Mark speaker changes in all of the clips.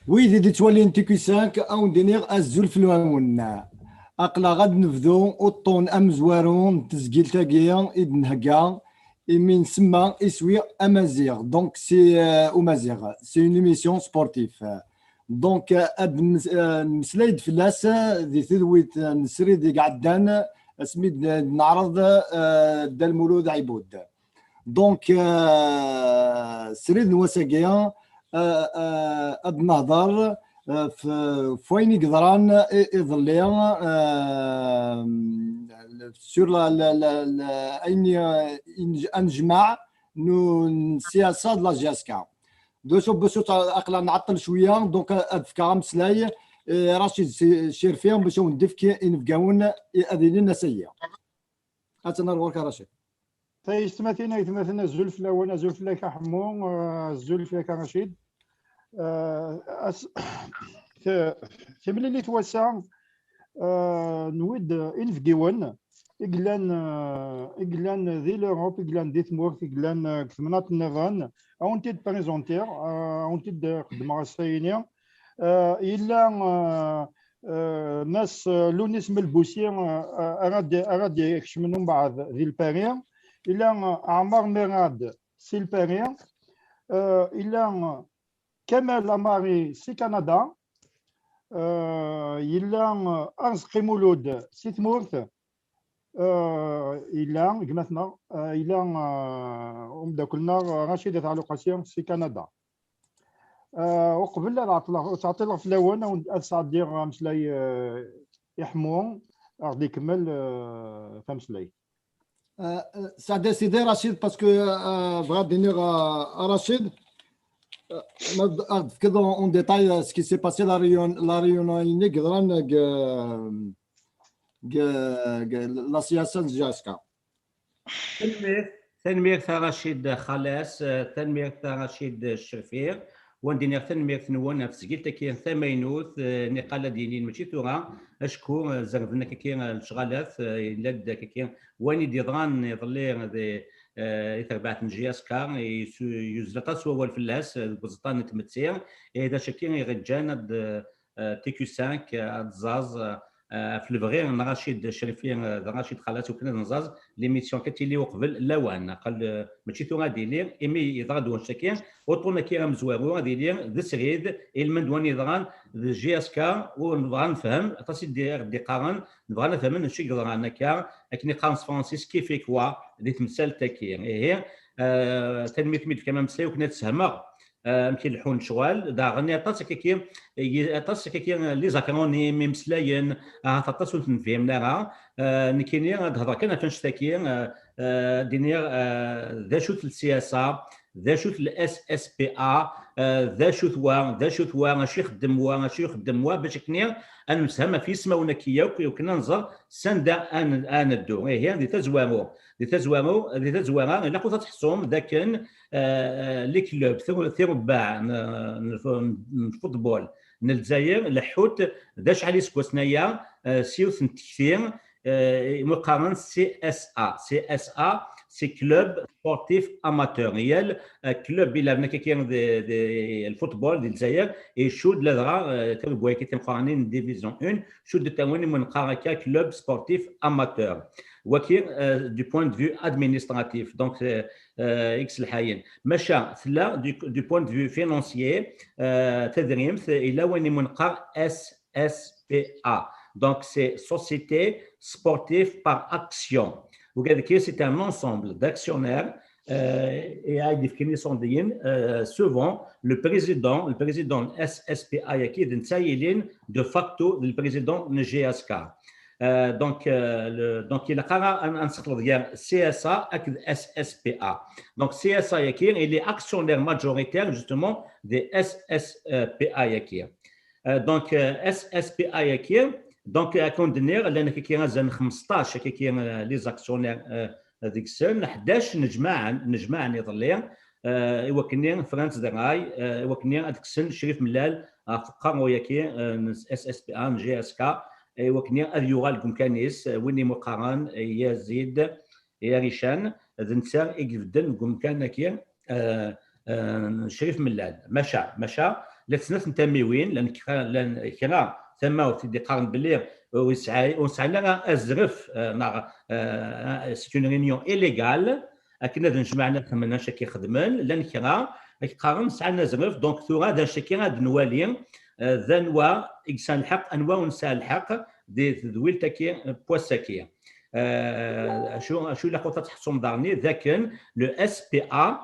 Speaker 1: وي دي تولي انت كي 5 او ندير الزول في الوان اقلا غاد نبدو وطون امزوارون تسجيل تاكيا اذن هكا من سما اسوي امازيغ دونك سي امازيغ سي اون ايميسيون سبورتيف دونك اد نسلايد فلاس دي تدويت نسري دي قعدان سميت نعرض دا المولود عيبود دونك سريد نواساكيا اد نهضر في وين يقدران يظليا سور اين نجمع السياسه لا جاسكا دوسو بسو اقلا نعطل شويه دونك افكار مسلاي رشيد شيرفيهم باش ندفك نفقاون اذين النسيه اتنا الورك رشيد
Speaker 2: تماثلنا الزلف الاول زلف لك حمو الزلف لك رشيد ثمن اللي توسع نود انفقيون إقلان ذي لوروب إقلان دي ثمورت إقلان كثمنات النظام أون تيد بريزونتير أون تيد قدم غاسفاينيا إلا ناس لونيس ملبوسي أراد يكشمنهم بعض ذي الباريا إلا عمر ميراد سي الباريا إلا كمال أماري سي كندا إلا أرزقي مولود سي ثمورت إلا قمتنا إلا أمداكلنا رشيد تاع لوكاسيون سي كندا وقبل تعطي في الاول اسعد دير مسلاي يحمون غادي يكمل فمسلاي
Speaker 1: سعد سيدي رشيد باسكو بغا دينيغ رشيد كذا اون ديتاي سكي سي باسي لا ريون قدران لا سياسه جاسكا
Speaker 3: تنمير رشيد خلاص تنمير رشيد الشرفير وندير تنمير نوانا في سجلت كاين ثمينوث نقاله دينين ماشي ثورة اشكو زرفنا كاين الشغالات لاد كاين وين ديضران يظلي يتبعت نجياسكا يزلطا سوا الفلاس بزطان تمتسير اذا شكين يغجان تيكو 5 زاز في الفغير رشيد الشريفين رشيد خلاص وكنا نزاز ليميسيون كتيلي وقبل لوان قال ماشي تو غادي لير ايمي يضغدوا شاكين وطونا كي مزوارو غادي لير ذا سريد المندوان يضغان جي اس كا ونبغى نفهم تصيد دي قارن نبغى نفهم شي قدرانا كا لكن قارن فرانسيس كيف كوا اللي تمثال تاكير هي تنميت ميد كما مساي وكنا تسهمه يمكن الحون شغال دا غني طاس كي لي زاكروني ميمسلاين طاس نفهم لها نكيني هضر كان فنشتكي دينير ذا شوت السياسه ذا شوت الاس اس بي ا ذا شوت ماشي يخدم باش كني نسهم في سماونا كيا وكنا نزر سندا ان الدو هي هذه تزوامو الا كنت تحصهم ذاك لي كلوب ثرباع الفوتبول الجزائر الحوت ذا شحال يسكوسنايا سيوث كثير مقارن سي اس ا سي كلوب سبورتيف اماتور هي كلوب الى كاين الفوتبول ديال الجزائر يشود لدغا تبغوا كي مقارنين ديفيزيون 1 شود تاوين من قاركا كلوب سبورتيف اماتور وكي دو بوين دو فيو ادمينستراتيف دونك اكس الحاين ماشى ثلا دو بوين دو فيو فينانسيي تدريم الى وين منقار اس بي ا دونك سي سوسيتي سبورتيف بار اكسيون وكذلك c'est un ensemble d'actionnaires et à définition souvent le président SSPA qui est de facto le président de GSK donc il a un certain CSA avec SSPA donc CSA il est actionnaire majoritaire justement des SSPA donc SSPA دونك اكون دنير لان كاين زان 15 كاين لي زاكسيونير هذيك السن 11 نجمع يظلي وكني فرانس دراي وكني هذيك السن شريف ملال فقا وياكي اس بي ان جي اس كا وكني اذيوغال كومكانيس ويني مقارن يزيد يا ريشان ذنسا يقفدن كومكان كي شريف ملال مشى لا تسناس نتاميوين لان كرا ثم تدي قارن باللي وسعى لنا الزرف سي اون ريونيون ايليغال كنا نجمعنا ثمنا شكي خدمان لان كرا قارن سعنا زرف دونك ثورا دا شكي غاد نوالي ذنوا إكسان الحق أنواع ونسى الحق ذويل تاكي بواساكي شو لا قطة تحصل دارني ذاكن لو اس بي ا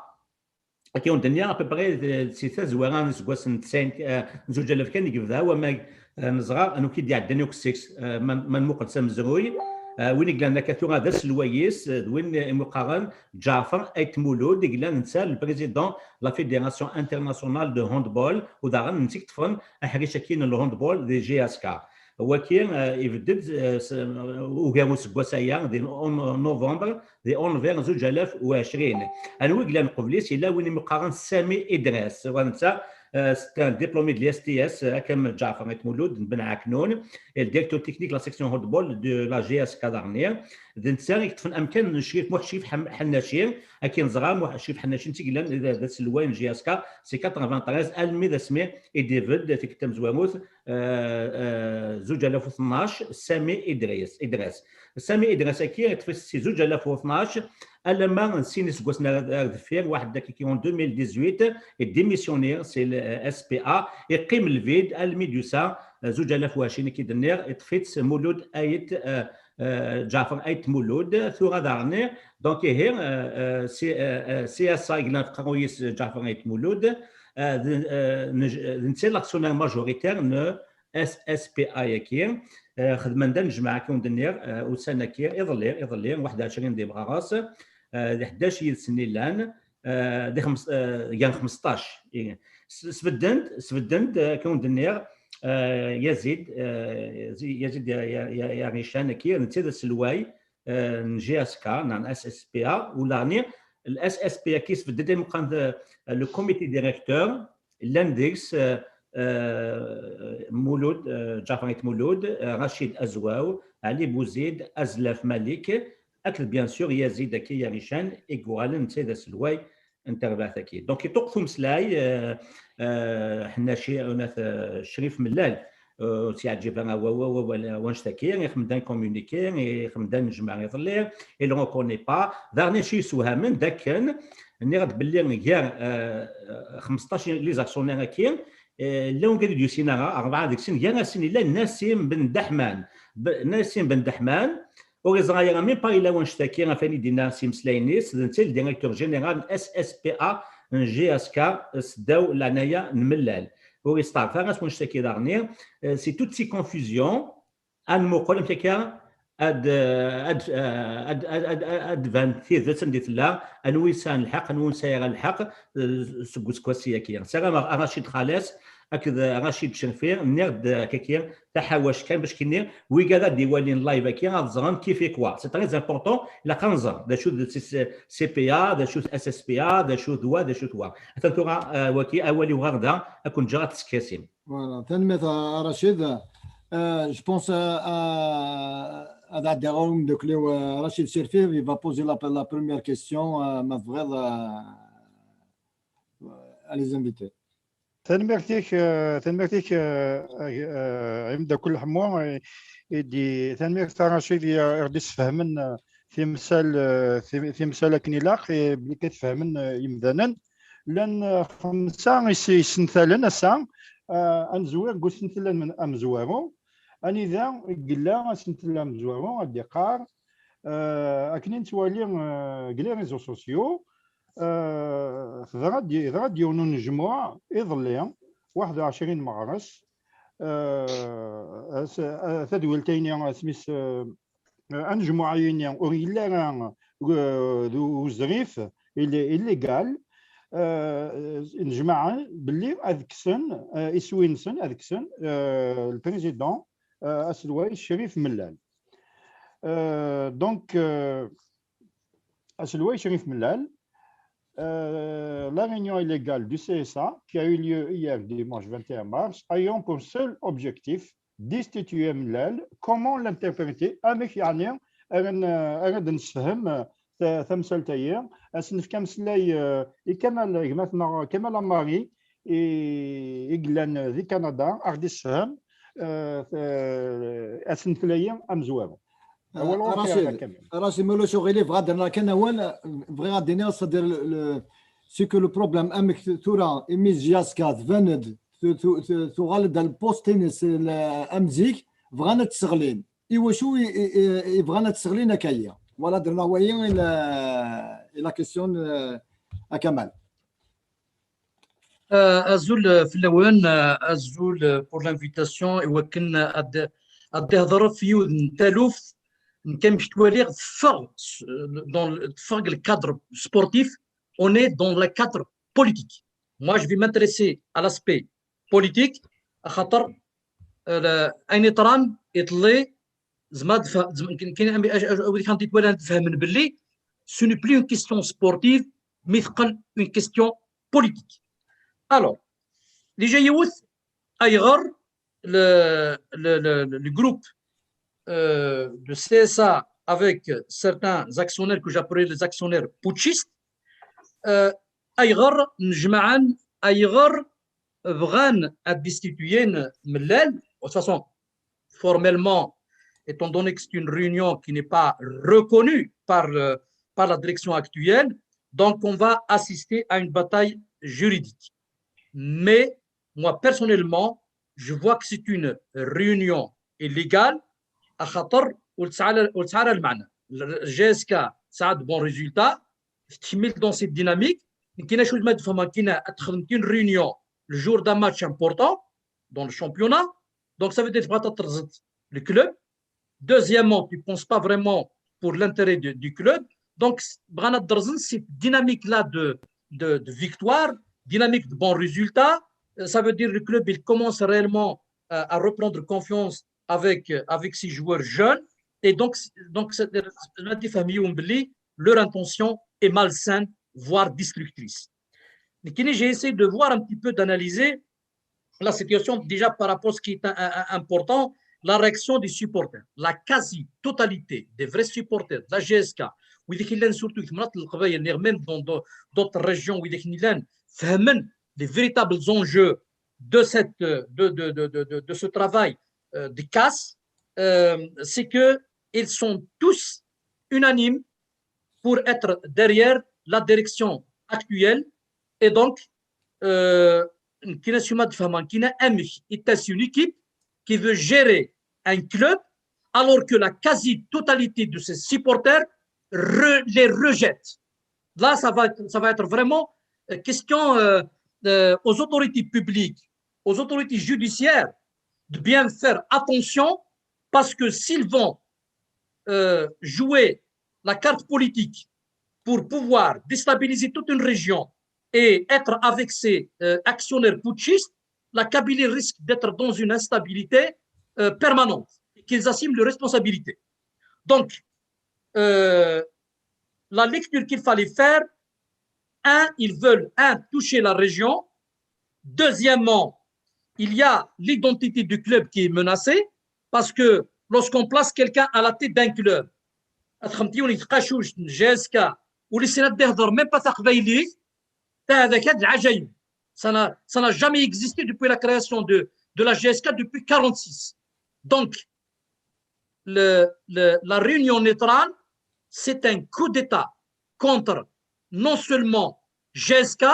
Speaker 3: كي اون دنيا ابري سي زواران سكواسن 5 زوج الاف كان يقبضها وما نصغر انو كي ديال دانيوك 6 من مقدسه مزروي وين قلنا كثوره ذا الويس وين مقارن جعفر ايت مولود قلنا نسال البريزيدون لا فيدراسيون انترناسيونال دو هاندبول ودارن نسيك طفن احريش كاين الهاندبول دي جي اس كا هو كاين يبدد وكانوا سكواسايا دي نوفمبر دي اونفير 2020 انا قلنا قبليس الا وين مقارن سامي ادراس ونسى كان ديبلومي ديال اس تي اس كامل جعفر مولود بن عكنون الديريكتور تكنيك لا سيكسيون هاندبول دو لا جي اس كادارنير دنسا يكتفن امكان نشريف محشيف حناشين اكين صغار محشيف حناشين تيقلان ذا سلوين جي اس كا سي 93 المي ذا سمي اي ديفيد في كتاب زواموث 2012 سامي ادراس سامي ادراس اكي في 2012 لما نسينيس كوسنا دفير واحد كي اون 2018 ديميسيونير سي الاس بي ا يقيم الفيد الميدوسا 2020 كي دنير طفيت مولود ايت جعفر ايت مولود ثورة دارني دونك هي سي اس اي قلنا قرويس جعفر ايت مولود نسي لاكسيونير ماجوريتير نو اس بي اي كي خدمنا نجمع كون دنير وسنه كي يظلير 21 دي بغاراس 11 سنين لان دي 15 سبدنت كون دنير يزيد يا غيشان كي نتي سلواي نجي اس كا نان اس اس بي ا ولاني الاس اس بي ا كي سبدت مقام لو كوميتي ديريكتور لاندكس مولود جعفر مولود رشيد ازواو علي بوزيد ازلف مالك اكل بيان سور يزيد كي يا غيشان ايكوال نتي ذا سلواي انت ربعتك دونك يطقفوا مسلاي حنا شريف ملال سي عجيب انا ونشتكي يخمدان كومونيكي يخمدان نجمع يظلي اي لو كوني با دارني شي سوهامن ذاك كان اني غاد باللي غير 15 لي زاكسيونير كاين لون قالوا ديو سينا 4 ديك السن يا ناسين لا ناسين بن دحمان وغيزغايا مي با الا ونشتكي غافاني دينا سي مسلاينيس نتا الديريكتور جينيرال اس اس بي ا جي اس كا سداو لعنايا نملال وغيستعرف غاس ونشتكي دارني سي توت سي كونفوزيون ان مقول متكا اد فان ثيث ديت لا انويسان الحق انويسان الحق سكوسكواسيه كي سلام رشيد خالص هكذا رشيد شنفير نرد كاكير تحاوش كان باش كينير ويكادا ديوالين لايف كي غازران كيف كوا سي تري امبورطون لا كنزر دا شو سي بي ا دا شو اس اس بي ا دا شو دوا دا شو توا حتى ترى وكي اولي وغردا اكون جرات سكاسيم
Speaker 1: فوالا تنميت رشيد جو بونس هذا ديرون دو كليو رشيد شرفي il va poser la première question ma frère à les invités.
Speaker 2: تنميرتيك عند كل حموه يدي تنميرت رشيد يردس فهمن في مثال كنيلاق بلي كتفهمن يمدانا لان خمسه يسنثالن الساعه انزوير قلت سنثلان من امزوارو اني ذا قلا سنثلان مزوارو الدقار اكنين توالي قلا ريزو سوسيو غادي يونو نجموع يظلي 21 مارس تدويلتين سميس انجموعين اوريلا ذو زريف اللي قال نجمع باللي اذكسن اسوينسن اذكسن البريزيدون اسلواي شريف ملال دونك اسلواي شريف ملال la réunion illégale du CSA qui a eu lieu hier dimanche 21 mars ayant pour seul objectif destituer Mlal. Comment l'interpréter avec يعني أرد نفهم ثمثال تاير أسنف كمسلاي كمال مثلا كمال ماري إقلان ذي كندا أغدي السهم أسنفليا أمزوار أول
Speaker 1: راشد راشد مولو شغلي فغادرنا كان هو بغي غادي صدر سي كو لو بروبليم امك ثورا ايميز جاسكات فاند تغالد البوستينس امزيك بغانا تسغلين ايوا شو بغانا تسغلين كايا ولا درنا وين الى كيسيون كمال
Speaker 4: أزول في اللون أزول pour l'invitation وكن أدي هضر فيو نتالوف كان مش تواليغ فرق dans le cadre sportif on est dans le cadre politique moi je vais m'intéresser à l'aspect politique خاطر أين تران يطلي زماد كاين أودي كان تتولى نتفهم من باللي ce n'est plus une question sportive mais une question politique. Alors, les Jayout Aïgar, le groupe de CSA avec certains actionnaires que j'appelle les actionnaires putschistes, Aïgar, Njma'an, Aïgar, Vran a destitué Mellel. De toute façon, formellement, étant donné que c'est une réunion qui n'est pas reconnue par la direction actuelle, donc on va assister à une bataille juridique. Mais moi, personnellement, je vois que c'est une réunion illégale. À خاطر وتسعر المعنى. Le GSK, ça a de bons résultats. Dans cette dynamique, il y a une réunion le jour d'un match important dans le championnat. Donc, ça veut dire que le club. Deuxièmement, tu ne penses pas vraiment pour l'intérêt du club. Donc, cette dynamique-là de victoire, dynamique de bons résultats, ça veut dire que le club il commence réellement à reprendre confiance avec ses joueurs jeunes et donc leur intention est malsaine, voire destructrice. J'ai essayé de voir un petit peu, d'analyser la situation déjà par rapport à ce qui est important, la réaction des supporters. La quasi-totalité des vrais supporters de la GSK, surtout même dans d'autres régions où les véritables enjeux de ce travail de casse, c'est qu'ils sont tous unanimes pour être derrière la direction actuelle et donc une équipe qui veut gérer un club alors que la quasi-totalité de ses supporters les rejette. Là, ça va être vraiment question aux autorités publiques, aux autorités judiciaires de bien faire attention parce que s'ils vont jouer la carte politique pour pouvoir déstabiliser toute une région et être avec ces actionnaires putschistes, la Kabylie risque d'être dans une instabilité permanente et qu'ils assument leurs responsabilités. Donc, la lecture qu'il fallait faire, ils veulent toucher la région. Deuxièmement, il y a l'identité du club qui est menacée parce que lorsqu'on place quelqu'un à la tête d'un club, ça n'a jamais existé depuis la création de la GSK depuis 1946. Donc, la réunion neutrale, c'est un coup d'État contre non seulement GSK,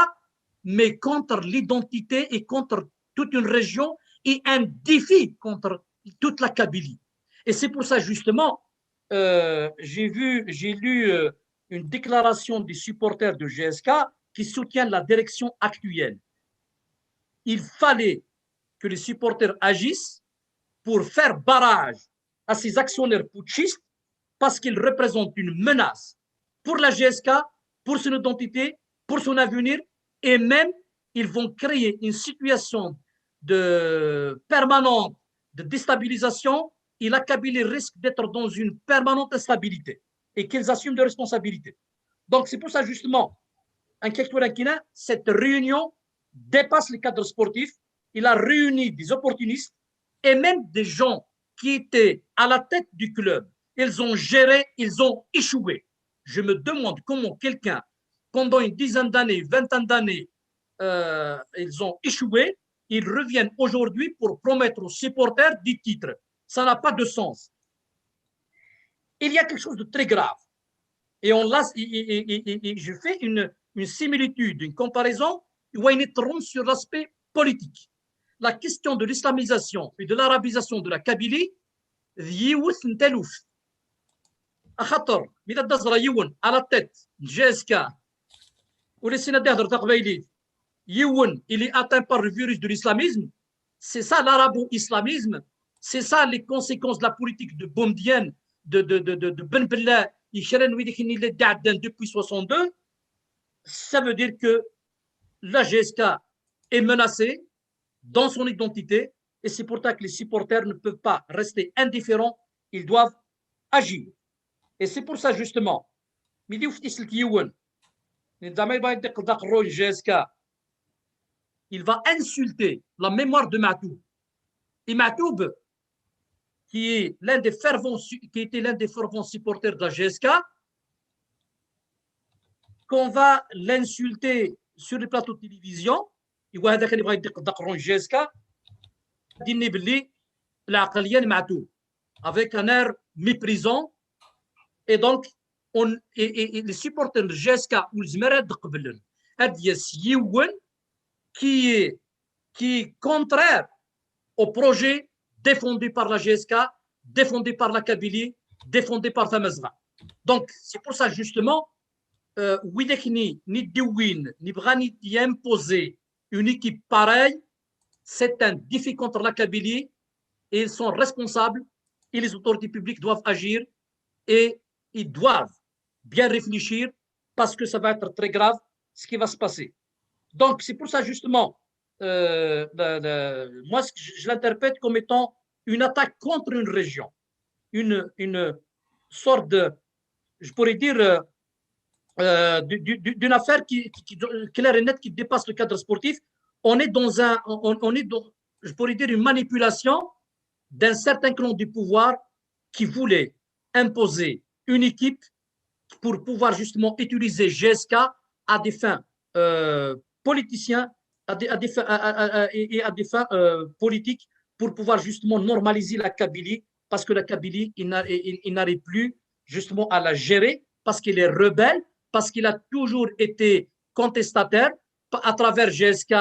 Speaker 4: mais contre l'identité et contre toute une région et un défi contre toute la Kabylie. Et c'est pour ça, justement, j'ai lu une déclaration des supporters de GSK qui soutiennent la direction actuelle. Il fallait que les supporters agissent pour faire barrage à ces actionnaires putschistes parce qu'ils représentent une menace pour la GSK, pour son identité, pour son avenir, et même ils vont créer une situation permanente de déstabilisation et la Kabylie risque d'être dans une permanente instabilité et qu'ils assument de responsabilités. Donc c'est pour ça justement, cette réunion dépasse le cadre sportif, il a réuni des opportunistes et même des gens qui étaient à la tête du club. Ils ont géré, ils ont échoué. Je me demande comment quelqu'un, pendant une dizaine d'années, vingtaine d'années, ils ont échoué, ils reviennent aujourd'hui pour promettre aux supporters du titre. Ça n'a pas de sens. Il y a quelque chose de très grave. Et je fais une similitude, une comparaison sur l'aspect politique. La question de l'islamisation et de l'arabisation de la Kabylie, à la tête de GSK, ou les sénateurs de Taqbayli, il est atteint par le virus de l'islamisme. C'est ça l'arabo-islamisme. C'est ça les conséquences de la politique de Boumediene, de Ben Bella, depuis 62. Ça veut dire que la GSK est menacée dans son identité et c'est pour ça que les supporters ne peuvent pas rester indifférents, ils doivent agir. Et c'est pour ça justement, il va insulter la mémoire de Matoub. Et Matoub, qui était l'un des fervents supporters de la GSK, qu'on va l'insulter sur les plateaux de télévision, avec un air méprisant. Et donc, les supporters de GSK ou les Zmerad qui est contraire au projet défendu par la GSK, défendu par la Kabylie, défendu par Tamazra. Donc, c'est pour ça justement, Widekni, ni Diwin, ni Brani y imposer une équipe pareille, c'est un défi contre la Kabylie et ils sont responsables et les autorités publiques doivent agir et ils doivent bien réfléchir parce que ça va être très grave ce qui va se passer. Donc, c'est pour ça justement, moi, je l'interprète comme étant une attaque contre une région, une sorte de, je pourrais dire, d'une affaire qui claire et nette qui dépasse le cadre sportif. On est dans je pourrais dire, une manipulation d'un certain clan du pouvoir qui voulait imposer une équipe pour pouvoir justement utiliser GSK à des fins politiciens et à des fins politiques pour pouvoir justement normaliser la Kabylie parce que la Kabylie, il n'arrive plus justement à la gérer parce qu'il est rebelle, parce qu'il a toujours été contestataire. À travers GSK,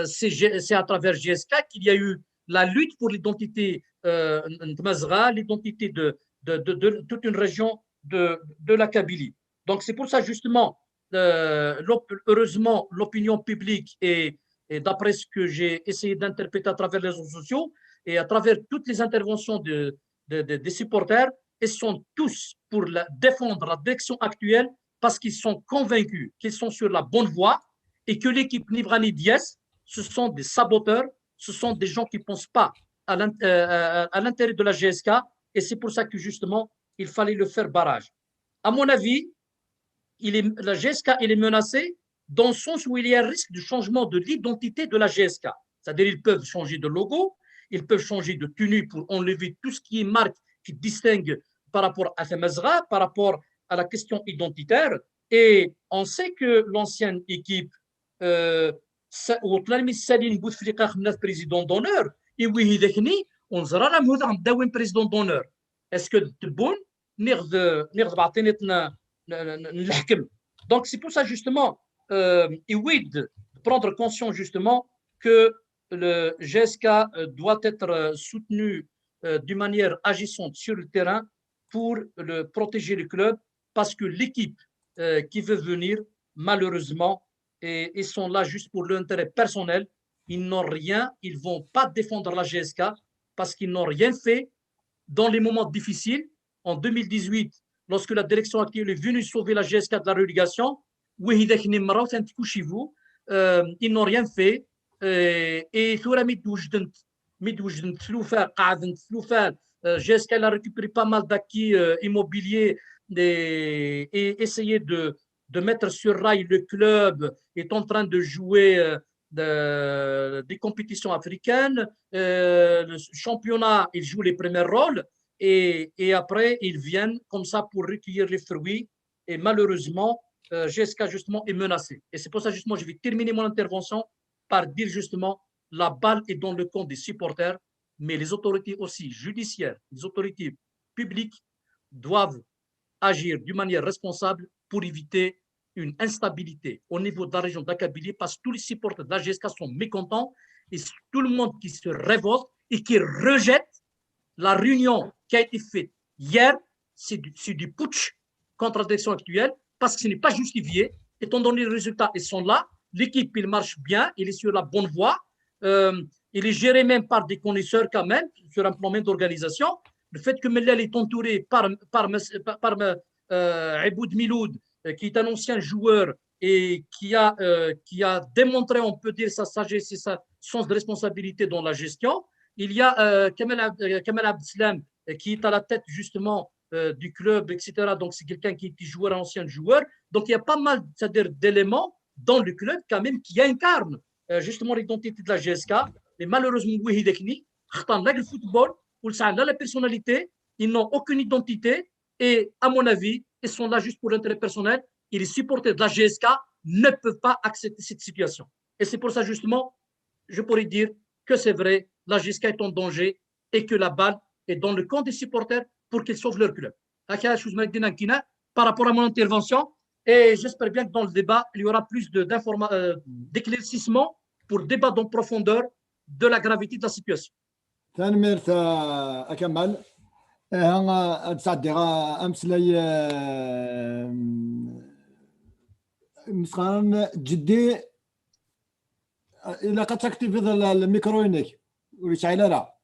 Speaker 4: c'est à travers GSK qu'il y a eu la lutte pour l'identité de Mazra, l'identité de toute une région de la Kabylie. Donc, c'est pour ça, justement, heureusement, l'opinion publique, et d'après ce que j'ai essayé d'interpréter à travers les réseaux sociaux et à travers toutes les interventions des supporters, ils sont tous pour défendre la direction actuelle parce qu'ils sont convaincus qu'ils sont sur la bonne voie et que l'équipe Nivrani Diès, ce sont des saboteurs, ce sont des gens qui ne pensent pas à l'intérêt de la GSK et c'est pour ça que justement, il fallait le faire barrage. À mon avis, la GSK est menacée dans le sens où il y a un risque de changement de l'identité de la GSK. C'est-à-dire qu'ils peuvent changer de logo, ils peuvent changer de tenue pour enlever tout ce qui est marque qui distingue par rapport à Tamazra, par rapport à la question identitaire. Et on sait que l'ancienne équipe, président d'honneur, et oui, on sera la mode d'un président d'honneur. Est-ce que c'est bon? Donc, c'est pour ça, justement, de prendre conscience, justement, que le GSK doit être soutenu d'une manière agissante sur le terrain pour protéger le club, parce que l'équipe qui veut venir, malheureusement, ils sont là juste pour l'intérêt personnel. Ils n'ont rien, ils ne vont pas défendre la GSK parce qu'ils n'ont rien fait dans les moments difficiles. En 2018, lorsque la direction actuelle est venue sauver la GSK de la relégation, ils n'ont rien fait. Et GSK a récupéré pas mal d'acquis immobiliers et essayé de mettre sur rail le club, est en train de jouer des compétitions africaines. Le championnat, il joue les premiers rôles et après, ils viennent comme ça pour recueillir les fruits. Et malheureusement, GSK justement est menacé. Et c'est pour ça justement je vais terminer mon intervention par dire justement la balle est dans le camp des supporters, mais les autorités aussi judiciaires, les autorités publiques doivent agir d'une manière responsable pour éviter une instabilité au niveau de la région d'Akabylie, parce que tous les supporters de la GSK sont mécontents et tout le monde qui se révolte et qui rejette la réunion qui a été faite hier, c'est du putsch contre la direction actuelle, parce que ce n'est pas justifié, étant donné les résultats, ils sont là, l'équipe, il marche bien, il est sur la bonne voie, il est géré même par des connaisseurs quand même, sur un plan même d'organisation. Le fait que Mellal est entouré par Aboud Miloud, qui est un ancien joueur et qui a démontré, on peut dire, sa sagesse et sa sens de responsabilité dans la gestion. Il y a Kamal Abdeslam qui est à la tête justement du club, etc. Donc, c'est quelqu'un qui est joueur, ancien joueur. Donc, il y a pas mal d'éléments dans le club quand même qui incarnent justement l'identité de la GSK. Et malheureusement, le football, la personnalité, ils n'ont aucune identité. Et à mon avis, ils sont là juste pour l'intérêt personnel. Et les supporters de la GSK ne peuvent pas accepter cette situation. Et c'est pour ça justement, je pourrais dire que c'est vrai, la GSK est en danger et que la balle est dans le camp des supporters pour qu'ils sauvent leur club. Par rapport à mon intervention, et j'espère bien que dans le débat, il y aura plus d'éclaircissement pour débattre en profondeur de la gravité de la situation.
Speaker 1: تنمير أكمل تصدق أمثلة مثلا جدي إلا قد تكتب الميكرو هناك ويشعل لا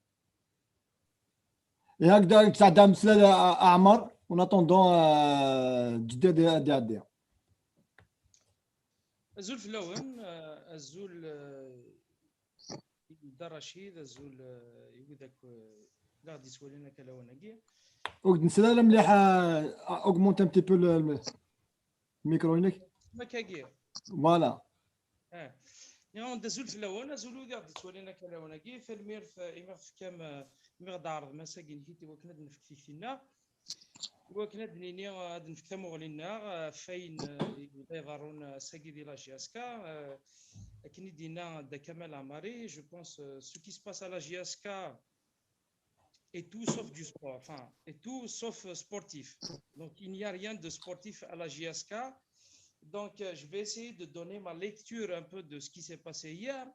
Speaker 1: هكذا تصدق أمثلة أعمر ونطندون جدي دي
Speaker 5: الزول في اللون الزول دار رشيد الزول يقول ذاك لا غادي يسوى لنا كلاوناكي
Speaker 1: نسلا مليح اوغمونت ان بتي بو الميكرو هناك
Speaker 5: ما كاكير
Speaker 1: فوالا
Speaker 5: يعني الزول في اللون الزول غادي يسوى لنا كلاوناكي فالمير في كام غدا عرض مساكين كيتي وكنا نفك فينا وكنا دنيني غادي نفتموا لنا فين يغارون ساكي ديال لا جياسكا كني دينا دا كمال عماري جو بونس سو كي سباس à la JSK est tout sauf du sport, enfin, est tout sauf sportif. Donc, il n'y a rien de sportif à la JSK. Donc, je vais essayer de donner ma lecture un peu de ce qui s'est passé hier.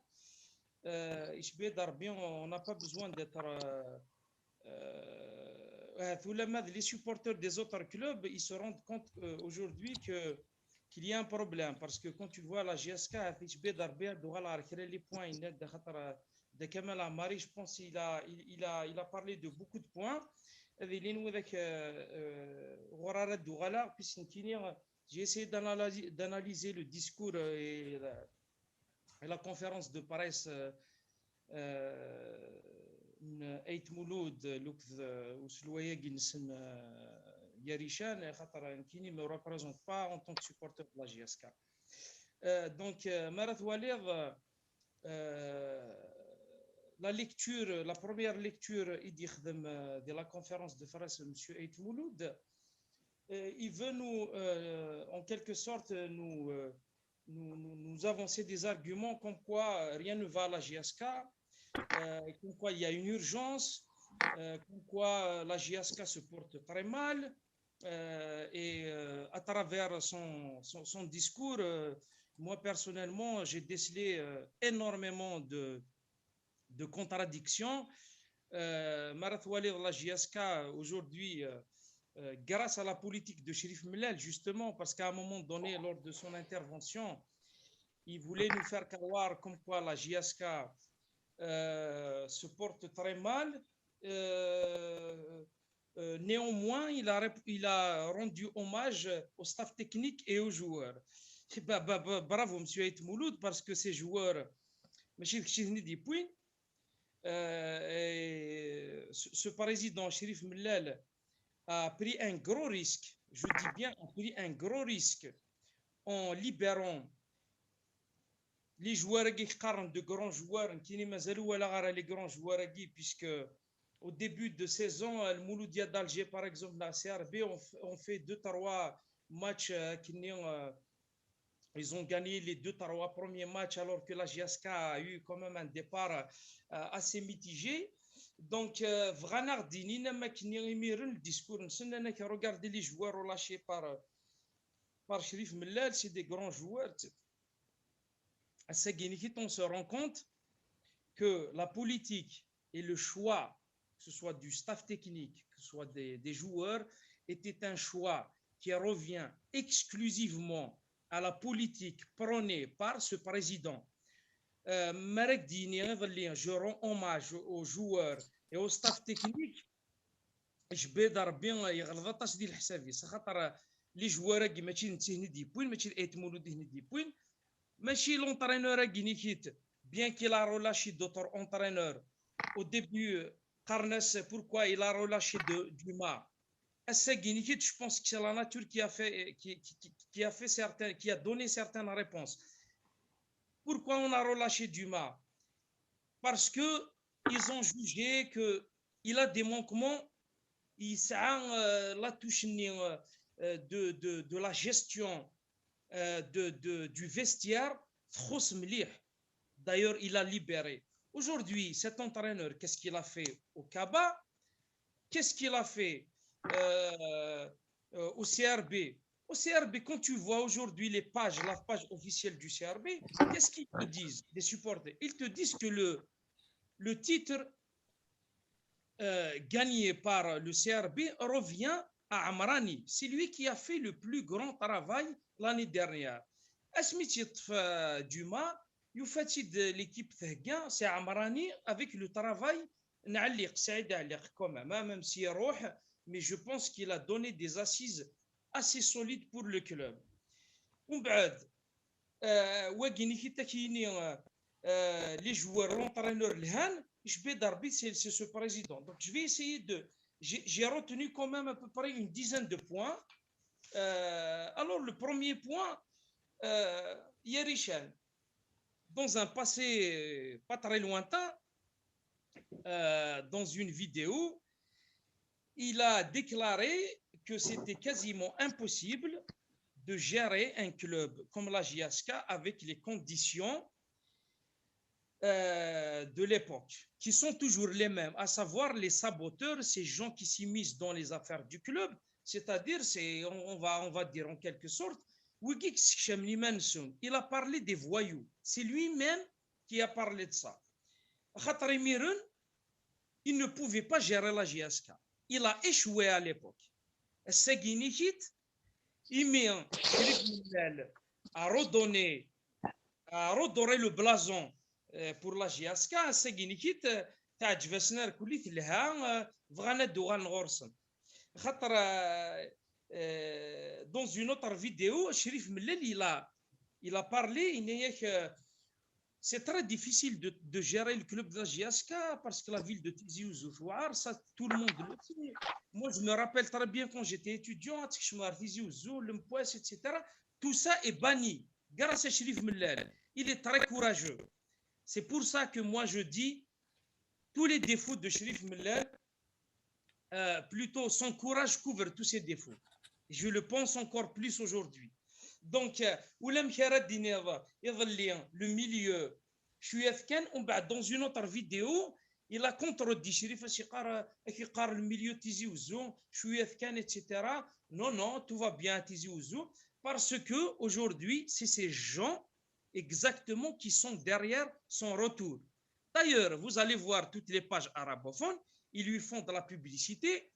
Speaker 5: On n'a pas besoin d'être... les supporters des autres clubs, ils se rendent compte aujourd'hui qu'il y a un problème. Parce que quand tu vois la GSK, les points, de Kamal Amari, je pense qu'il a parlé de beaucoup de points. J'ai essayé d'analyser le discours et la conférence de presse Ait Mouloud Yarishan qui ne me représente pas en tant que supporter de la GSK. Donc, Marat Walid, la première lecture de la conférence de presse de M. Ait Mouloud, il veut nous, en quelque sorte, nous avancer des arguments comme quoi rien ne va à la GSK, comme quoi il y a une urgence, comme quoi la GSK se porte très mal, et à travers son discours, moi personnellement, j'ai décelé énormément de contradictions. Marat Walid, la GSK, aujourd'hui, grâce à la politique de Cherif Mellal, justement, parce qu'à un moment donné, lors de son intervention, il voulait nous faire croire comme quoi la GSK se porte très mal. Néanmoins, il a rendu hommage au staff technique et aux joueurs. Bravo, M. Ait Mouloud, parce que ces joueurs, ce président Cherif Mellal a pris un gros risque, je dis bien, a pris un gros risque en libérant les joueurs qui sont de grands joueurs, qui ne sont les grands joueurs, puisque au début de saison, le Mouloudia d'Alger, par exemple, la CRB, on fait 2-3 match ils ont gagné les 2-3 premiers matchs alors que la GSK a eu quand même un départ assez mitigé. Donc, Vranar Dini n'a pas le discours. Regardez les joueurs relâchés par Sherif Mellal, c'est des grands joueurs. À Sagueniki, on se rend compte que la politique et le choix, que ce soit du staff technique, que ce soit des joueurs, était un choix qui revient exclusivement à la politique prônée par ce président. Marek Dini, je rends hommage aux joueurs et au staff technique. Je vais dire bien, il y a des الحسابي خاطر les joueurs qui ماشي نتهني دي بوين ماشي ايتمولو دي دي بوين ماشي l'entraîneur qui نيكيت bien qu'il a relâché d'autres entraîneurs au début Carnes pourquoi il a relâché Dumas. Je pense que c'est la nature qui a fait certaines, qui a donné certaines réponses. Pourquoi on a relâché Dumas? Parce que ils ont jugé que il a des manquements. Il la touche de la gestion du vestiaire trop مليح. D'ailleurs, il a libéré. Aujourd'hui, cet entraîneur, qu'est-ce qu'il a fait au Kaba? Qu'est-ce qu'il a fait au CRB? Au CRB, quand tu vois aujourd'hui la page officielle du CRB, qu'est-ce qu'ils te disent, les supporters? Ils te disent que le titre gagné par le CRB revient à Amrani. C'est lui qui a fait le plus grand travail l'année dernière. Asmitit Dumas, يفاتيد l'équipe تهجا c'est Amrani avec le travail نعلق سعيد علق même s'il يروح mais je pense qu'il a donné des assises assez solides pour le club. ومن بعد واقيني كي تكيني les joueurs l'entraîneur الهان je vais d'arbitre c'est ce président. Donc je vais essayer j'ai retenu quand même à peu près une dizaine de points. Alors le premier point, Yerichel, dans un passé pas très lointain, dans une vidéo, il a déclaré que c'était quasiment impossible de gérer un club comme la JSK avec les conditions de l'époque, qui sont toujours les mêmes, à savoir les saboteurs, ces gens qui s'immiscent dans les affaires du club, c'est-à-dire, on va dire en quelque sorte, il a parlé des voyous, c'est lui-même qui a parlé de ça. Il ne pouvait pas gérer la JSK, il a échoué à l'époque. Il a redoré le blason pour la JSK. تعجبسنا الكل لها بغانا ندو غنغورسن خاطر dans une autre vidéo Sherif Mellal il a parlé c'est très difficile de gérer le club de la JSK parce que la ville de Tizi Ouzou ça tout le monde le sait. Moi je me rappelle très bien quand j'étais étudiant à Tizi Ouzou, le Mpouès, etc. Tout ça est banni grâce à Sherif Mellal. Il est très courageux. C'est pour ça que moi je dis tous les défauts de Sherif Mellal, plutôt son courage couvre tous ses défauts. Je le pense encore plus aujourd'hui. Donc, le milieu, dans une autre vidéo, il a contredit Sherif le milieu Tizi Ouzou, etc. Non, tout va bien à Tizi Ouzou, parce que aujourd'hui, c'est ces gens exactement qui sont derrière son retour. D'ailleurs, vous allez voir toutes les pages arabophones, ils lui font de la publicité.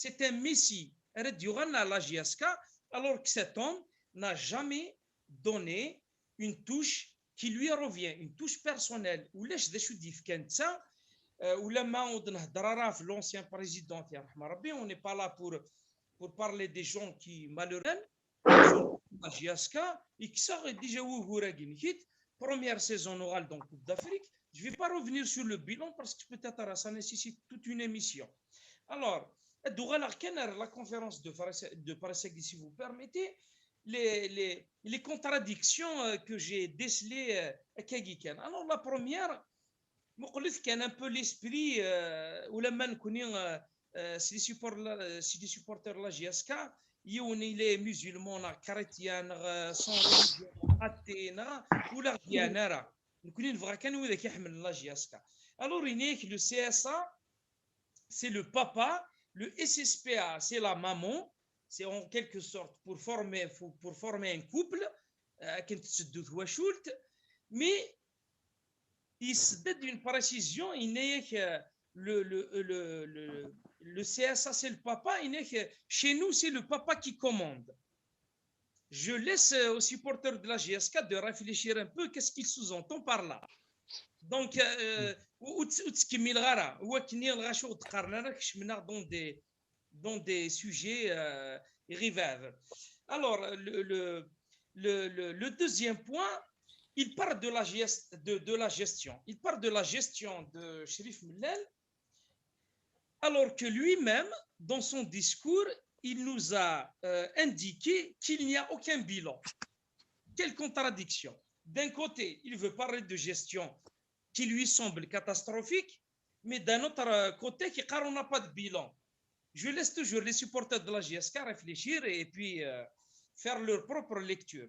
Speaker 5: C'est un messie à la JSK, alors que cet homme n'a jamais donné une touche qui lui revient, une touche personnelle. Ou l'ancien président, on n'est pas là pour parler des gens qui malheureusement la JSK et qui sont déjà première saison orale dans Coupe d'Afrique. Je ne vais pas revenir sur le bilan parce que peut-être ça nécessite toute une émission. Alors, la conférence de Parasegui, si vous permettez, les contradictions que j'ai décelées à Kagikan. Alors, la première, c'est un peu l'esprit où la man connaît si les supporters de la JSK, il est musulman, chrétien, sans religion, athée, ou la dianara. Alors, le CSA, c'est le papa, le SSPA, c'est la maman, c'est en quelque sorte pour former un couple, mais il se donne une précision, le CSA, c'est le papa, chez nous, c'est le papa qui commande. Je laisse aux supporters de la GSK de réfléchir un peu qu'est-ce qu'il sous-entend par là. Donc, dans des sujets rivables. Alors, le deuxième point, il parle de la gestion. Il parle de la gestion de Cherif Mellal, alors que lui-même, dans son discours, il nous a indiqué qu'il n'y a aucun bilan. Quelle contradiction! D'un côté, il veut parler de gestion qui lui semble catastrophique, mais d'un autre côté, on n'a pas de bilan. Je laisse toujours les supporters de la GSK réfléchir et puis faire leur propre lecture.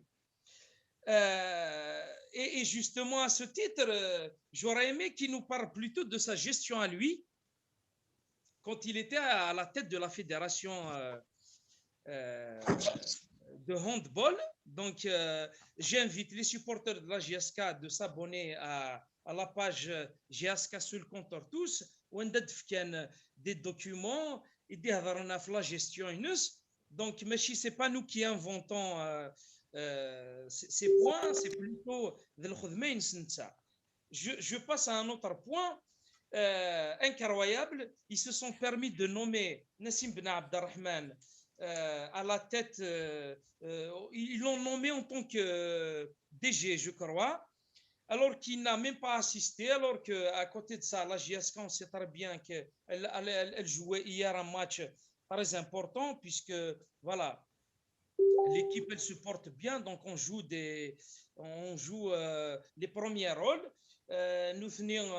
Speaker 5: Et justement, à ce titre, j'aurais aimé qu'il nous parle plutôt de sa gestion à lui, quand il était à la tête de la fédération de handball. Donc, j'invite les supporters de la GSK de s'abonner à la page GSK sur le compteur tous, où on a des documents et des la gestion. Donc, mais ce n'est pas nous qui inventons ces points, c'est plutôt je passe à un autre point incroyable. Ils se sont permis de nommer Nassim Ben Abdelrahman à la tête, ils l'ont nommé en tant que DG, je crois, alors qu'il n'a même pas assisté, alors qu'à côté de ça, la GSK, on sait très bien qu'elle jouait hier un match très important, puisque voilà, l'équipe elle se porte bien, donc on joue les premiers rôles. Nous venons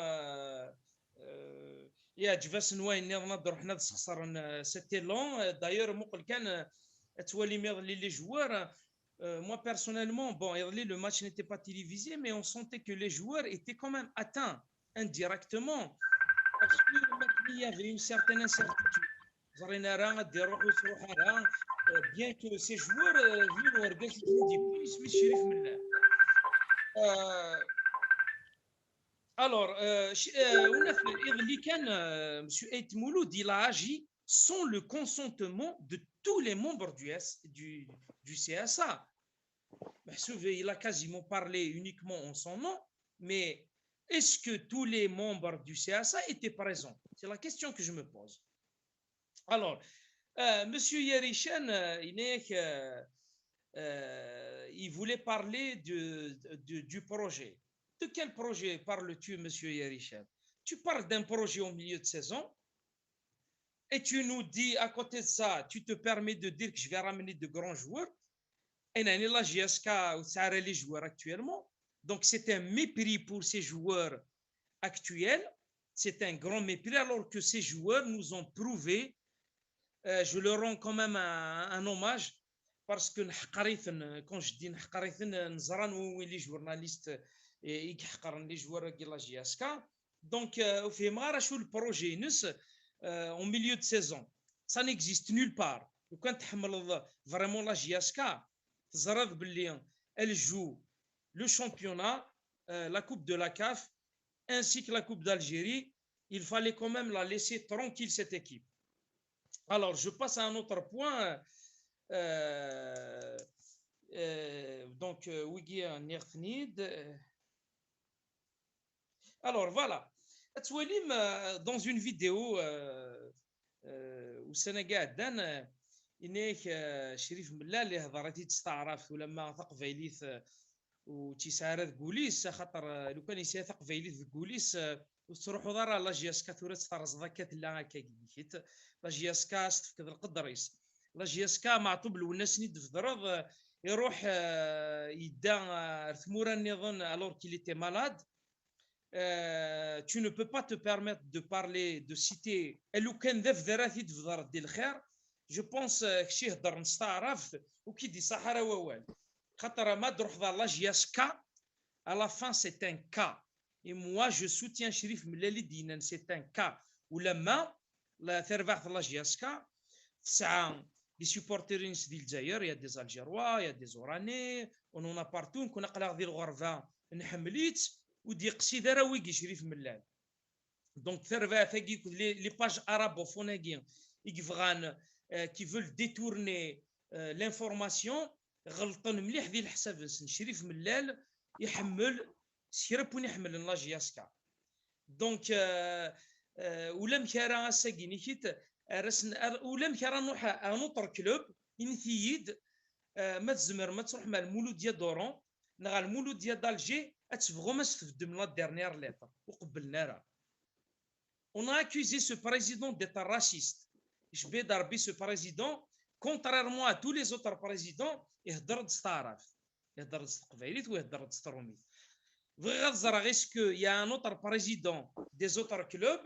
Speaker 5: c'était lent. D'ailleurs, les joueurs, moi personnellement, bon, le match n'était pas télévisé, mais on sentait que les joueurs étaient quand même atteints indirectement parce qu'il y avait une certaine incertitude. Bien que ces joueurs alors, M. Ait Mouloud, il a agi sans le consentement de tous les membres du CSA. Il a quasiment parlé uniquement en son nom, mais est-ce que tous les membres du CSA étaient présents? C'est la question que je me pose. Alors, M. Yerishan, il voulait parler du projet. De quel projet parles-tu, M. Yerishan? Tu parles d'un projet au milieu de saison et tu nous dis à côté de ça, tu te permets de dire que je vais ramener de grands joueurs. Et la GSK, ça les joueurs actuellement. Donc, c'est un mépris pour ces joueurs actuels. C'est un grand mépris alors que ces joueurs nous ont prouvé. Je leur rends quand même un hommage parce que quand je dis les journalistes et les joueurs de la GSK. Donc, au le projet en milieu de saison, ça n'existe nulle part. Quand vraiment la GSK, elle joue le championnat, la Coupe de la CAF, ainsi que la Coupe d'Algérie. Il fallait quand même la laisser tranquille, cette équipe. Alors, je passe à un autre point. Donc, Wiggy Nirtnid. Alors, voilà. Dans une vidéo au Sénégal, إنك شريف ملا اللي هضرتي تستعرف ولما ثقفيليث وتيسارث بوليس خاطر لو كان يساثق فيليث بوليس وتروحوا ضرا لا جي اس كا ثورة تسترز ذاك لا كيت لا جي اس كا استفكد القدريس لا جي اس كا معطوب لو الناس نيد في ضرب يروح يدا ثمورا نظن alors qu'il était malade. Tu ne peux pas te permettre de parler, de citer لو كان ذا في ذراثي في ضرب ديال الخير جو بونس شي هضر نستعرف وكي دي صحراء ووال خاطر ما تروح لا جياسكا à la fin c'est un cas et moi je soutiens Chérif Mellali دينا c'est un cas ولما لا تربح لا جياسكا تسعة les supporters ديال الجزائر يا دي الجيروا يا دي زوراني ونونا بارتو نكون قلاغ ديال الغرفه نحمليت ودي قصيده راه ويكي شريف ملال دونك ثرفا ثاقي لي باج arabophones يكفغان كي فول ديتورني لانفورماسيون غلطن مليح ديال الحساب شريف ملال يحمل سيربون يحمل لا جياسكا دونك ولا مكارا ساكيني كيت رسن ولا مكارا نروح انوتر كلوب ينثيد ما تزمر ما تروح مع المولود ديال دورون نغا المولود ديال دالجي اتفغو ما استفدم لا ديرنيير ليطر وقبلنا راه on a accusé ce président d'être raciste je vais darbi ce président contrairement à tous les autres présidents يهضر دستعرف يهضر دستقبايليت ويهضر دستروميت بغي غتزرع غير سكو يا ان اوتر بريزيدون دي زوتر كلوب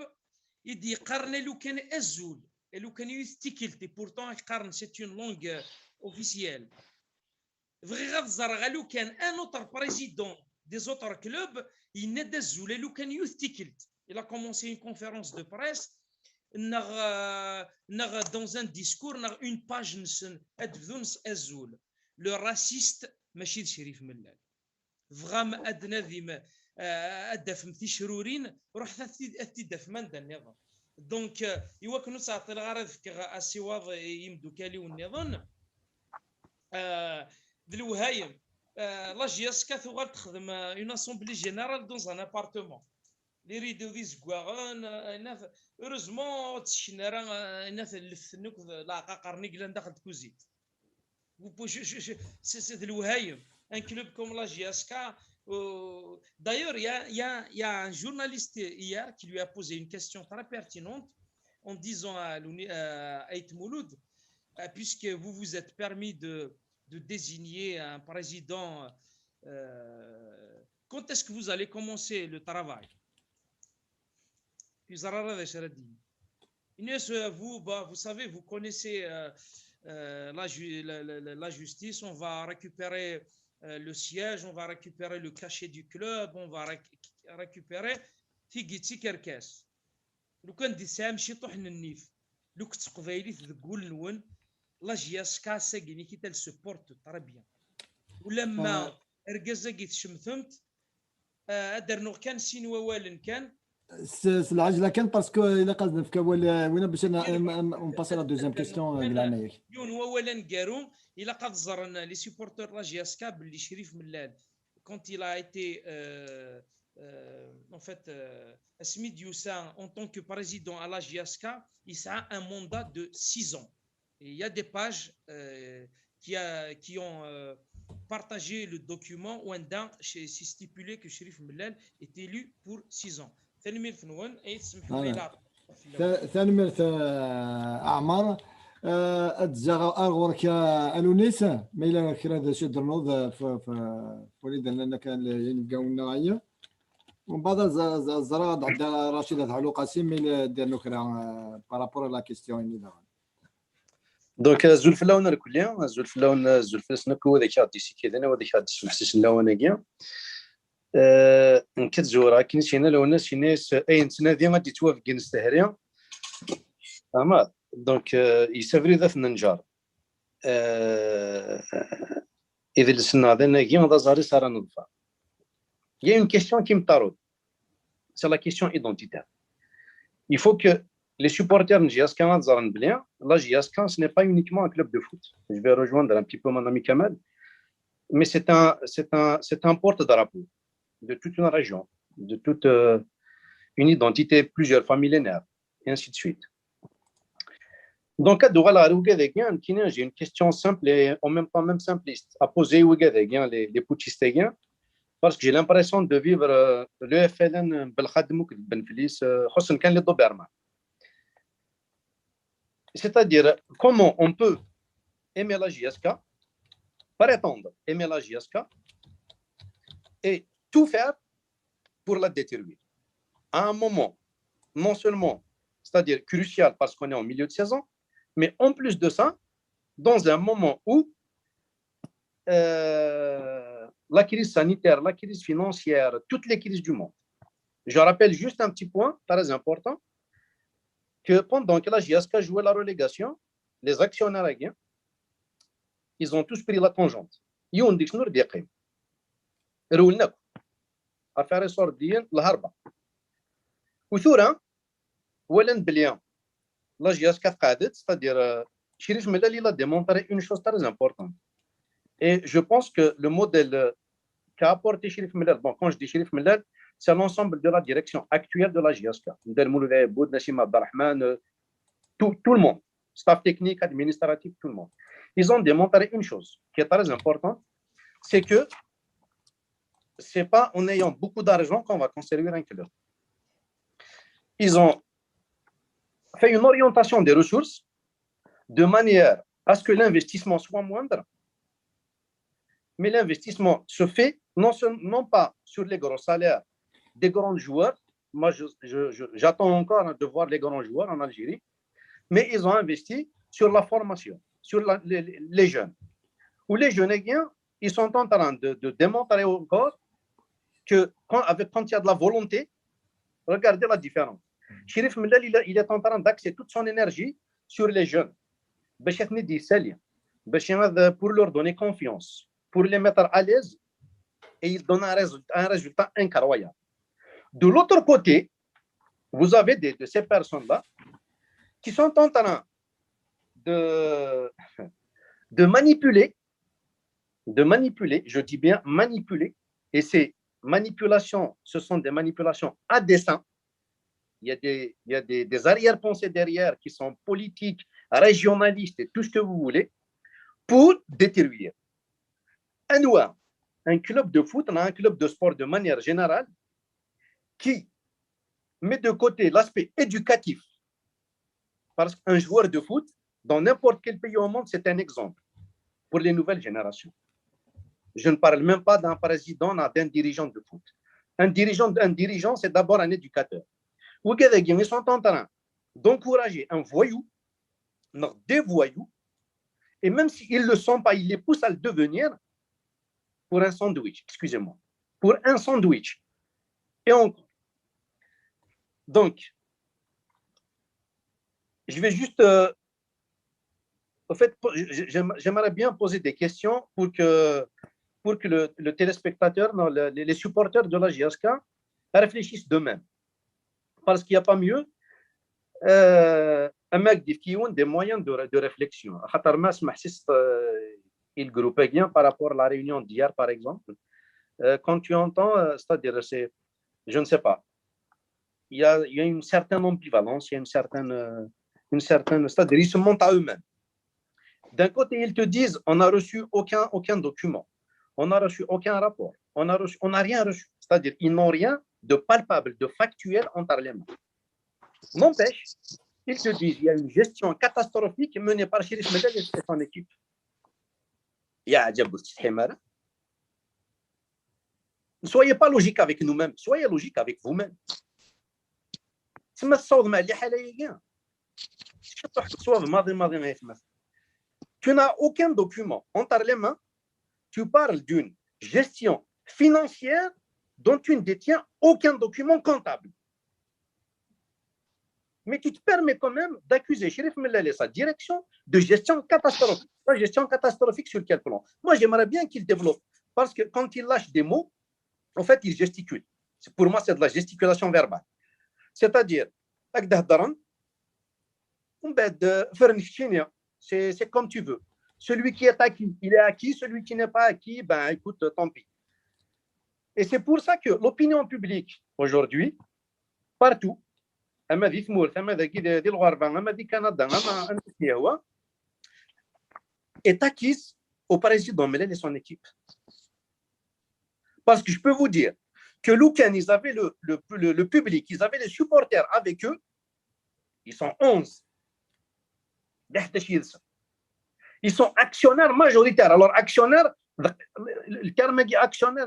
Speaker 5: يدي يقارن لو كان ازول لو كان يستيكلتي بورتون يقارن سي اون لونغ اوفيسيال بغي غتزرع لو كان ان اوتر بريزيدون دي زوتر كلوب ينادى الزول لو كان يستيكلت il a commencé une conférence de presse dans un discours une page azul le raciste ماشي شريف ملال فغام ادنى ذيما ادف تيشرورين روح تدف من النظام دونك ايوا كنو تعطي الغرض فكر السواض يمدو كالي والنظام دلوهايم لا جياسكا ثوغال تخدم اون اسامبلي جينيرال دون ان ابارتمون لي ريدو دي زكواغان انا هوريزمون تشنرا انا لفتنوك لا قرني كلا داخل كوزيت c'est le Wahayim, un club comme la GSK. D'ailleurs, il y a un journaliste hier qui lui a posé une question très pertinente en disant à Aït Mouloud, puisque vous vous êtes permis de désigner un président, quand est-ce que vous allez commencer le travail? Vous savez, vous connaissez la justice, on va récupérer le siège, on va récupérer le cachet du club, on va récupérer Tigiti Kerkes. لو كان دي سام شي طحن النيف لو كنت قبايلي تقول نون لا جياسكا ساكيني كي تال سبورت ترى بيان ولما ركزا كي تشمثمت درنو كان سينوا والن كان
Speaker 1: العجله كان باسكو الا قصدنا في وين باش اون باسي لا دوزيام كيستيون كلامك
Speaker 5: يون اولا كارو الا قد زرنا لي سيبورتور لا جياسكا باللي شريف ملال كونت il a été en fait Asmid Youssa en tant que président à la GSK il a un mandat de 6 ans et il y a des pages qui ont partagé le document où c'est stipulé que Chérif Mellal est élu pour 6 ans. ثاني ميرث نون اي تسمحوا لي
Speaker 1: ثاني ميرث اعمار اتزاغ اغورك الونيس ما الى كرا شي درنوض في وليد لان كان ينبقاو لنا هيا ومن بعد الزراد عند رشيد علو قاسم مي دير كرا بارابور لا كيستيون اللي دابا
Speaker 6: دونك الزول اللون الكليه الزول اللون الزول سنك هو ذاك غادي سي كذا وذاك غادي محسس اللون كيا كتزورا كاين شي لون شي ناس اي تنادي غادي توافق نستهريا اما دونك يسافري ذات النجار اذا لسنا هذا كي غدا زاري صار نظفا il y a une question qui me taraude c'est la question identitaire il faut que les supporters de GSK nazarent bien la GSK ce n'est pas uniquement un club de foot je vais rejoindre un petit peu mon ami Kamal mais c'est un porte-drapeau de toute une région, de toute une identité plusieurs fois millénaire, et ainsi de suite. Donc, j'ai une question simple et en même temps même simpliste à poser aux les putschistes, parce que j'ai l'impression de vivre le FLN c'est-à-dire comment on peut aimer la JSK, prétendre aimer la JSK et tout faire pour la détruire. À un moment, non seulement, c'est-à-dire crucial parce qu'on est en milieu de saison, Mais en plus de ça, dans un moment où la crise sanitaire, la crise financière, toutes les crises du monde. Je rappelle juste un petit point très important, que pendant que la JSK jouait la relégation, les actionnaires haguiens, ils ont tous pris la tangente. Ils ont dit que nous avons رولنا affaire سوردين الهربة وثورة ولن بليان la JSK قاعدت c'est-à-dire Chérif Mellal il a démontré une chose très importante et je pense que le modèle qu'a apporté Chérif Mellal, bon quand je dis Chérif Mellal c'est l'ensemble de la direction actuelle de la JSK tout le monde, staff technique, administratif, tout le monde. Ils ont démontré une chose qui est très importante, c'est que c'est pas en ayant beaucoup d'argent qu'on va construire un club. Ils ont fait une orientation des ressources de manière à ce que l'investissement soit moindre, mais l'investissement se fait non pas sur les gros salaires des grands joueurs. Moi, j'attends encore de voir les grands joueurs en Algérie, mais ils ont investi sur la formation, sur les jeunes. Où les jeunes, ils sont en train de démontrer encore que quand il y a de la volonté, regardez la différence. Chérif Mellal, il est en train d'axer toute son énergie sur les jeunes. Pour leur donner confiance, pour les mettre à l'aise, et il donne un résultat incroyable. De l'autre côté, vous avez de ces personnes-là qui sont en train de manipuler, je dis bien manipuler, et ces manipulations, ce sont des manipulations à dessein. Il y a des arrière-pensées derrière qui sont politiques, régionalistes et tout ce que vous voulez, pour détruire. Un club de foot, un club de sport de manière générale, qui met de côté l'aspect éducatif. Parce qu'un joueur de foot, dans n'importe quel pays au monde, c'est un exemple pour les nouvelles générations. Je ne parle même pas d'un président, d'un dirigeant de foot. Un dirigeant, c'est d'abord un éducateur. Ils sont en train d'encourager un voyou, des voyous, et même s'ils ne le sont pas, ils les poussent à le devenir pour un sandwich, excusez-moi, pour un sandwich. Et encore. Donc, je vais juste... en fait, j'aimerais bien poser des questions pour que le téléspectateur, les supporters de la JSK réfléchissent d'eux-mêmes. Parce qu'il n'y a pas mieux un mec qui a des moyens de réflexion. Il groupe bien par rapport à la réunion d'hier, par exemple. Quand tu entends, c'est-à-dire, je ne sais pas, il y a une certaine ambivalence, il y a une certaine c'est-à-dire, ils se montent à eux-mêmes. D'un côté, ils te disent, on n'a reçu aucun document, on n'a reçu aucun rapport, on n'a rien reçu. C'est-à-dire, ils n'ont rien de palpable, de factuel entre les mains. N'empêche, ils te disent, il y a une gestion catastrophique menée par Chérif Mellal et son équipe. Ne soyez pas logique avec nous-mêmes, soyez logique avec vous-même. Tu n'as aucun document entre les mains, tu parles d'une gestion financière dont tu ne détiens aucun document comptable. Mais tu te permets quand même d'accuser Chérif Mellal et sa direction de gestion catastrophique. La gestion catastrophique sur quel plan? Moi, j'aimerais bien qu'il développe, parce que quand il lâche des mots, en fait, il gesticule. Pour moi, c'est de la gesticulation verbale. C'est-à-dire, c'est comme tu veux. Celui qui est acquis, il est acquis. Celui qui n'est pas acquis, ben écoute, tant pis. Et c'est pour ça que l'opinion publique, aujourd'hui, partout, est acquise au président Mellal et son équipe. Parce que je peux vous dire que Loukan, ils avaient le public, ils avaient les supporters avec eux, ils sont 11. Ils sont actionnaires majoritaires. Alors, actionnaire, le terme actionnaire,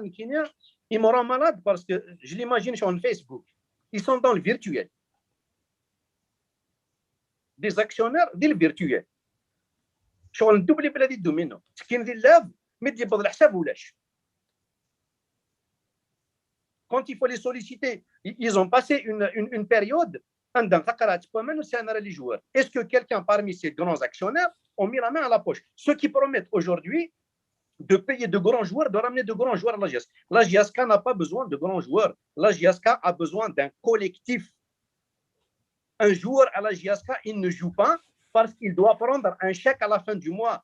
Speaker 6: il me rend malade parce que je l'imagine sur Facebook. Ils sont dans le virtuel. des actionnaires ديال virtuels. شغل ندوبلي بلا دي دومينو كاين ديال لاف ما تجيب الحساب ولاش. Quand il faut les solliciter, ils ont passé une période. Est-ce que quelqu'un parmi ces grands actionnaires ont mis la main à la poche? Ceux qui promettent aujourd'hui de payer de grands joueurs, de ramener de grands joueurs à la GSK. La GSK n'a pas besoin de grands joueurs. La GSK a besoin d'un collectif. Un joueur à la GSK, il ne joue pas parce qu'il doit prendre un chèque à la fin du mois.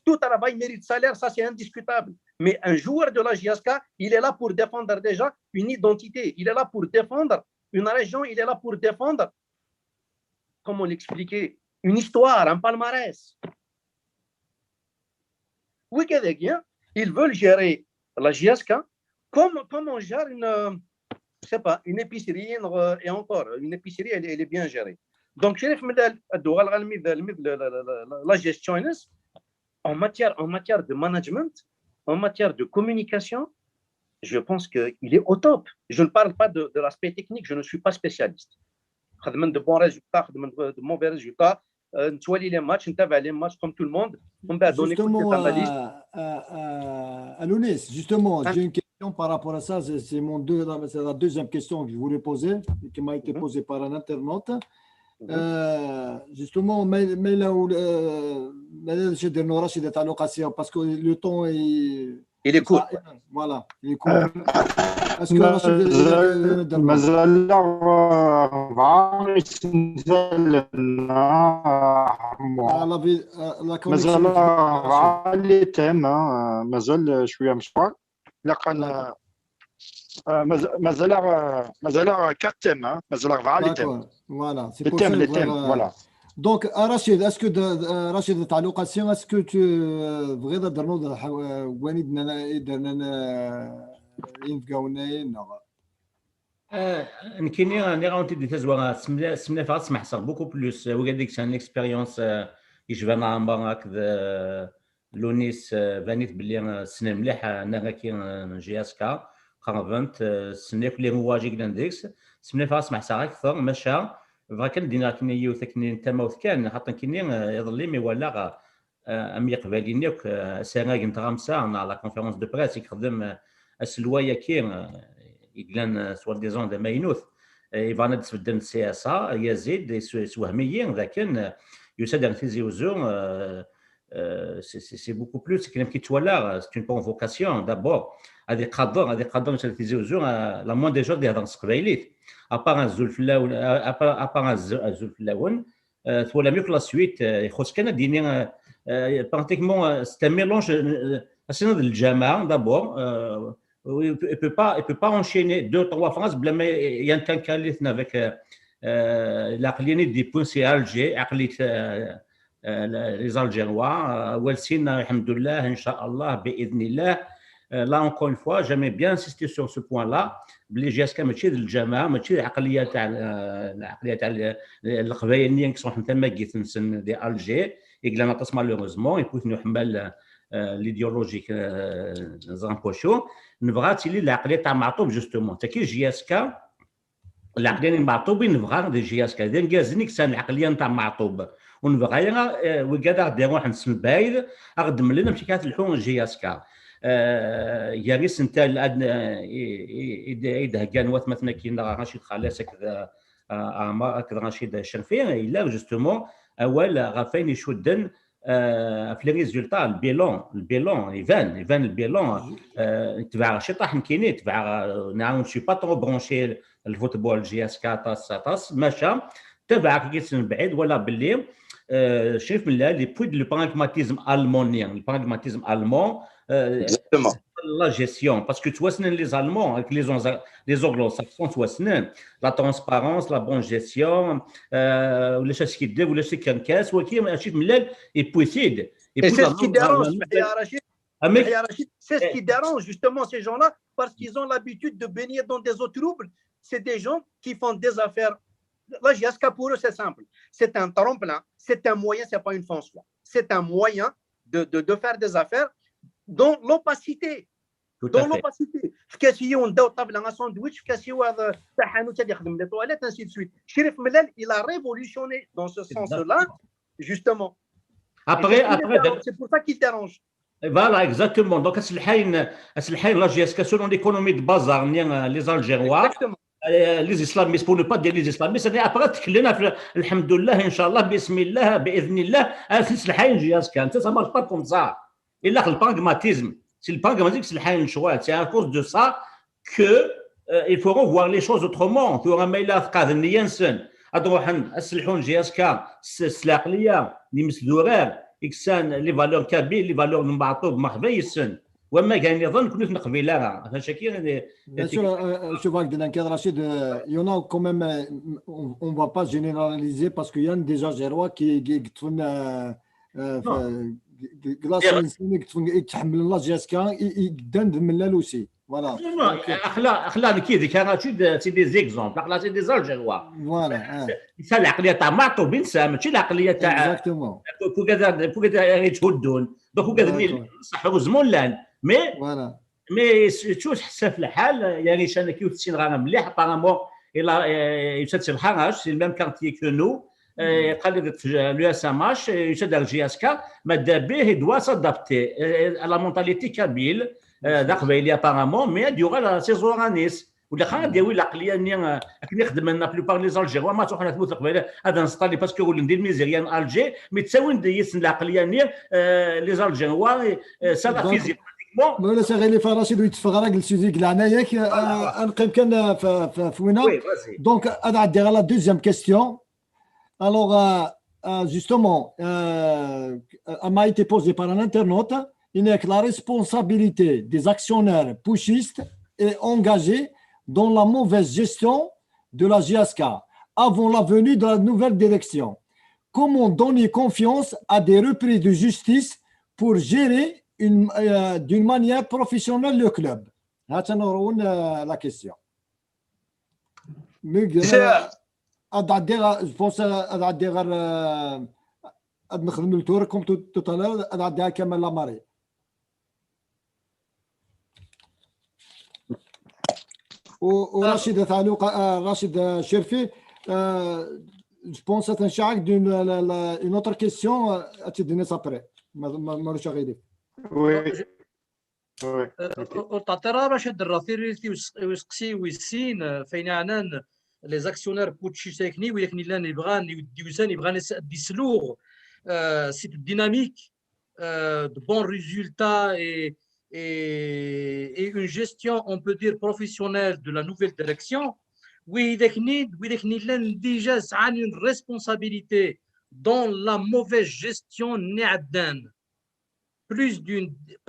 Speaker 6: Tout travail mérite salaire, ça c'est indiscutable. Mais un joueur de la GSK, il est là pour défendre déjà une identité. Il est là pour défendre une région. Il est là pour défendre, comment l'expliquer, une histoire, un palmarès. Oui, ils veulent gérer la GSK comme on gère une, je sais pas, une épicerie et encore, une épicerie, elle est bien gérée. Donc, la gestion, en matière de management, en matière de communication, je pense qu'il est au top. Je ne parle pas de l'aspect technique, je ne suis pas spécialiste. De bons résultats, de mauvais résultats. Tu vois les matchs, les matchs comme tout le monde. On va donner
Speaker 1: justement, Alonis, justement, j'ai une question par rapport à ça. C'est la deuxième question que je voulais poser, qui m'a été posée par un internaute. Justement, mais là où j'ai de nos rachis d'allocation parce que le temps il
Speaker 6: est court.
Speaker 1: Voilà, il est court. Est-ce que
Speaker 2: les thèmes مازال شويه مشوار لقنا مازال 4 thèmes مازال 4 les thèmes.
Speaker 1: Voilà, c'est pour ça.
Speaker 2: Les thèmes, voilà.
Speaker 1: Donc, Rachid, est-ce que Rachid, ta location, est-ce que tu veux dire nous de
Speaker 3: كاينين غاونتي دي تزوار سمنا فاس سمح صار بوكو بلوس وقال سان اكسبيريونس يشبان عمبا هكذا لونيس بانيت بلي السنه مليح انا كاين جي اس كا قربنت السنه كلي مواجه كلانديكس سمنا فاس سمح صار اكثر مشى فكان دينا كاين يوث كاين تماوث كان حتى كاينين يظلي مي ولا امي قباليني سنه كنت غامسه على كونفيرونس دو بريس يخدم السلوايه كاين يقلان سوال ديزون دا ماينوث يفانا تسبدل سي اس ا يزيد سوهميين لكن يسد في وزون سي بوكو بلوس كلام كي تولى سي اون كونفوكاسيون دابور هذه قدر في وزون لا موان دي جور ديال قبايليت ابار الزلفلاون ابار الزلفلاون تولى ميك لا سويت يخص كان ديني براتيكمون سي ميلونج اسينو الجامعه دابور il peut pas enchaîner 2-3 phrases بلا ينتكلفنا avec العقليه دي بوين سي الجي عقليه les Algérois والسينا الحمد لله ان شاء الله باذن الله. Là encore une fois j'aimais bien insister sur ce point là بلي جي اس كا ماشي الجامعه ماشي العقليه تاع القبايليين كي صح تما كيتنسن دي الجي يقلنا تسمع لوغوزمون يكون يحمل ليديولوجيك زامبوشو نبغى تيلي العقليه تاع معطوب جوستومون تا كي جي اس كا العقليه المعطوبين نبغى دي جي اس كا دير كازنيك سان العقليه تاع معطوب ونبغى وكذا غادي نروح نسم بايد اخدم لنا مشي كانت الحون جي اس كا يا ريس انت اذا كان وث مثلا كاين رشيد خلاص كذا كذا رشيد شرفين الا جوستومون اول غافين يشدن في لي ريزولتا البيلون يفان البيلون تبع شي طاح كاينين تبع نعاون شي با طرو برونشي الفوتبول جي اس كا طاس ماشى تبع كيتسن بعيد ولا باللي شايف من لي بويد لو براغماتيزم المونيان البراغماتيزم المون la gestion parce que tu vois les allemands avec les anglo-saxons tu vois la transparence la bonne gestion ولا شي كيدير ولا شي كان كاس ولكن ماشي ملال ايبوسيد
Speaker 6: et c'est ce qui dérange يا رشيد c'est ce qui dérange justement ces gens-là parce qu'ils ont l'habitude de baigner dans des eaux troubles. C'est des gens qui font des affaires. La GSK pour eux c'est simple, c'est un tremplin, c'est un moyen, c'est pas une fin en soi, c'est un moyen de faire des affaires dans l'opacité.
Speaker 3: Tout à
Speaker 6: دون
Speaker 3: fait.
Speaker 6: لوباسيتي في كاسيون داو طابله ساندويتش في كاسيو هذا تاع حانوت اللي يخدم لي طواليت انسي دو سويت شريف ملال il a révolutionné dans ce sens là justement
Speaker 3: Après,
Speaker 6: c'est pour ça qu'il dérange.
Speaker 3: voilà, exactement. Donc, la GSK, selon l'économie de bazar, les Algérois,
Speaker 6: Exactement.
Speaker 3: les islamistes, pour ne pas dire les islamistes, après, alhamdoulilah, Inch'Allah, bismillah, bi'idhnillah, c'est le GSK. Ça ne marche pas comme ça. Et là, le pragmatisme, c'est le pragmatisme, c'est à cause de ça que il faut revoir les choses autrement. Il faut remettre la Niensen. أدروحن السلحون جي اس كا السلاقليه اللي مسدورار إكسان لي فالور كابيل لي فالور نبعطو بمحضي السن وما كان يظن كنا نقبل لها هذا شكل
Speaker 1: Bien sûr, je vois que dans Rachid, il y en a quand même, on ne va pas généraliser parce qu'il y a des Algérois qui font glace يتحمل الله جاسكا يدند من لا aussi. Voilà.
Speaker 3: اخلا كي ذيك راشد سي دي زيكزومبل اخلا سي دي زالجيروا
Speaker 1: Voilà.
Speaker 3: سا العقليه تاع معطو بن سام ماشي العقليه تاع
Speaker 1: Exactement.
Speaker 3: فوق يتهدون دوك كذا صحوا زمون لان مي
Speaker 1: Voilà.
Speaker 3: مي شو حسا في الحال يعني شانا كيف تسين رانا مليح بارامون الى يسات الحراج سي الميم كارتي كو نو قال لي لو اس ام اش يساد الجي اس كا مادا به دوا سادابتي لا مونتاليتي كابيل ذا قبيلي ابارامون مي ديوغا لا سيزون رانيس ولا خا ديوي العقليه اني كي نخدم لنا بلوبار لي زالجيروا ما تروح تموت قبيله هذا نسطالي باسكو يقول ندير ميزيريان الجي مي تساوي نديس العقليه اني لي زالجيروا سا فيزيك
Speaker 1: ولا سغيلي فراشد ويتفغرق السوزي كلعنا ياك نقيم كان في وينا دونك انا عندي لا دوزيام كيستيون alors justement m'a été posé par un internaute il n'est que la responsabilité des actionnaires pushistes est engagée dans la mauvaise gestion de la GSK avant la venue de la nouvelle direction. Comment donner confiance à des repris de justice pour gérer d'une manière professionnelle le club? C'est la question. Je pense à نخدم التور comme tout à l'heure نعديها كمال لاماري. وراشد ثعلوق راشد شرفي je pense à Chak d'une autre question à te donner après مالوش غير.
Speaker 2: Oui.
Speaker 4: تعترى راشد الرافيريتي ويسقسي ويسين فين عنان لي زاكسيونير بوتشي تكني ولكن لان يبغان يديوزان يبغان يسلوغ سيت ديناميك de bons résultats et une gestion, on peut dire, professionnelle de la nouvelle direction, oui, déjà une responsabilité dans la mauvaise gestion néadan.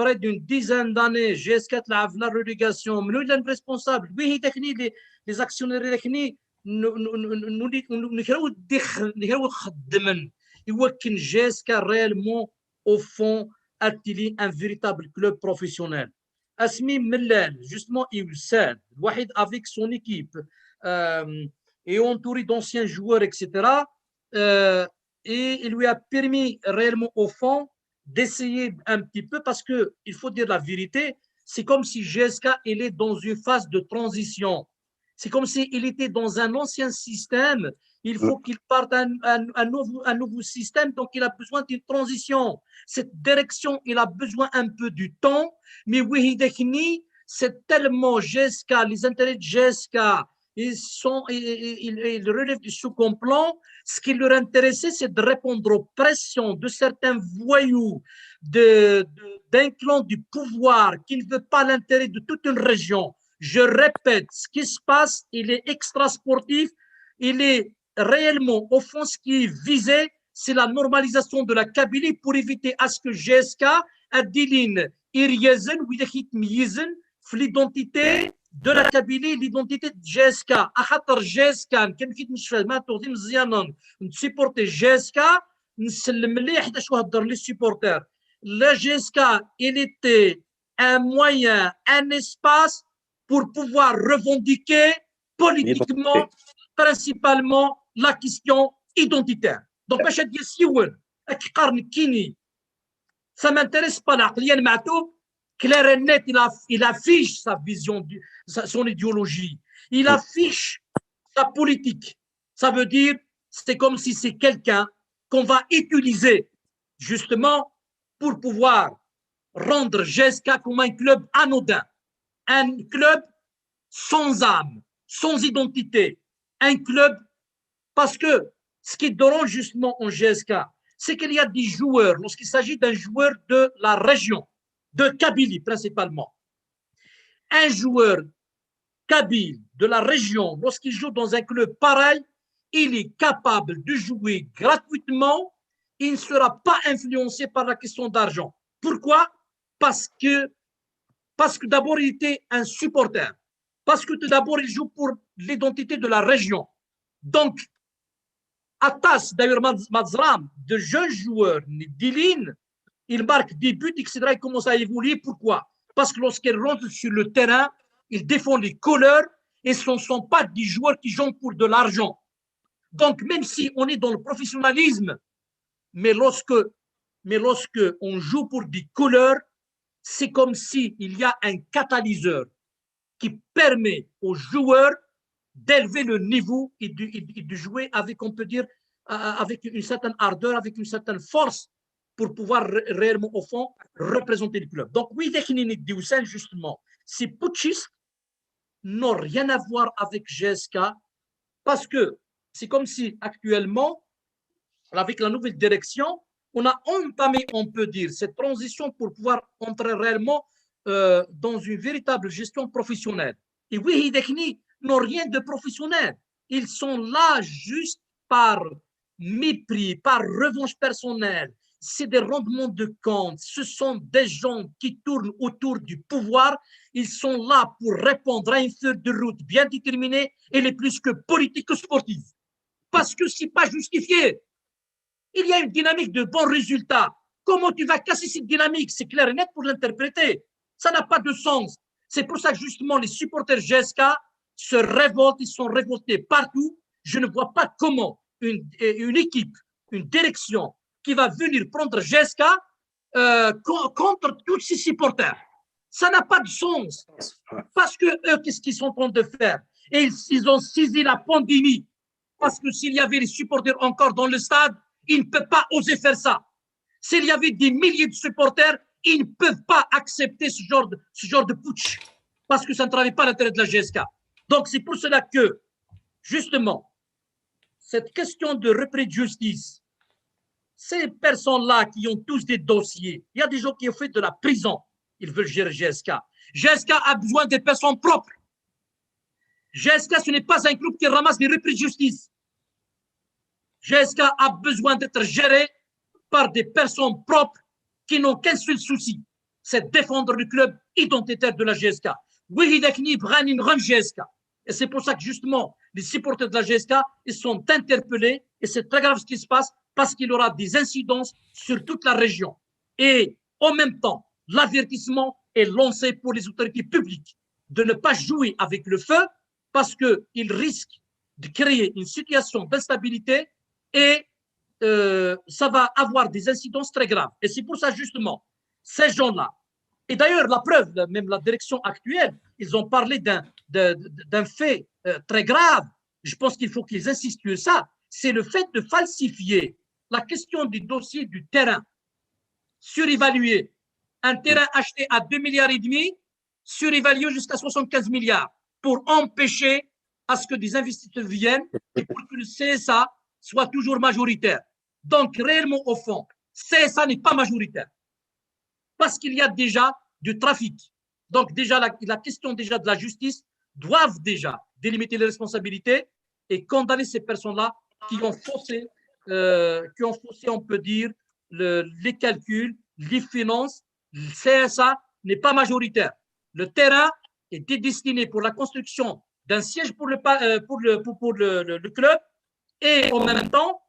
Speaker 4: Près d'une dizaine d'années, GSK la relégation, nous sommes responsables. Oui, les actionnaires, nous GSK réellement, au fond, a-t-il un véritable club professionnel? Asmi Mellal, justement, il sait, avec son équipe et entouré d'anciens joueurs, etc. Et il lui a permis réellement, au fond, d'essayer un petit peu, parce qu'il faut dire la vérité, c'est comme si GSK il est dans une phase de transition. C'est comme s'il était dans un ancien système. Il faut qu'il parte un nouveau système, donc il a besoin d'une transition. Cette direction, il a besoin un peu du temps, mais oui, c'est tellement GSK, les intérêts de GSK, ils relèvent du second plan. Ce qui leur intéressait, c'est de répondre aux pressions de certains voyous, d'un clan du pouvoir qui ne veut pas l'intérêt de toute une région. Je répète, ce qui se passe, il est extra-sportif, il est réellement, au fond, ce qui est visé, c'est la normalisation de la Kabylie pour éviter à ce que GSK adilin iriezen ou yizin l'identité de la Kabylie, l'identité de GSK. Achatar GSK, كان كنت نشفى ما توضي مزيانا نسيبورتي GSK نسلم مليح حتى شو هضر لي supporters. Le GSK, il était un moyen, un espace pour pouvoir revendiquer politiquement, principalement, la question identitaire. Donc, باش هاد يسيون كيقارن كيني ça m'intéresse pas العقليه المعتوب clair et net, il affiche sa vision, son idéologie. Il affiche sa politique. Ça veut dire, c'est comme si c'est quelqu'un qu'on va utiliser justement pour pouvoir rendre GSK comme un club anodin, un club sans âme, sans identité, un club, parce que ce qui dérange justement en GSK, c'est qu'il y a des joueurs, lorsqu'il s'agit d'un joueur de la région, de Kabylie principalement, un joueur kabyle de la région, lorsqu'il joue dans un club pareil, il est capable de jouer gratuitement, il ne sera pas influencé par la question d'argent. Pourquoi? Parce que d'abord, il était un supporter. Parce que d'abord, il joue pour l'identité de la région. Donc, Atas, d'ailleurs, Mazram, de jeunes joueurs, d'Ilin, il marque des buts, etc. Il commence à évoluer. Pourquoi? Parce que lorsqu'il rentre sur le terrain, il défend les couleurs et ce ne sont pas des joueurs qui jouent pour de l'argent. Donc, même si on est dans le professionnalisme, mais lorsque on joue pour des couleurs, c'est comme s'il y a un catalyseur qui permet aux joueurs d'élever le niveau et de jouer avec, on peut dire, avec une certaine ardeur, avec une certaine force pour pouvoir réellement, au fond, représenter le club. Donc, oui, justement, ces putschistes n'ont rien à voir avec GSK parce que c'est comme si actuellement, avec la nouvelle direction, on a entamé, on peut dire, cette transition pour pouvoir entrer réellement dans une véritable gestion professionnelle. Et oui, Hidekni n'ont rien de professionnel. Ils sont là juste par mépris, par revanche personnelle. C'est des rendements de compte. Ce sont des gens qui tournent autour du pouvoir. Ils sont là pour répondre à une feuille de route bien déterminée et les plus que politique que sportive. Parce que ce n'est pas justifié. Il y a une dynamique de bons résultats. Comment tu vas casser cette dynamique? C'est clair et net pour l'interpréter. Ça n'a pas de sens. C'est pour ça que justement les supporters GSK se révoltent, ils sont révoltés partout. Je ne vois pas comment une équipe, une direction qui va venir prendre GSK contre tous ces supporters. Ça n'a pas de sens. Parce que eux, qu'est-ce qu'ils sont en train de faire? Et ils ont saisi la pandémie. Parce que s'il y avait les supporters encore dans le stade, ils ne peuvent pas oser faire ça. S'il y avait des milliers de supporters, ils ne peuvent pas accepter ce genre de putsch parce que ça ne travaille pas l'intérêt de la GSK. Donc, c'est pour cela que, justement, cette question de repris de justice, ces personnes-là qui ont tous des dossiers, il y a des gens qui ont fait de la prison, ils veulent gérer GSK. GSK a besoin des personnes propres. GSK, ce n'est pas un club qui ramasse des repris de justice. GSK a besoin d'être géré par des personnes propres qui n'ont qu'un seul souci, c'est défendre le club identitaire de la GSK. Oui, GSK. Et c'est pour ça que justement, les supporters de la GSK, ils sont interpellés et c'est très grave ce qui se passe parce qu'il y aura des incidences sur toute la région. Et en même temps, l'avertissement est lancé pour les autorités publiques de ne pas jouer avec le feu parce qu'ils risquent de créer une situation d'instabilité et ça va avoir des incidences très graves. Et c'est pour ça, justement, ces gens-là, et d'ailleurs, la preuve, même la direction actuelle, ils ont parlé d'un fait très grave. Je pense qu'il faut qu'ils insistent sur ça. C'est le fait de falsifier la question du dossier du terrain, surévalué. Un terrain acheté à 2,5 milliards, surévalué jusqu'à 75 milliards, pour empêcher à ce que des investisseurs viennent et pour que le CSA soit toujours majoritaire. Donc, réellement, au fond, CSA n'est pas majoritaire parce qu'il y a déjà du trafic. Donc, déjà, la question déjà de la justice doivent déjà délimiter les responsabilités et condamner ces personnes-là qui ont faussé, on peut dire, les calculs, les finances. Le CSA n'est pas majoritaire. Le terrain est destiné pour la construction d'un siège pour le club et en même temps,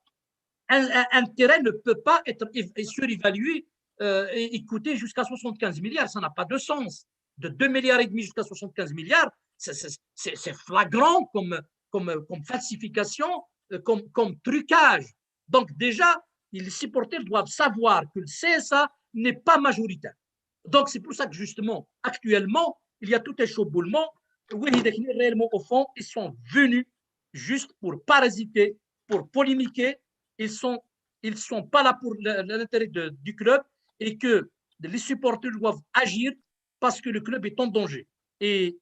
Speaker 4: un terrain ne peut pas être surévalué et coûter jusqu'à 75 milliards. Ça n'a pas de sens. De 2,5 milliards jusqu'à 75 milliards, c'est flagrant comme falsification, comme trucage. Donc déjà, les supporters doivent savoir que le CSA n'est pas majoritaire. Donc, c'est pour ça que justement, actuellement, il y a tout un chamboulement. Réellement, au fond, ils sont venus juste pour parasiter, pour polémiquer. Ils sont pas là pour l'intérêt du club et que les supporters doivent agir parce que le club est en danger. Et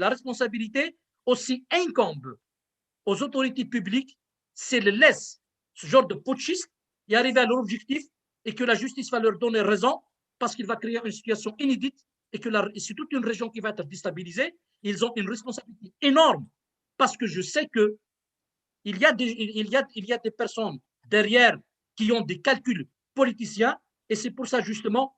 Speaker 4: la responsabilité aussi incombe aux autorités publiques, c'est le laisse ce genre de putschistes y arriver à leur objectif et que la justice va leur donner raison parce qu'il va créer une situation inédite et que c'est toute une région qui va être déstabilisée. Ils ont une responsabilité énorme parce que je sais que il y a des personnes derrière qui ont des calculs politiciens et c'est pour ça justement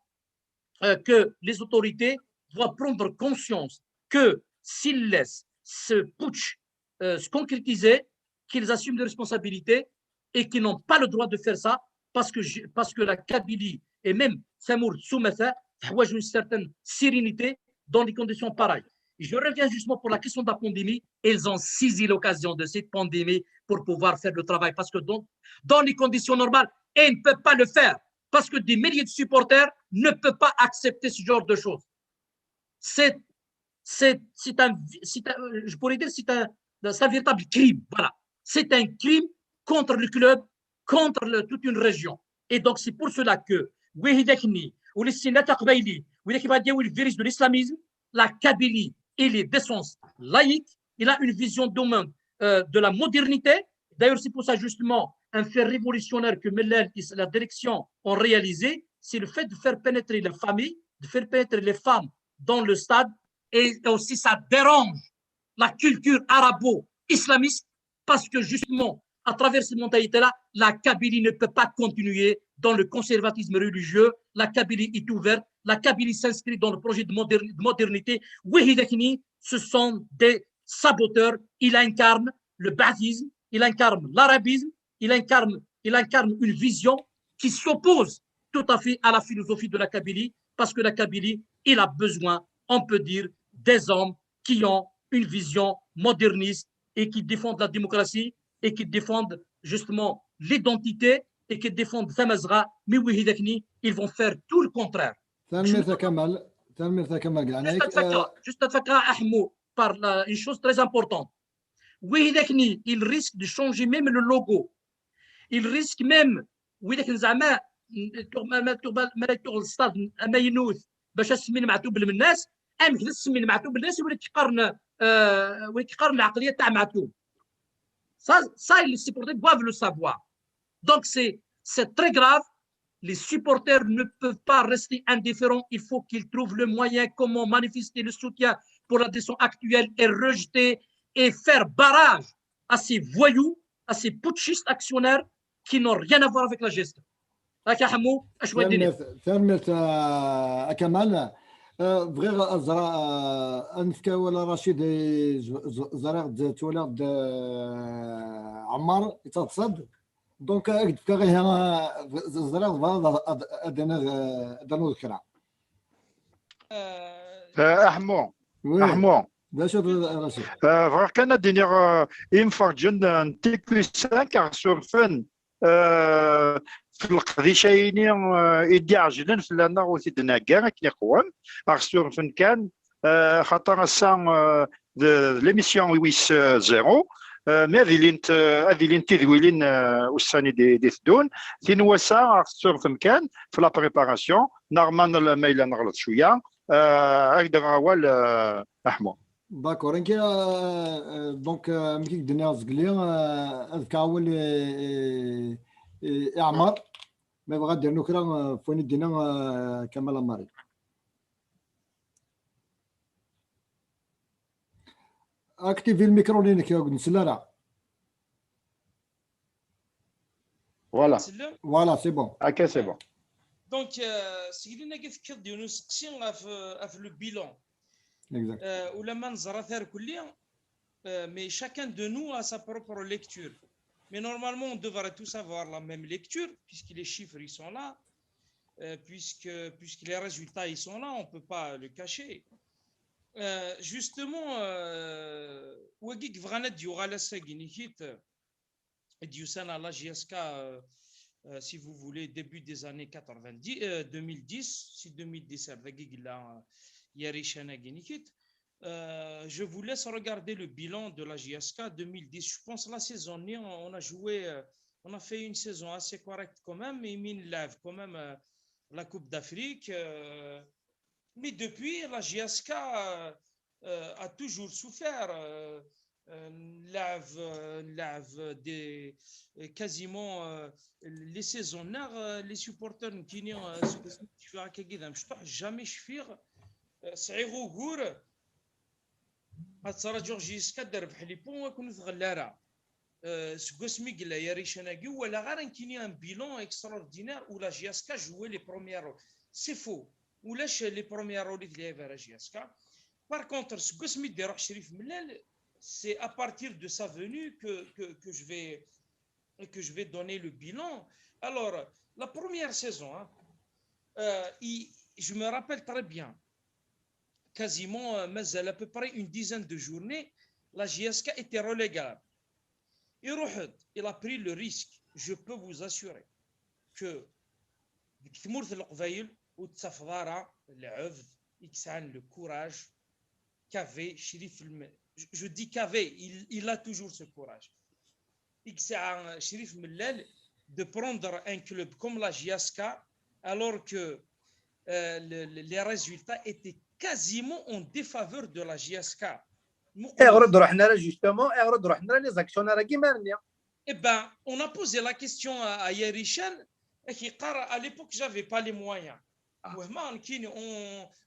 Speaker 4: que les autorités doivent prendre conscience que s'ils laissent ce putsch se concrétiser, qu'ils assument des responsabilités et qu'ils n'ont pas le droit de faire ça parce que la Kabylie et même Samour Soumetha ont une certaine sérénité dans des conditions pareilles. Et je reviens justement pour la question de la pandémie. Ils ont saisi l'occasion de cette pandémie pour pouvoir faire le travail parce que dans les conditions normales, ils ne peuvent pas le faire parce que des milliers de supporters ne peuvent pas accepter ce genre de choses. Je pourrais dire c'est un véritable crime. Voilà. C'est un crime contre le club, contre toute une région. Et donc, c'est pour cela que, le virus de l'islamisme, la Kabylie, il est d'essence laïque, il a une vision de la modernité. D'ailleurs, c'est pour ça justement un fait révolutionnaire que Mellel et la direction ont réalisé, c'est le fait de faire pénétrer les familles, de faire pénétrer les femmes dans le stade, et aussi ça dérange la culture arabo-islamiste parce que justement, à travers cette mentalité-là, la Kabylie ne peut pas continuer dans le conservatisme religieux. La Kabylie est ouverte. La Kabylie s'inscrit dans le projet de modernité. Wahidakini, ce sont des saboteurs. Il incarne le baptisme, il incarne l'arabisme, il incarne une vision qui s'oppose tout à fait à la philosophie de la Kabylie, parce que la Kabylie, il a besoin, on peut dire, des hommes qui ont une vision moderniste et qui défendent la démocratie et qui défendent justement l'identité et qui défendent Tamazra, mais oui, ils vont faire tout le contraire. Juste à Fakra Ahmou parle une chose très importante. Oui, il risque de changer même le logo. Il risque même, oui, الستاد اما ينوث باش السمين معتوب بالناس ام كذا السمين معتوب بالناس ولات يقارن العقليه تاع معتوب. Ça les supporters doivent le savoir. Donc c'est très grave. Les supporters ne peuvent pas rester indifférents. Il faut qu'ils trouvent le moyen comment manifester le soutien pour la décision actuelle et rejeter et faire barrage à ces voyous, à ces putschistes actionnaires qui n'ont rien à voir avec la gestion. هكا حمو اش بغيت دير
Speaker 1: ثمرت كمال بغير ازرع انفكا ولا رشيد زرع تولد عمار يتصد دونك اكدفكا غير زرع ادنا ذكرى
Speaker 2: احمو
Speaker 1: باش رشيد
Speaker 2: فراك كان دينير انفارجن تيكو 5 sur فن في القضيشيني إدي عجلا في لنا وثدنا كاع كي قوام أغسطور فن كان خاطر السان ليميسيون ويس زيرو ما هذه لين تذويلين والساني دي ثدون ثين وسا أغسطور فن كان في لا بريباراسيون نورمال مايلا نغلط شويه هكذا غوال أحمد
Speaker 1: داكور انك دونك ملي درنا زقلي هذاك هو اعمار ما بغا دير نكره فين دينا كمال اماري اكتيفي الميكرو لينك يا نسلا فوالا سي بون
Speaker 2: هكا سي بون
Speaker 5: دونك سيدنا كيف كديروا نسقسي في لو بيلون ولما نزرا ثار كليا mais chacun de nous a sa propre lecture. Mais normalement, on devrait tous avoir la même lecture, puisque les chiffres, ils sont là, puisque les résultats, ils sont là, on ne peut pas le cacher. Justement, Wagik Vranet du Rala Saginihit, du Sana la JSK, si vous voulez, début des années 90, 2010, si 2010, je vous laisse regarder le bilan de la JSK 2010. Je pense que la saison, on a joué, on a fait une saison assez correcte quand même, et mine lève quand même la Coupe d'Afrique. Mais depuis, la JSK a toujours souffert. Lave des quasiment les saisonnaires, les supporters qui n'ont jamais شفير صعيغو غور غتراجع جيسكا دربح لي بون وكون تغلارا سكوسمي قال يا ريشاناكي ولا غير كاين ان بيلون اكستراوردينير ولا جياسكا جوي لي بروميير سي فو ولاش لي بروميير رول اللي لعبها جياسكا بار كونتر سكوسمي ديروح شريف ملال. C'est à partir de sa venue que je vais donner le bilan. Alors, la première saison, je me rappelle très bien, quasiment à peu près une dizaine de journées, la JSK était relégable. Et Rohed, il a pris le risque, je peux vous assurer, que le courage qu'avait Chérif je dis qu'avait, il a toujours ce courage. Chérif Mellal de prendre un club comme la JSK alors que les résultats étaient quasiment en défaveur de la JSK. Eh ben, on a posé la question à Yerishan et qui à l'époque j'avais pas les moyens.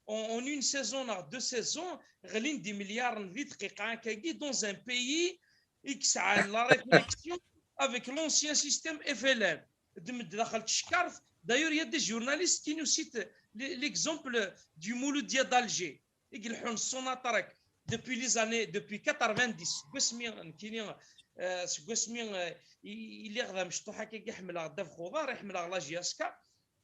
Speaker 5: En une saison, en 2 saisons, غالين 10 milliards dans un pays qui a la réflexion avec l'ancien système FLN. D'ailleurs, il y a des journalistes qui nous citent l'exemple du Mouloudia d'Alger. Depuis les années, depuis 90,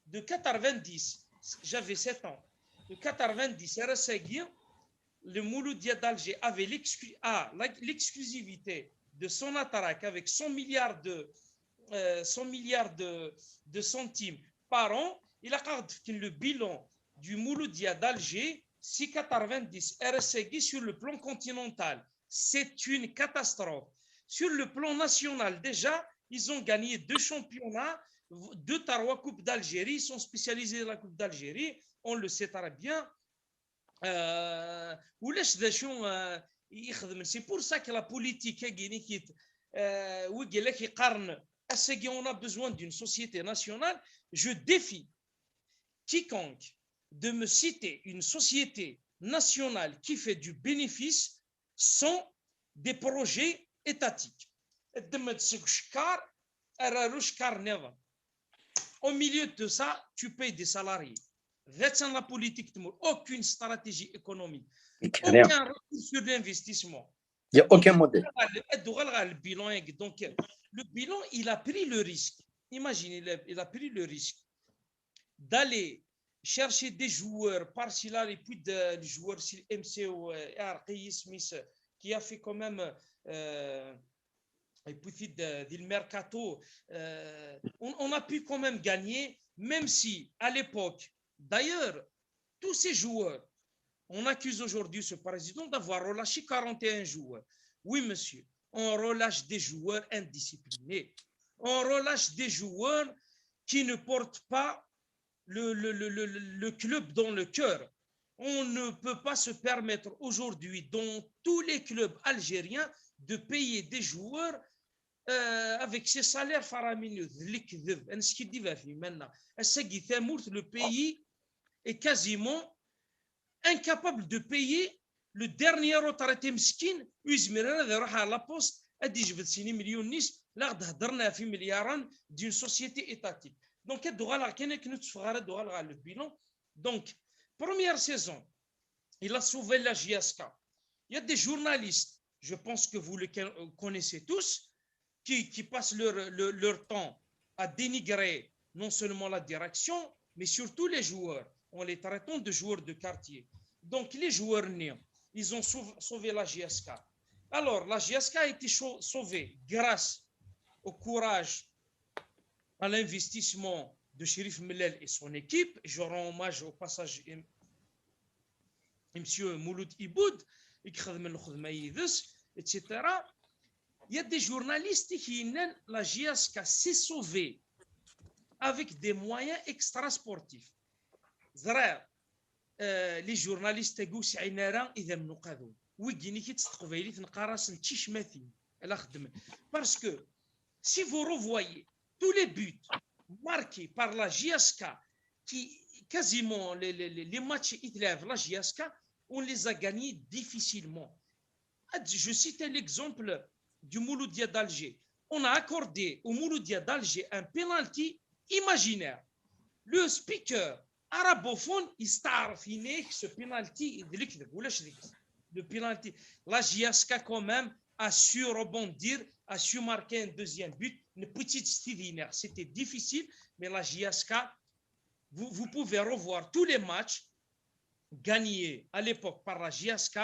Speaker 5: de 90. J'avais 7 ans. De 90, le Mouloudia d'Alger avait l'exclusivité de son attaque avec 100 milliards de centimes par an. Il a que le bilan du Mouloudia d'Alger, c'est 90 RSG sur le plan continental. C'est une catastrophe. Sur le plan national, déjà, ils ont gagné 2 championnats. 2 3 coupes d'Algérie, ils sont spécialisés dans la coupe d'Algérie, on le sait très bien. C'est pour ça que la politique on a besoin d'une société nationale. Je défie quiconque de me citer une société nationale qui fait du bénéfice sans des projets étatiques. Au milieu de ça, tu payes des salariés. C'est la politique, aucune stratégie économique, aucun retour sur l'investissement.
Speaker 6: Il n'y a aucun modèle.
Speaker 5: Donc, le bilan, il a pris le risque. Imaginez, il a pris le risque d'aller chercher des joueurs par-ci là, et puis des joueurs MCO, Arqi Smith, qui a fait quand même. Et puis du mercato, on a pu quand même gagner, même si à l'époque, d'ailleurs, tous ces joueurs, on accuse aujourd'hui ce président d'avoir relâché 41 joueurs. Oui, monsieur, on relâche des joueurs indisciplinés. On relâche des joueurs qui ne portent pas le club dans le cœur. On ne peut pas se permettre aujourd'hui, dans tous les clubs algériens, de payer des joueurs avec ces salaires faramineux. Le pays est quasiment incapable de payer le dernier retraité مسكين ويزمر هذا يروح على لابوست ادي جبد سيني مليون نيس لا غد هضرنا في ملياران دون سوسيتي ايتاتيك دونك هادو غالا كاين كنت تفغر هادو غالا لو بيلون دونك première saison il a sauvé la JSK. Il y a des journalistes, je pense que vous le connaissez tous, qui passent leur temps à dénigrer non seulement la direction, mais surtout les joueurs, en les traitant de joueurs de quartier. Donc les joueurs nés, ils ont sauvé la JSK. Alors la JSK a été sauvée grâce au courage à l'investissement de Chérif Mellel et son équipe. Je rends hommage au passage à M. Mouloud Iboud, etc. Il y a des journalistes qui disent la JSK s'est sauvée avec des moyens extrasportifs. Les journalistes disent parce que si vous revoyez tous les buts marqués par la JSK, qui quasiment les matchs ITLEV, la JSK, on les a gagnés difficilement. Je cite l'exemple du Mouloudia d'Alger. On a accordé au Mouloudia d'Alger un penalty imaginaire. Le speaker arabophone, il starfine ce penalty. Le penalty. La JSK quand même a su rebondir, a su marquer un deuxième but, une petite stylinaire. C'était difficile, mais la JSK, vous pouvez revoir tous les matchs gagnés à l'époque par la JSK.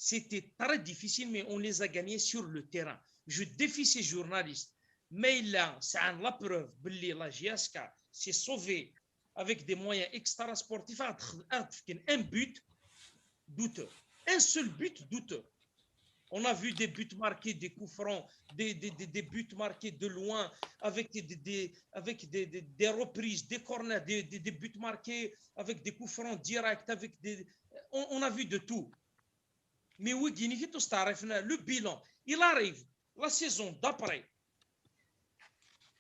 Speaker 5: C'était très difficile, mais on les a gagnés sur le terrain. Je défie ces journalistes. Mais là, c'est la preuve que la JSK s'est sauvée avec des moyens extrasportifs, un but douteux. Un seul but douteux. On a vu des buts marqués, des coups francs, des buts marqués de loin, avec des reprises, des corners, des buts marqués avec des coups francs directs. On a vu de tout. Mais oui, le bilan, il arrive la saison d'après.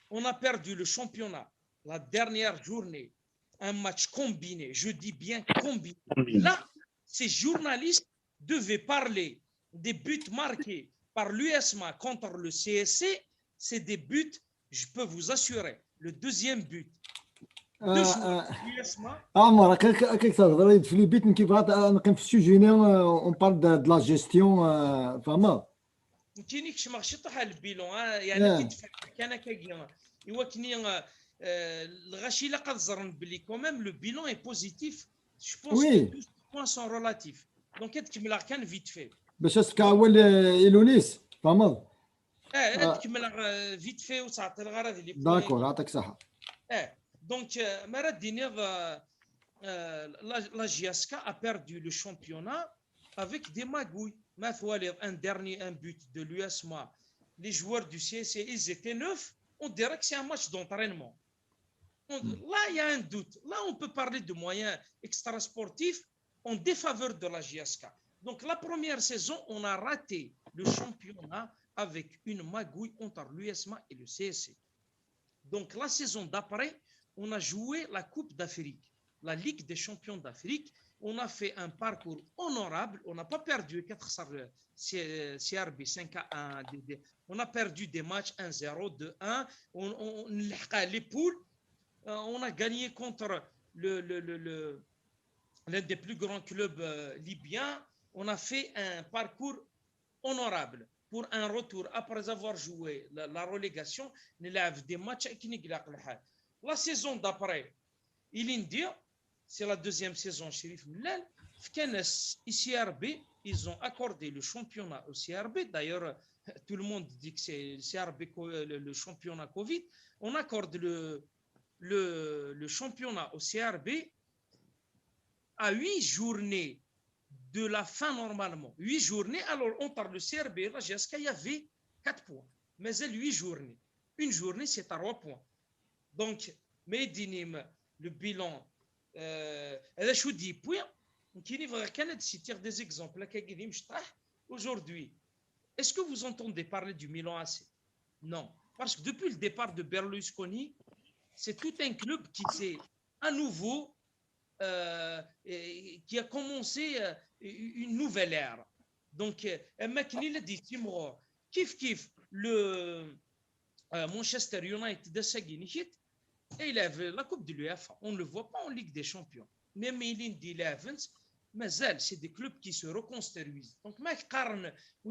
Speaker 5: On a perdu le championnat, la dernière journée, un match combiné, je dis bien combiné. Là, ces journalistes devaient parler des buts marqués par l'USMA contre le CSC. C'est des buts, je peux vous assurer, le deuxième but.
Speaker 1: عمر كيف تهضر في لي بيت كيف نقيم في السجن اون بارل دو لا جيستيون فهمت
Speaker 5: كاينيكش ماشي طاح البيلون يعني كيتفهم كان كاين يوكني الغاشي لا قد زرن بلي كوميم لو بيلون اي بوزيتيف جو بونس كو tous points sont relatifs دونك كتكمل كان فيت في
Speaker 1: باش اسكا اول ايلونيس فهمت
Speaker 5: تكمل فيت في وتعطي الغرض اللي
Speaker 1: داكور يعطيك الصحه
Speaker 5: Donc, la JSK a perdu le championnat avec des magouilles. Un but de l'USMA. Les joueurs du CSC, ils étaient 9. On dirait que c'est un match d'entraînement. Là, il y a un doute. Là, on peut parler de moyens extrasportifs en défaveur de la JSK. Donc, la première saison, on a raté le championnat avec une magouille entre l'USMA et le CSC. Donc, la saison d'après, on a joué la Coupe d'Afrique, la Ligue des champions d'Afrique. On a fait un parcours honorable. On n'a pas perdu 4 CRB 5-1. On a perdu des matchs 1-0, 2-1. On a les poules. On a gagné contre l'un des plus grands clubs libyens. On a fait un parcours honorable. Pour un retour, après avoir joué la relégation, on a des matchs qui n'ont. La saison d'après, c'est la deuxième saison chez Chérif Mellel. ICRB, ils ont accordé le championnat au CRB. D'ailleurs, tout le monde dit que c'est le CRB, le championnat Covid. On accorde le championnat au CRB à 8 journées de la fin normalement. 8 journées, alors on parle de CRB, la GSK, il y avait 4 points. Mais elle, 8 journées. Une journée, c'est à 3 points. Donc, le bilan, je dis, puis, je des exemples. Aujourd'hui, est-ce que vous entendez parler du Milan AC? Non. Parce que depuis le départ de Berlusconi, c'est tout un club qui s'est à nouveau, qui a commencé une nouvelle ère. Donc, kif le Manchester United de Saguinich, et il avait la Coupe de l'UEFA. On ne le voit pas en Ligue des Champions. Même il dit l'Evans, mais c'est des clubs qui se reconstruisent. Donc,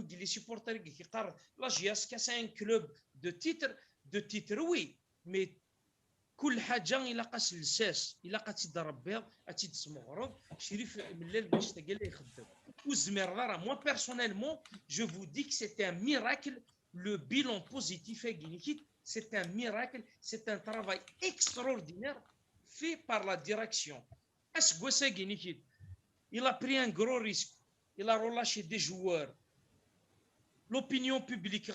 Speaker 5: les supporters qui parlent, la JSK, c'est un club de titre, oui, mais كل حاجه الى قاس الساس الى قاتي ضرب بيض اتي تسمغرض شريف من الليل باش تلقى ليه يخدم وزمير راه moi personnellement je vous dis que c'était un miracle le bilan positif est c'est un miracle, c'est un travail extraordinaire fait par la direction. Il a pris un gros risque, il a relâché des joueurs. L'opinion publique,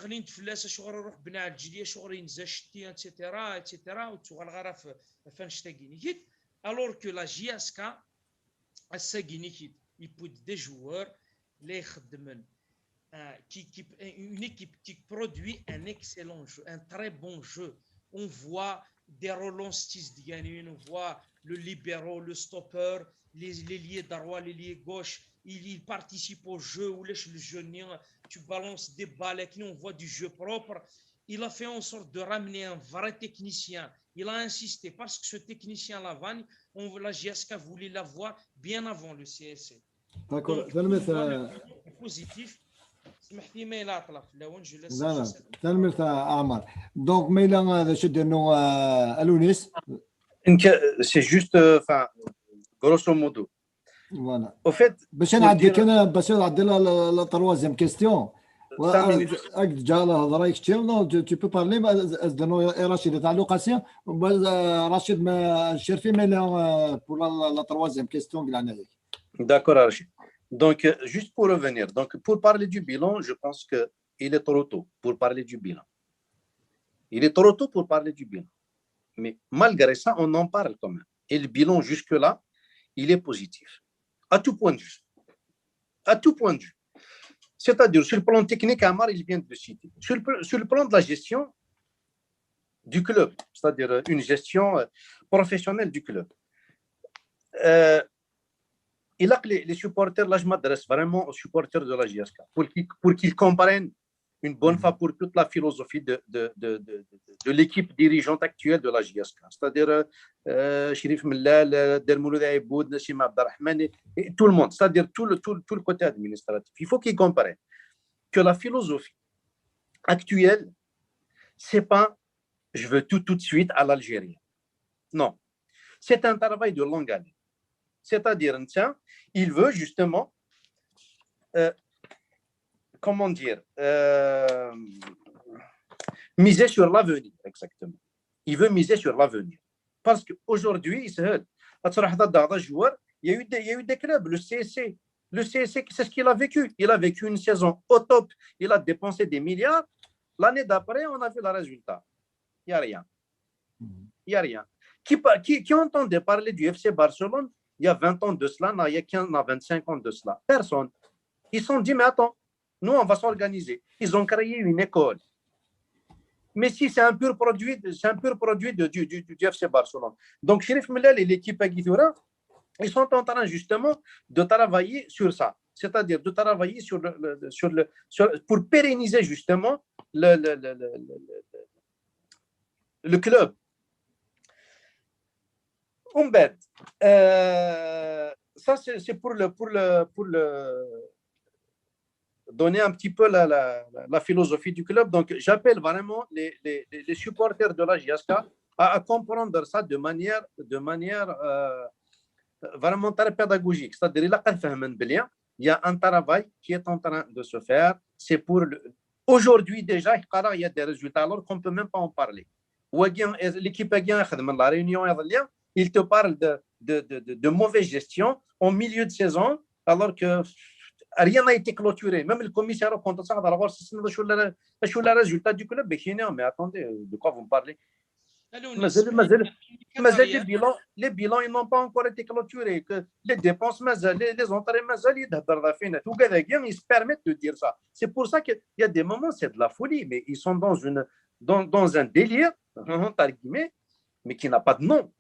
Speaker 5: alors que la JSK, il peut des joueurs, une équipe qui produit un excellent jeu, un très bon jeu. On voit des relances on voit le libéro, le stopper, les liés droit, les liés gauche. Il participe au jeu où le jeune, tu balances des balles, on voit du jeu propre. Il a fait en sorte de ramener un vrai technicien. Il a insisté parce que ce technicien, la GSK voulait l'avoir bien avant le CSC.
Speaker 1: D'accord.
Speaker 5: Positif. سمح لي ما يلا اطلق لو نجلس
Speaker 1: لا تنمرت عمر دونك ما إلا هذا شد انه الونيس
Speaker 6: c'est juste enfin grosso modo
Speaker 1: فوالا
Speaker 6: au fait
Speaker 1: باش نعديك انا باش نعدي لا تروازيام كيستيون جا الهضره كثير tu peux parler دانو رشيد تاع لوكاسيون رشيد ما الشرفي ما لا pour la troisième question قلنا لك.
Speaker 6: D'accord, Rachid. Donc, juste pour revenir, donc pour parler du bilan, je pense qu'il est trop tôt pour parler du bilan. Il est trop tôt pour parler du bilan. Mais malgré ça, on en parle quand même. Et le bilan jusque-là, il est positif. À tout point de vue. À tout point de vue. C'est-à-dire, sur le plan technique, Amar, il vient de le citer. Sur le plan de la gestion du club, c'est-à-dire une gestion professionnelle du club. Il a que les supporters, là je m'adresse vraiment aux supporters de la JSK, pour qu'ils comprennent une bonne fois pour toute la philosophie de l'équipe dirigeante actuelle de la JSK. C'est-à-dire Chérif Mellal, Dermouloud Aïboud, Nassim Abdelrahman, et tout le monde, c'est-à-dire tout le côté administratif. Il faut qu'ils comprennent que la philosophie actuelle, c'est pas je veux tout de suite à l'Algérie. Non, c'est un travail de longue haleine. C'est-à-dire, il veut justement, comment dire, miser sur l'avenir, exactement. Il veut miser sur l'avenir. Parce qu'aujourd'hui, il y a eu des clubs, le CSC, c'est ce qu'il a vécu. Il a vécu une saison au top, il a dépensé des milliards. L'année d'après, on a vu le résultat. Il n'y a rien. Il n'y a rien. Qui entendait parler du FC Barcelone il y a 20 ans de cela, il y a 15, 25 ans de cela? Personne. Ils se sont dit, mais attends, nous, on va s'organiser. Ils ont créé une école. Mais si c'est un pur produit, du FC Barcelone. Donc, Chérif Mellal et l'équipe Aguidura, ils sont en train justement de travailler sur ça. C'est-à-dire de travailler pour pérenniser justement le club. Ça c'est pour donner un petit peu la philosophie du club. Donc j'appelle vraiment les supporters de la JSK à comprendre ça de manière vraiment très pédagogique. C'est-à-dire il y a un travail qui est en train de se faire. C'est pour aujourd'hui déjà il y a des résultats alors qu'on ne peut même pas en parler. L'équipe a gagné la réunion. Il te parle de mauvaise gestion en milieu de saison, alors que rien n'a été clôturé. Même le commissaire au compte ça, alors c'est le résultat du club. Mais attendez, de quoi vous me parlez? Les bilans, ils n'ont pas encore été clôturés. Que les dépenses, les entrées, ils se permettent de dire ça. C'est pour ça qu'il y a des moments, c'est de la folie, mais ils sont dans un délire, mais qui n'a pas de nom.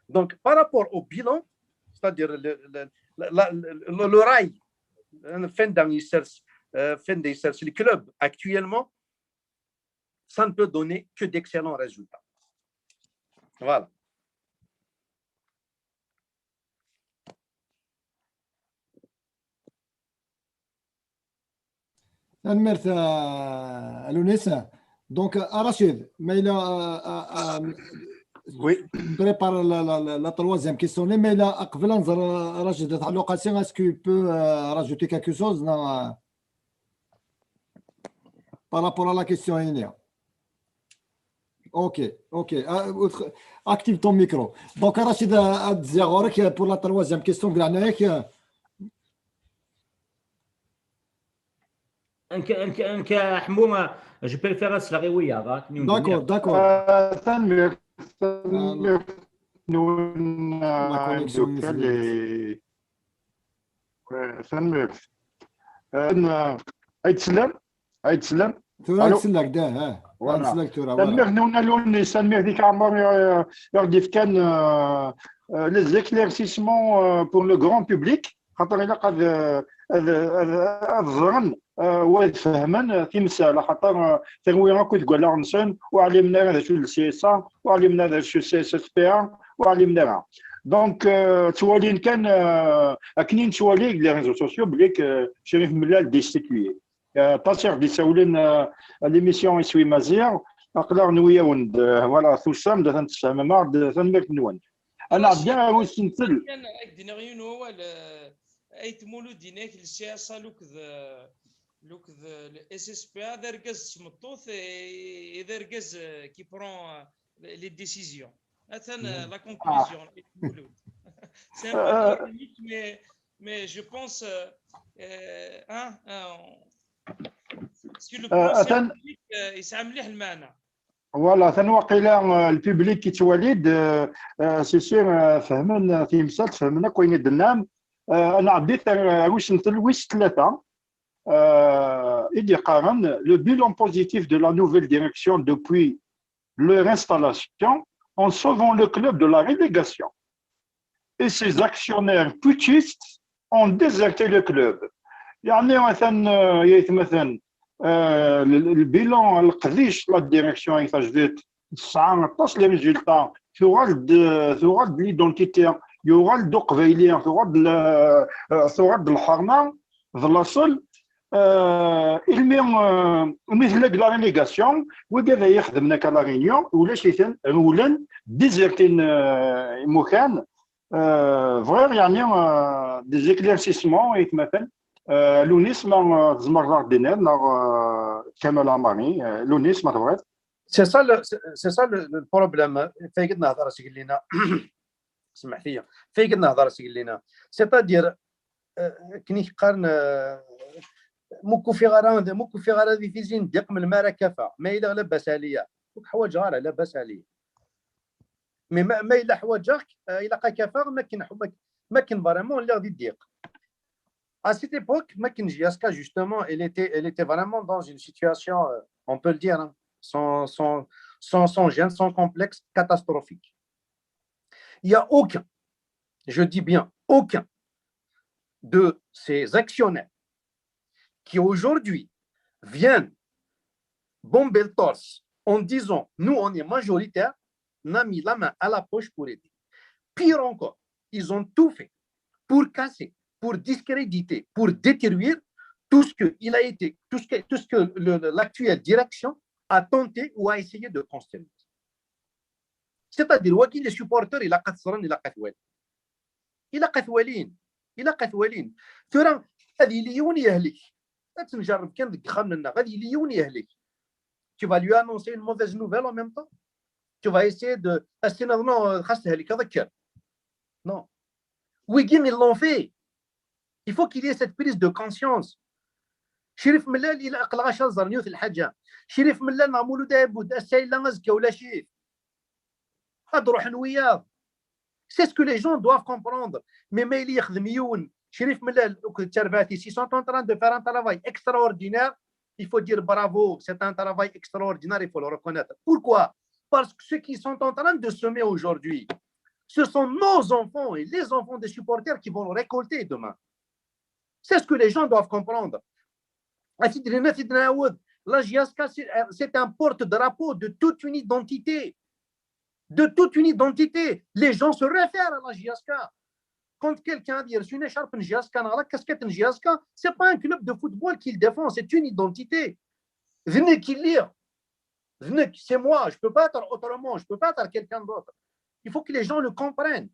Speaker 6: Donc, par rapport au bilan, c'est-à-dire le rail, fin le club actuellement, ça ne peut donner que d'excellents résultats. Voilà.
Speaker 1: المرت الونيسا دونك رشيد ما الى
Speaker 6: Oui.
Speaker 1: prépare la troisième question mais là قبل ننظر رشيد تاع لوكاسيون est-ce que peut rajouter quelque chose par rapport à la question هنا Ok. Active ton micro. Donc, Rachid Adzagorek, pour la troisième question, Glanek.
Speaker 3: انك حمومه جو بريفير اسلغي ويا
Speaker 1: D'accord.
Speaker 2: تنمير
Speaker 1: La
Speaker 2: نون
Speaker 1: connexion
Speaker 2: دوكا
Speaker 1: is
Speaker 2: لي تنمير عيد سلام
Speaker 1: Tura
Speaker 2: الو
Speaker 1: Tselak, da.
Speaker 2: فوالا
Speaker 1: Tselak, Tura,
Speaker 2: تنمير
Speaker 1: voilà.
Speaker 2: نون لون تنمير ديك عمر يردف كان les éclaircissements pour le grand public خاطر الا قد الظن وفهما تمثال خاطر تنوير كنت تقول لعنسن وعلمنا هذا شو السي اس ا وعلمنا هذا شو السي اس اس بي ا وعلمناها دونك توالين كان اكنين توالي لي ريزو سوسيو بليك شريف ملال ديستيتوي تاسير دي ساولين ليميسيون يسوي مزيان اقدر نويا وند فوالا ثوسام دا تنتسامى مار تنمير نوان انا عندي واش نمثل
Speaker 5: كان عندنا غيون هو ايت مولود ديناك السياسه لوك الاس اس بي هذا ركز سمطوث اذا ركز كي برون لي ديسيزيون مثلا لا كونكلوزيون مولود سي ان بو تكنيك مي جو بونس سي لو بلان يسعى مليح المعنى
Speaker 2: فوالا ثنوقيلا البوبليك كي تواليد سي سير فهمنا تيمسات فهمنا كوين الدنام انا عديت واش نتلويش ثلاثه il قارن le bilan positif de la nouvelle direction depuis leur installation en sauvant le club de la relégation et ses actionnaires putschistes ont déserté le club يعني مثلا البيلون القديش لا ديريكسيون يتجدد 19 لي ريزولتا ثوراد ليدونتيتي يورال دوق فيليان ثوراد الحرنا ظلاصل مثل لا ريليغاسيون وكذا يخدمنا كلا رينيون ولا شيء رولا ديزيرتين مكان فغير يعني دي زيكليرسيسمون يتمثل لونيس ما زمر دينار كمال عمري لونيس ما تبغيت
Speaker 6: سي سا لو بروبليم فايق نهضر سيقول لنا سمح لي فايق نهضر سيقول لنا سيتادير كني قارن موكو في غرا ديفيزين ديق من المارا كفا ما الا لاباس عليا حوايج غير لاباس عليا مي ما الا حوايجك الا قا كفا ما كان فريمون اللي غادي يضيق. À cette époque, Makin Giaska, justement, elle était vraiment dans une situation, on peut le dire, hein, sans gêne, sans complexe, catastrophique. Il n'y a aucun, je dis bien aucun, de ces actionnaires qui aujourd'hui viennent bomber le torse en disant nous, on est majoritaire, n'a mis la main à la poche pour aider. Pire encore, ils ont tout fait pour casser, pour discréditer, pour détruire tout ce que l'actuelle direction a tenté ou a essayé de construire. C'est-à-dire que les supporters, il a قثوالين ترى هذه ليون يهلك تنجرب كان دخلنا هذه ليون يهلك. Tu vas lui annoncer une mauvaise nouvelle en même temps. Tu vas essayer de non خاص تهلك هذاك. Non. Wigan ils l'ont fait. Il faut qu'il y ait cette prise de conscience. شريف ملال الى اقلع شازر نيوث الحاجه شريف ملال معمولو دابود السايله غزكا ولا شيء هاد روح نويا. C'est ce que les gens doivent comprendre. Mais il يخدم يون شريف ملال وكترباتي s'ils sont en train de faire un travail extraordinaire, il faut dire bravo, c'est un travail extraordinaire, il faut le reconnaître. Pourquoi? Parce que ceux qui sont en train de semer aujourd'hui, ce sont nos enfants et les enfants des supporters qui vont récolter demain. C'est ce que les gens doivent comprendre. La Giaska, c'est un porte-drapeau de toute une identité. De toute une identité. Les gens se réfèrent à la Giaska. Quand quelqu'un dit une écharpe Giaska, une casquette Giaska, ce n'est pas un club de football qu'il défend, c'est une identité. Venez qu'il lire. C'est moi, je ne peux pas être autrement, je ne peux pas être quelqu'un d'autre. Il faut que les gens le comprennent.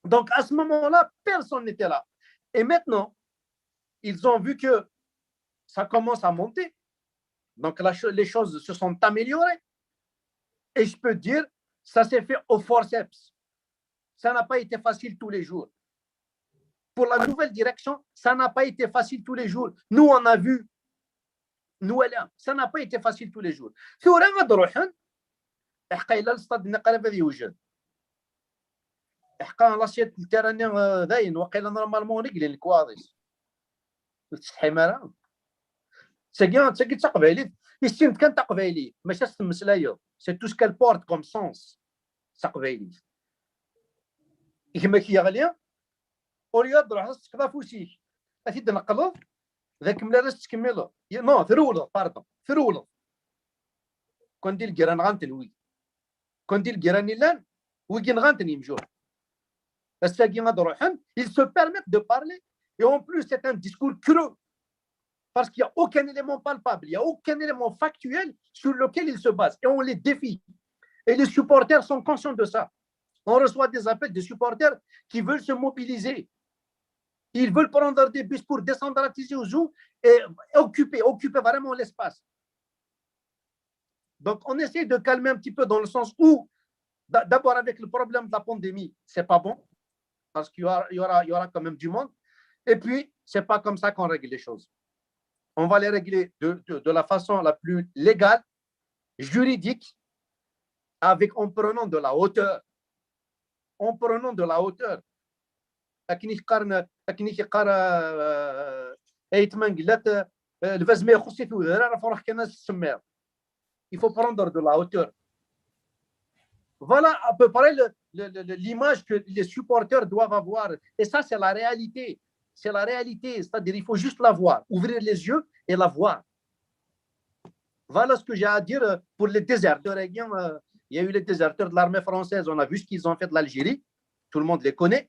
Speaker 6: Donc à ce moment-là, personne n'était là. Et maintenant, ils ont vu que ça commence à monter. Donc les choses se sont améliorées. Et je peux dire, ça s'est fait au forceps. Ça n'a pas été facile tous les jours. Pour la nouvelle direction, ça n'a pas été facile tous les jours. Nous, on a vu, nous, ça n'a pas été facile tous les jours. ثورة غاد روحن حقا إلا الستاد النقرة غادي يوجد. حقا لاسيت التراني داين وقيلا نورمالمون رجلين الكواديس. الحمارة. تساقي تقبالي يستين كان تقبالي ماشي المسلاية. C'est tout ce qu'elle porte comme sens. تقبالي. كما كي غالية ورياض راح تسقطها فوسيك أكيد نقلض ذاك ملالاس تكمله نو ثرولض باردون ثرولض كون دير الجيران غانتن وي كون دير الجيران لان ويكين غانتن يمجوه الساقي غاد روحن il se permet de parler et en plus c'est un discours creux parce qu'il n'y a aucun élément palpable, il n'y a aucun élément factuel sur lequel il se base et on les défie et les supporters sont conscients de ça. On reçoit des appels de supporters qui veulent se mobiliser. Ils veulent prendre des bus pour descendre à Tizi Ouzou et occuper vraiment l'espace. Donc, on essaie de calmer un petit peu dans le sens où, d'abord avec le problème de la pandémie, c'est pas bon, parce qu'il y aura quand même du monde. Et puis, c'est pas comme ça qu'on règle les choses. On va les régler de la façon la plus légale, juridique, en prenant de la hauteur. En prenant de la hauteur. Il faut prendre de la hauteur. Voilà à peu près l'image que les supporters doivent avoir. Et ça, c'est la réalité. C'est la réalité. C'est-à-dire il faut juste la voir. Ouvrir les yeux et la voir. Voilà ce que j'ai à dire pour les déserteurs. Il y a eu les déserteurs de l'armée française. On a vu ce qu'ils ont fait de l'Algérie. Tout le monde les connaît.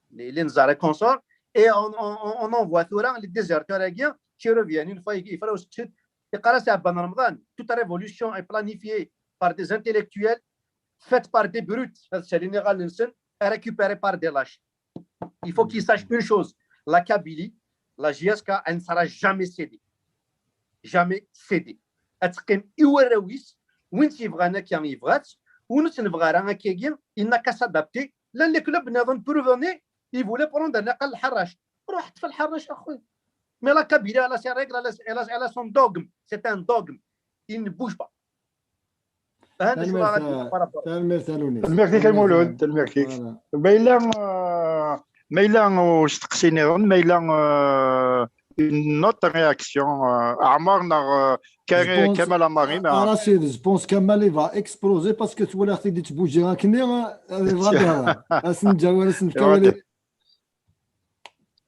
Speaker 6: Les Nzara consorts. Et on envoie les déserteurs qui reviennent. Une fois, il fallait aussi. Toute révolution est planifiée par des intellectuels, faite par des brutes. C'est général Nelson, récupérée par des lâches. Il faut qu'ils sachent une chose. La Kabylie, la JSK, elle ne sera jamais cédée. Jamais cédée. Il n'a qu'à s'adapter. Là, les clubs n'avaient pas revenu. Ils voulaient prendre un aqal harrash. Mais la Kabylie, elle a ses règles, elle a son dogme. C'est un dogme. Il ne bouge pas.
Speaker 2: الميركي كالمولود الميركي ميلان واستقسيني ميلان une autre réaction عمرنا كمال اماري
Speaker 1: Rachid, je pense qu'Amal va exploser parce que tu vois l'article de Tbouji Rakner,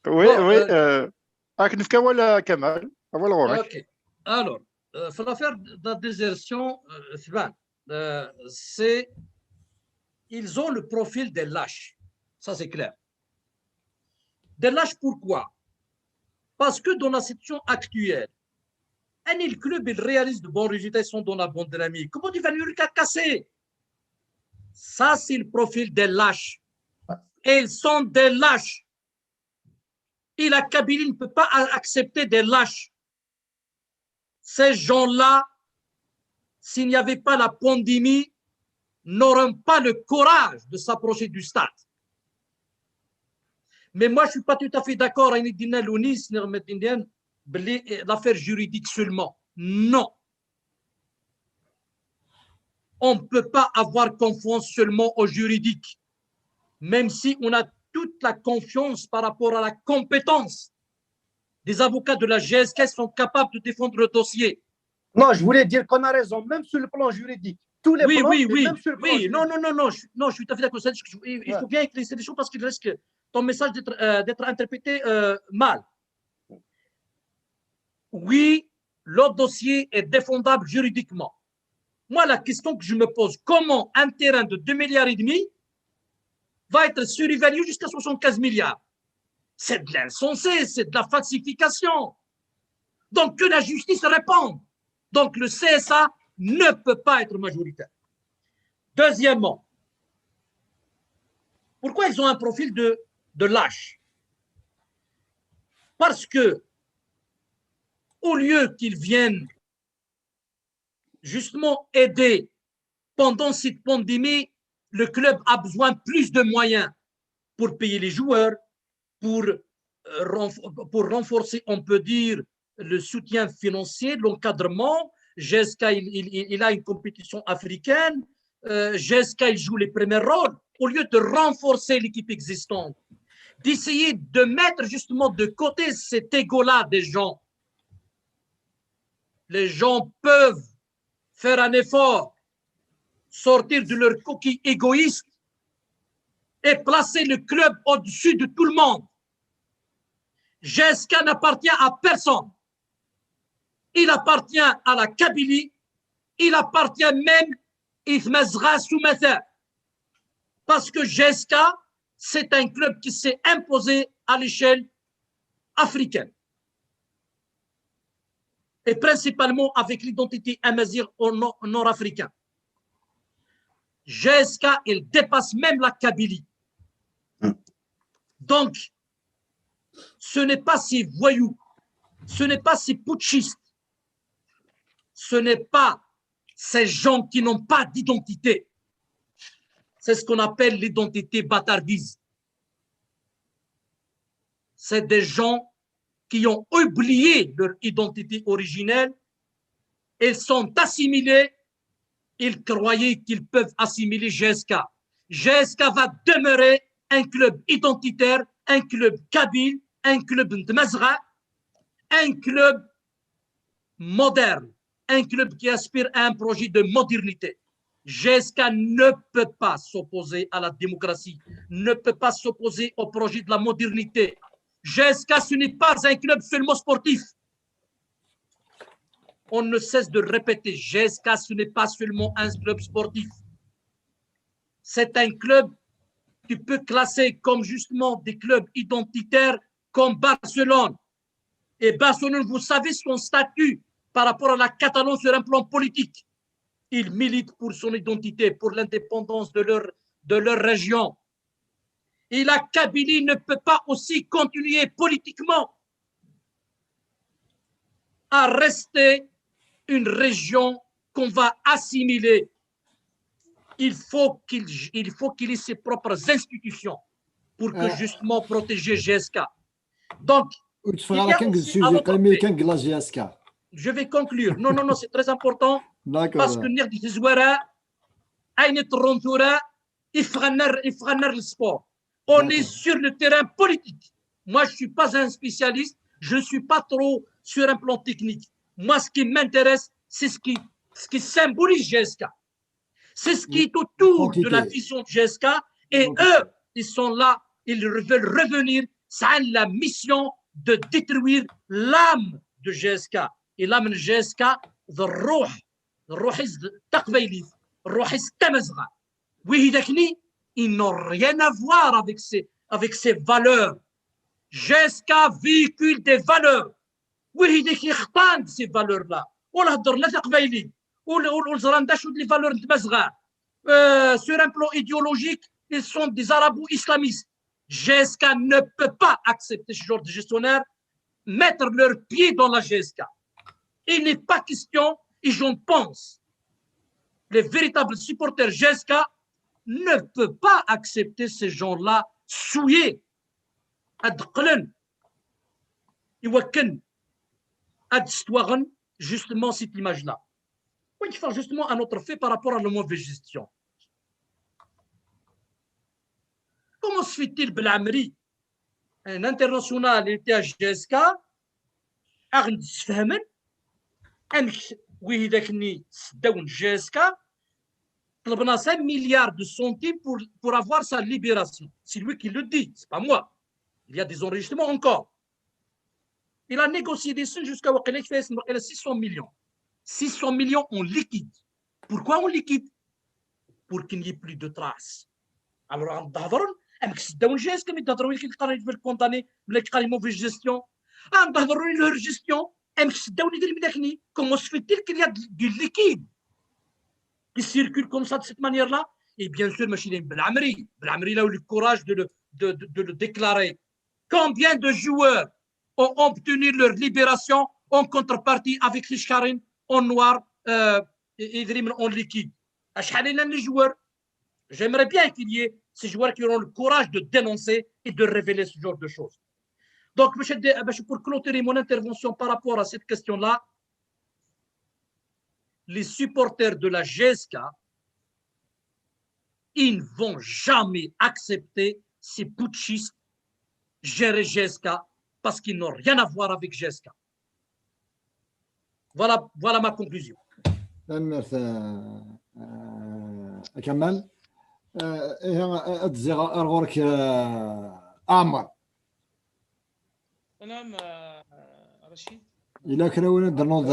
Speaker 2: oui, oui. نفكا ولا كمال ولا غورك.
Speaker 4: Ok. Alors, في l'affaire de la désertion, ils ont le profil des lâches. Ça, c'est clair. Des lâches, pourquoi? Parce que dans la situation actuelle, le club il réalise de bons résultats, ils sont dans la bonne dynamique. Comment tu vas lui casser? Ça, c'est le profil des lâches. Ils sont des lâches. Et la Kabylie ne peut pas accepter des lâches. Ces gens-là, s'il n'y avait pas la pandémie, n'auront pas le courage de s'approcher du stade. Mais moi, je ne suis pas tout à fait d'accord avec l'affaire juridique seulement. Non. On ne peut pas avoir confiance seulement au juridique, même si on a toute la confiance par rapport à la compétence des avocats de la GSK qui sont capables de défendre le dossier.
Speaker 6: Non, je voulais dire qu'on a raison, même sur le plan juridique. Tous les plans, même sur le plan juridique.
Speaker 4: Non, je suis tout à fait d'accord. Il faut bien éclaircir les choses parce qu'il risque ton message d'être interprété mal. Oui, le dossier est défendable juridiquement. Moi, la question que je me pose, comment un terrain de 2,5 milliards va être surévalué jusqu'à 75 milliards? C'est de l'insensé, c'est de la falsification. Donc, que la justice réponde. Donc, le CSA ne peut pas être majoritaire. Deuxièmement, pourquoi ils ont un profil de lâche? Parce que, au lieu qu'ils viennent justement aider pendant cette pandémie, le club a besoin plus de moyens pour payer les joueurs, pour renforcer, on peut dire, le soutien financier, l'encadrement. GSK, il a une compétition africaine. GSK, il joue les premiers rôles. Au lieu de renforcer l'équipe existante, d'essayer de mettre justement de côté cet égo-là des gens. Les gens peuvent faire un effort, sortir de leur coquille égoïste et placer le club au-dessus de tout le monde. GSK n'appartient à personne. Il appartient à la Kabylie, il appartient même à Soumatha. Parce que GSK, c'est un club qui s'est imposé à l'échelle africaine. Et principalement avec l'identité amazigh nord-africain. GSK, il dépasse même la Kabylie. Donc, ce n'est pas ces voyous, ce n'est pas ces putschistes, ce n'est pas ces gens qui n'ont pas d'identité. C'est ce qu'on appelle l'identité bâtardise. C'est des gens qui ont oublié leur identité originelle, ils sont assimilés, ils croyaient qu'ils peuvent assimiler GSK. GSK va demeurer un club identitaire, un club kabyle, un club de Mazra, un club moderne, un club qui aspire à un projet de modernité. GSK ne peut pas s'opposer à la démocratie, ne peut pas s'opposer au projet de la modernité. GSK, ce n'est pas un club seulement sportif. On ne cesse de répéter, GSK, ce n'est pas seulement un club sportif. C'est un club qui peut classer comme justement des clubs identitaires comme Barcelone. Et Barcelone, vous savez son statut par rapport à la Catalogne sur un plan politique. Ils militent pour son identité, pour l'indépendance de leur région. Et la Kabylie ne peut pas aussi continuer politiquement à rester une région qu'on va assimiler. Il faut qu'il ait ses propres institutions pour que justement protéger GSK. Donc, je vais conclure. Non, c'est très important. Parce que le sport. On est sur le terrain politique. Moi, je ne suis pas un spécialiste. Je ne suis pas trop sur un plan technique. Moi, ce qui m'intéresse, c'est ce qui symbolise GSK. C'est ce qui est autour de la vision de GSK. Et eux, ils sont là, ils veulent revenir. Ça a la mission de détruire l'âme de GSK. Et l'âme de GSK, ils n'ont rien à voir avec ces valeurs. GSK véhicule des valeurs. Oui, il يختار ces valeurs-là. ولا هضر لا تقبايلي والزرنداش ود لي valeurs de Mazra. Sur un plan idéologique, ils sont des arabo-islamistes. GSK ne peut pas accepter ce genre de gestionnaire, mettre leurs pieds dans la GSK. Il n'est pas question, et j'en pense, les véritables supporters GSK ne peuvent pas accepter ces gens-là souillés. Justement cette image-là. Il faut faire justement un autre fait par rapport à la mauvaise gestion. Comment se fait-il, Belhamri, un international était à GSK, Arnd Sfahman, oui, GSK, 5 milliards de centimes pour avoir sa libération. C'est lui qui le dit, c'est pas moi. Il y a des enregistrements encore. Il a négocié des sommes jusqu'à 600 millions. 600 millions en liquide. Pourquoi on liquide? Pour qu'il n'y ait plus de traces. Alors, on GSK, mais ils veulent condamner les mauvaises gestions. Leur gestion, comment se fait-il qu'il y a du liquide qui circule comme ça, de cette manière-là? Et bien sûr, Belhamri a eu le courage de le déclarer. Combien de joueurs ont obtenu leur libération en contrepartie avec Khishkarin en noir et en liquide? les joueurs. J'aimerais bien qu'il y ait ces joueurs qui auront le courage de dénoncer et de révéler ce genre de choses. Donc, pour clôturer mon intervention par rapport à cette question-là, les supporters de la GSK, ils ne vont jamais accepter ces putschistes gérer GSK parce qu'ils n'ont rien à voir avec GSK. Voilà ma conclusion.
Speaker 1: Merci. كمال اتزيغ ارغورك عمر
Speaker 5: نعم رشيد
Speaker 1: الا كنا وين درنوض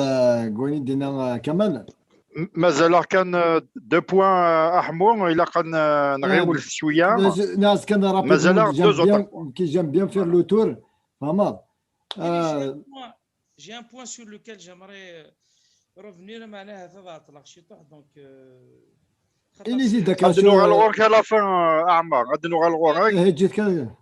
Speaker 1: كويني دينا كمال
Speaker 2: مازال كان دو بوان احمر الا كان نغيول شويه
Speaker 1: ناس كان
Speaker 2: مازال
Speaker 1: كي جام بيان فير لو تور فهمت
Speaker 5: J'ai un point sur lequel j'aimerais revenir معناها هذا طلق شي طح دونك
Speaker 1: إني زيدك
Speaker 2: غادي نوغا الغور على فان اعمار غادي نوغا الغور
Speaker 1: جيت كان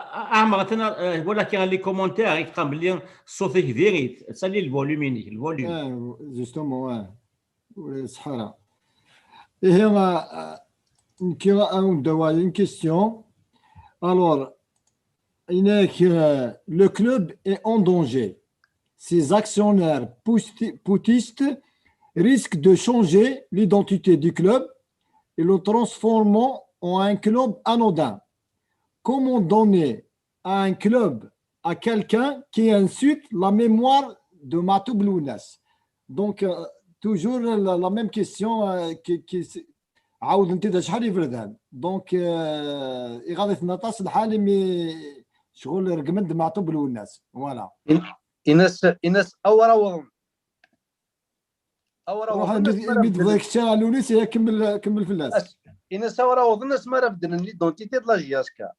Speaker 3: عمر انا ولكن لي كومونتير يكتب بلي صوتك ديريت تسالي الفوليومينيك الفوليوم
Speaker 1: جوستومون الصحراء هي كي ندوي une question alors le club est en danger. Ses actionnaires poutistes risquent de changer l'identité du club et le transformant en un club anodin. Comment donner à un club à quelqu'un qui insulte la mémoire de Matou Blounas? Donc, toujours la même question qui عاود انت دا شحال يفردان دونك غادي تنطاس الحالي مي شغل رقمد معطوب للناس فوالا
Speaker 6: إنس أورا
Speaker 1: ميد كتا لونيس هي كمل فلاس
Speaker 6: إنس أورا وظنس ما رفدن ليدونتيتي د لا جياسكا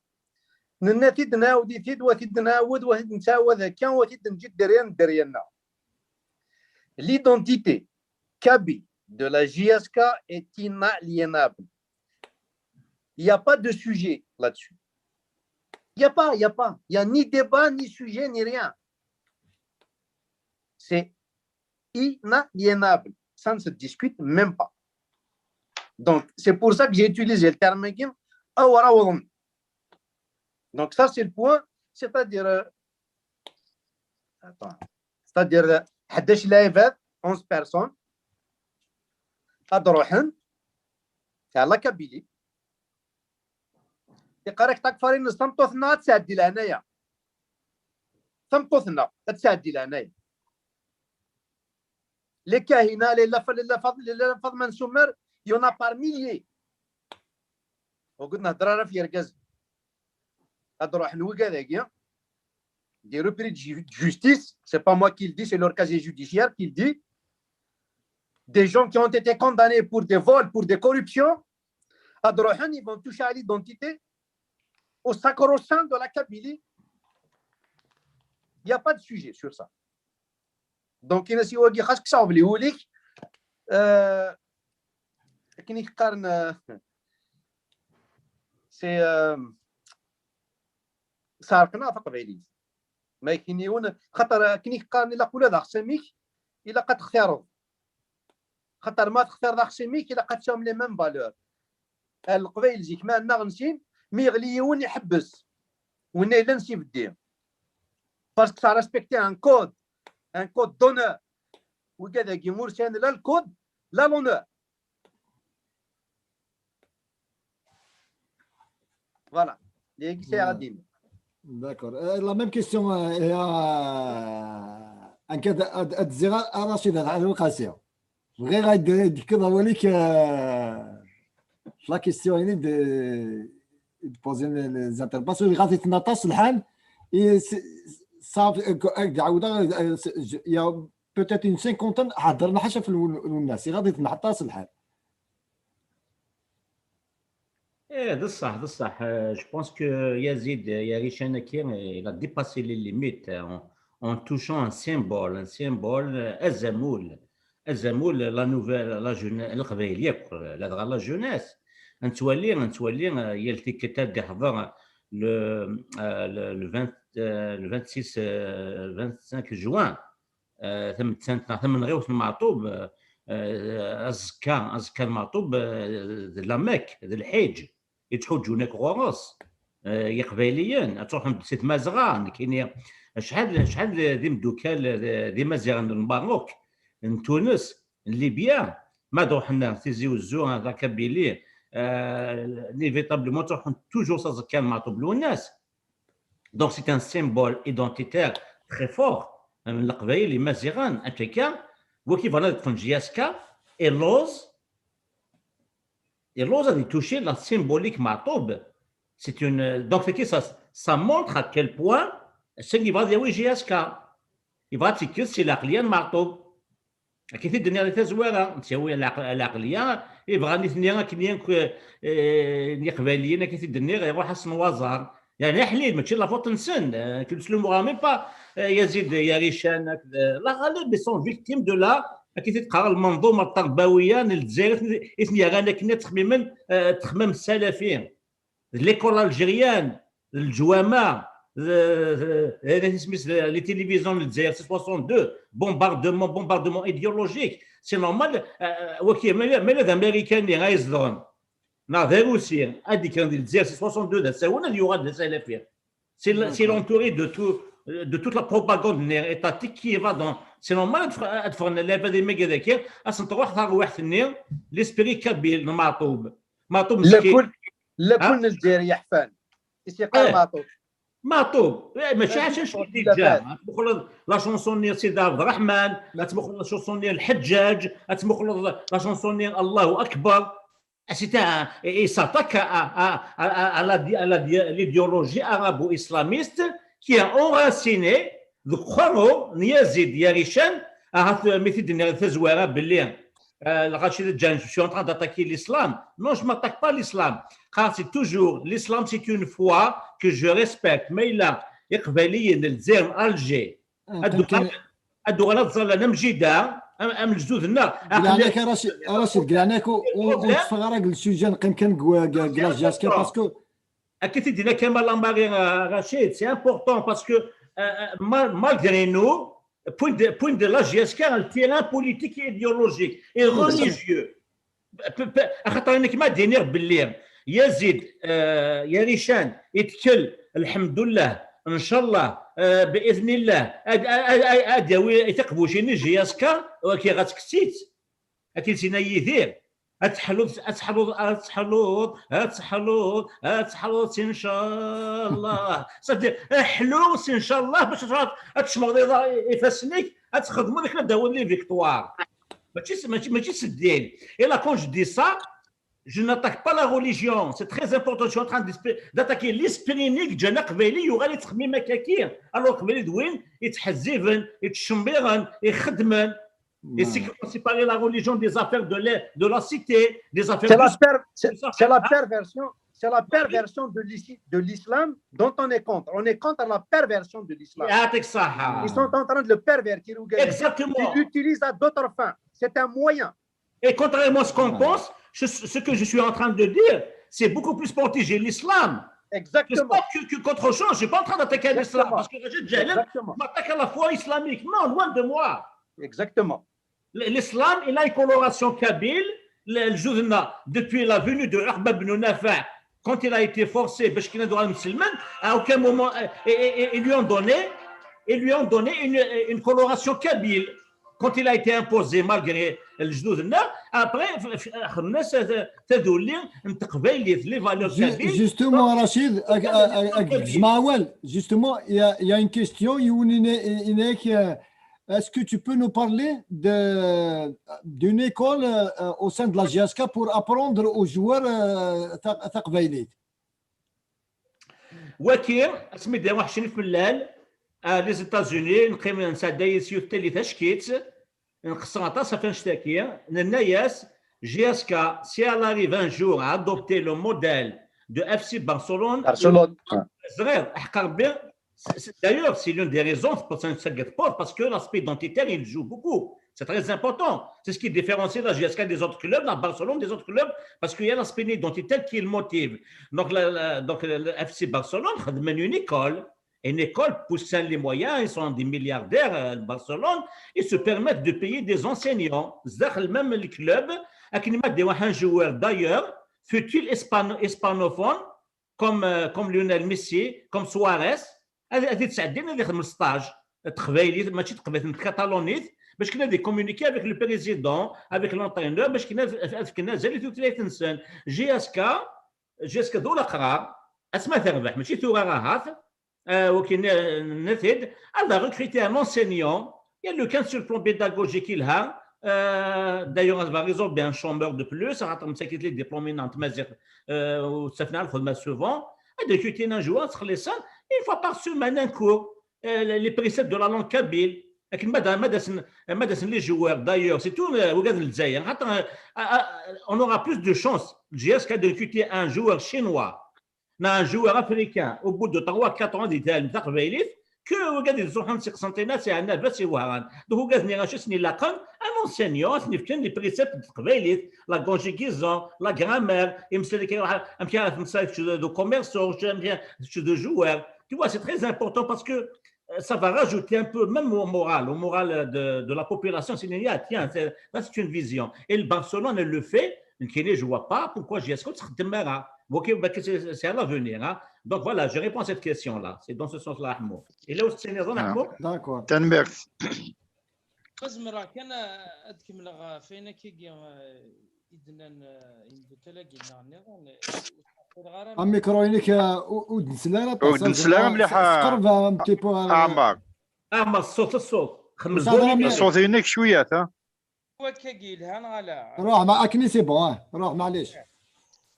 Speaker 6: نناتي دناودي تيد وتي دناود وهد نساوى ذاك وتي نجي دريانا l'identité Kaby de la JSK est inaliénable. Il n'y a pas de sujet là-dessus. Il n'y a ni débat, ni sujet, ni rien. C'est inaliénable. Ça ne se discute même pas. Donc, c'est pour ça que j'ai utilisé le terme awara. Donc, ça, c'est le point. C'est-à-dire, 11 لاعبات 11 personnes أدروحن على كابيلي يقارك تكفرين نستمطوثنا تساعدي لهنايا تمطوثنا تساعدي لهنايا les كاهنة les فضل منسومر يونا بار ميليي وقلنا هضره في يركز أدروحن وكذاكيا des repris de justice, c'est pas moi qui le dis, c'est leur casier judiciaire qui le dit. Des gens qui ont été condamnés pour des vols, pour des corruptions, à Drohan, ils vont toucher à l'identité au sacro-saint de la Kabylie. Il n'y a pas de sujet sur ça. Donc, il y a des gens qui savent les houliques. C'est ça a rien à ما يكينيون خاطر كني قارن الا قول هذا خصميك الا قد اختاروا خاطر ما تختار ذا خصميك الا قد شام لي ميم فالور القبيل زيك ما نغنسين مي يغليون يحبس ونا الا نسي في الدين باسكو سا ريسبكتي ان كود دونور وكذا كي مرسان لا الكود لا لونور فوالا اللي سي غادي
Speaker 1: D'accord. La même question est en cas de Rachid Al-Qassia. غير غادي كذا وليك la question est de poser les interventions اللي غادي تنطاس الحال صافي عاوده il y a peut-être une cinquantaine حضرنا حاجه في الناس غادي تنطاس الحال.
Speaker 3: صح. Je pense que Yazid Yarishanakir, il a dépassé les limites en touchant un symbole, Azamoul, la nouvelle, la jeunesse, la jeunesse. نتولي يلتقي تحضر le 26 25 juin ثم غير معطوب الزكا المعطوب لا مك الحج يتحوج هناك غرس قبيليا تروح عند سيت مازغان كاين شحال دي مدوكال دي مازيغان الماروك من تونس ليبيا ما دوح لنا تيزي وزو هذا كابيلي نيفيتابلمون تروح توجور زكا المعطوب للناس دونك سي ان سيمبول ايدونتيتير تري فور من القبائل اللي مازيغان اتيكا وكيف انا تكون جياسكا اي لوز غادي توشي لا سيمبوليك معطوب سي اون دونك كي سا مونتر ا كيل بوين سي اللي غادي يوي جياسكا يبغى تيكس العقليه المعطوب كيف الدنيا اللي تزويره تسوي العقليه يبغى نثني كنيان قباليين كيف الدنيا غيروح حسن وزار يعني حليل ماشي لا فوت نسن كل سلم مي با يزيد يا ريشان لا غالب سون فيكتيم دو لا كيف تقرا المنظومه التربويه للجزائر اثني غانا كنا تخميما تخمام السلفيين ليكول الجيريان الجوامع هذا سميت لي تيليفزيون للجزائر 62 بومباردمون ايديولوجيك سي نورمال وكي مالا الامريكان اللي غايزدون ناظر روسي هذيك كان ديال الجزائر 62 دا ساونا اللي يغاد السلفيين سي لونتوري de toute la propagande étatique qui va dans c'est normal ادفرنا لعبه ديما كذاك اصلا تروح ثار واحد ثني ليسبري كابيل معطوب مسكين
Speaker 6: لكل الجزائر حفان استقامه
Speaker 3: معطوب ماشي عشان ديجا تمخل لا شونسون ديال سيدي عبد الرحمن لا تمخل لا شونسون ديال الحجاج لا تمخل لا شونسون ديال الله اكبر سيتا اي ساتاك على l'idéologie arabo-islamiste qui a enraciné le croiro Yazid Yarishan a fait des tezouara باللي Rachid Djan je suis en train d'attaquer l'islam non je m'attaque pas l'islam car c'est toujours l'islam c'est une foi que je respecte mais il a يقبليين الجزائر الجي الدوغ تظل نمجيدا ام الجدودنا
Speaker 1: قالك راشد قالك ونتفرج السجن كان كلاس جاسكا باسكو
Speaker 3: اكيد دينا كما لامباري رشيد سي امبورطون باسكو malgré nous point de la GSK un terrain politique et idéologique et religieux خاطر انك ما دينير باللي يزيد يا ريشان يتكل الحمد لله ان شاء الله باذن الله اداوي يتقبوشيني جياسكا وكي غتكتيت اكيد سينا يدير اتحلوط ان شاء الله صافي حلوط ان شاء الله باش تشمغ يفاسنيك تخدموا ديك داو لي فيكتوار ماشي سدين الا كون جو دي سا je n'attaque pas la religion, c'est très important. Je suis en train d'attaquer l'esprit unique de Nakveli, il y aura les tchmim makakir. Alors que les douines, ils t'haziven, ils t'chumbiran, ils khadman. Et c'est comme séparer la religion des affaires de la cité, des affaires
Speaker 6: c'est la perversion de l'islam dont on est contre. On est contre la perversion de l'islam. Ils sont en train de le pervertir.
Speaker 3: Exactement.
Speaker 6: Ils l'utilisent à d'autres fins. C'est un moyen.
Speaker 3: Et contrairement à ce qu'on pense, ce que je suis en train de dire, c'est beaucoup plus protéger l'islam.
Speaker 6: Exactement.
Speaker 3: Pas que qu'autre chose. Je ne suis pas en train d'attaquer l'islam parce que Rachid Jalil m'attaque à la foi islamique. Non, loin de moi.
Speaker 6: Exactement.
Speaker 3: L'islam, il a une coloration kabyle. Depuis la venue de Uqba ibn Nafi', quand il a été forcé, à aucun moment, ils lui ont donné une coloration kabyle. Quand il a été imposé malgré le جدودنا, après, الناس تدولي نتقبل les valeurs kabyles.
Speaker 1: Justement, Rachid, justement, il y a une question. Est-ce que tu peux nous parler d'une école au sein de la GSK pour apprendre aux joueurs تقبيليت؟
Speaker 3: وكيل اسمي ديال واحد الشريف ملال لي زيتازوني نقيم نسعد يسيو الثالث شكيت نقص عطاسه فين نشتكي الناس GSK si elle arrive un jour à adopter le modèle de FC Barcelone صغير احقر به. D'ailleurs, c'est l'une des raisons pour cette porte parce que l'aspect identitaire, il joue beaucoup. C'est très important. C'est ce qui différencie la GSK des autres clubs, la Barcelone des autres clubs, parce qu'il y a l'aspect identitaire qui le motive. Donc, le FC Barcelone a une école Une école pousse les moyens, ils sont des milliardaires à Barcelone, ils se permettent de payer des enseignants. Même le club, un joueur d'ailleurs, fut-il hispanophone, comme Lionel Messi, comme Suarez, هذه تساعدنا اللي خدم الستاج تخبايلي ماشي تقبل كاتالونيت باش كنا دي كومونيكي افيك لو بريزيدون افيك لونترينور باش كنا زالي 30 سنه جي اس كا دوله قرار اسمها تربح ماشي ثوره راهات وكاين نثد هذا ريكريتي ان انسينيون il y a le 15 sur le plan pédagogique il a d'ailleurs elle va résoudre un chambeur de plus راح مسكت لي ديبلومي نانت مازال وصفنا الخدمه سوفون هذا كيتين ان جوار تخلي سان une fois par semaine un cours les préceptes de la langue kabyle لكن ماذا les joueurs d'ailleurs c'est tout regarde الجزائر on aura plus de chance jusqu'à de recruter un joueur chinois un joueur africain au bout de 3-4 ans d'Italie que regarde les 60 c'est un avis c'est waran donc regarde نيراشي سني لاقن un enseignant signifiant les préceptes قبيليت la conjugaison la grammaire يمثل لك un petit de commerçant de joueur tu vois c'est très important parce que ça va rajouter un peu même au moral de la population sénégalaise. Tiens, c'est une vision. Et le Barcelone, elle le fait. Je ne vois pas pourquoi JSK c'est à l'avenir. Hein? Donc voilà, je réponds à cette question-là. C'est dans ce sens-là, Ahmo. Et là, c'est Ahmo.
Speaker 1: D'accord.
Speaker 2: تنبغ
Speaker 5: قزمرا كان أتكمل فينا كي إذن يمدتلاقي النظام
Speaker 1: الميكرو ينك ودنسلا
Speaker 2: ودنسلا مليحة.
Speaker 1: قرب ان بتي بو
Speaker 2: عمار
Speaker 3: أما الصوت.
Speaker 2: الصوت هناك شوية ها
Speaker 5: هو كي لها غلا
Speaker 1: روح مع اكني سي بون روح معليش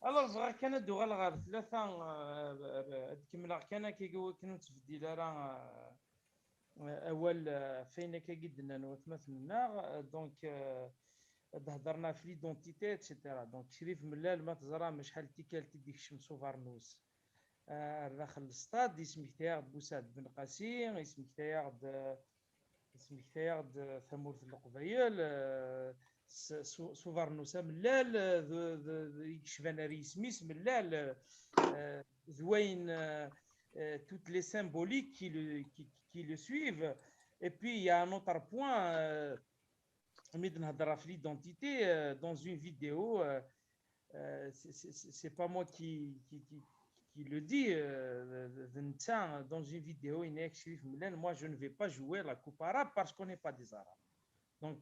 Speaker 5: الوغ صغار كان دو غير ثلاثة تكمل كان كي كنت تبدي راه أول فينا كي قدنا وتمثلنا دونك هضرنا في ليدونتيتي اتسيتيرا دونك شريف ملال ما تزرى مش شحال تيكالتي ديك الشمس وفارنوس داخل الاستاد اسمك تاعد بوسعد بن قاسي اسمك تاعد ثمورة القبيل سوفارنوس ملال يكشفنا سميس ملال زوين toutes les symboliques qui le suivent. Et puis, il y a un autre point, l'identité, dans une vidéo, c'est pas moi qui le dis, dans une vidéo, moi, je ne vais pas jouer la Coupe arabe parce qu'on n'est pas des Arabes. Donc,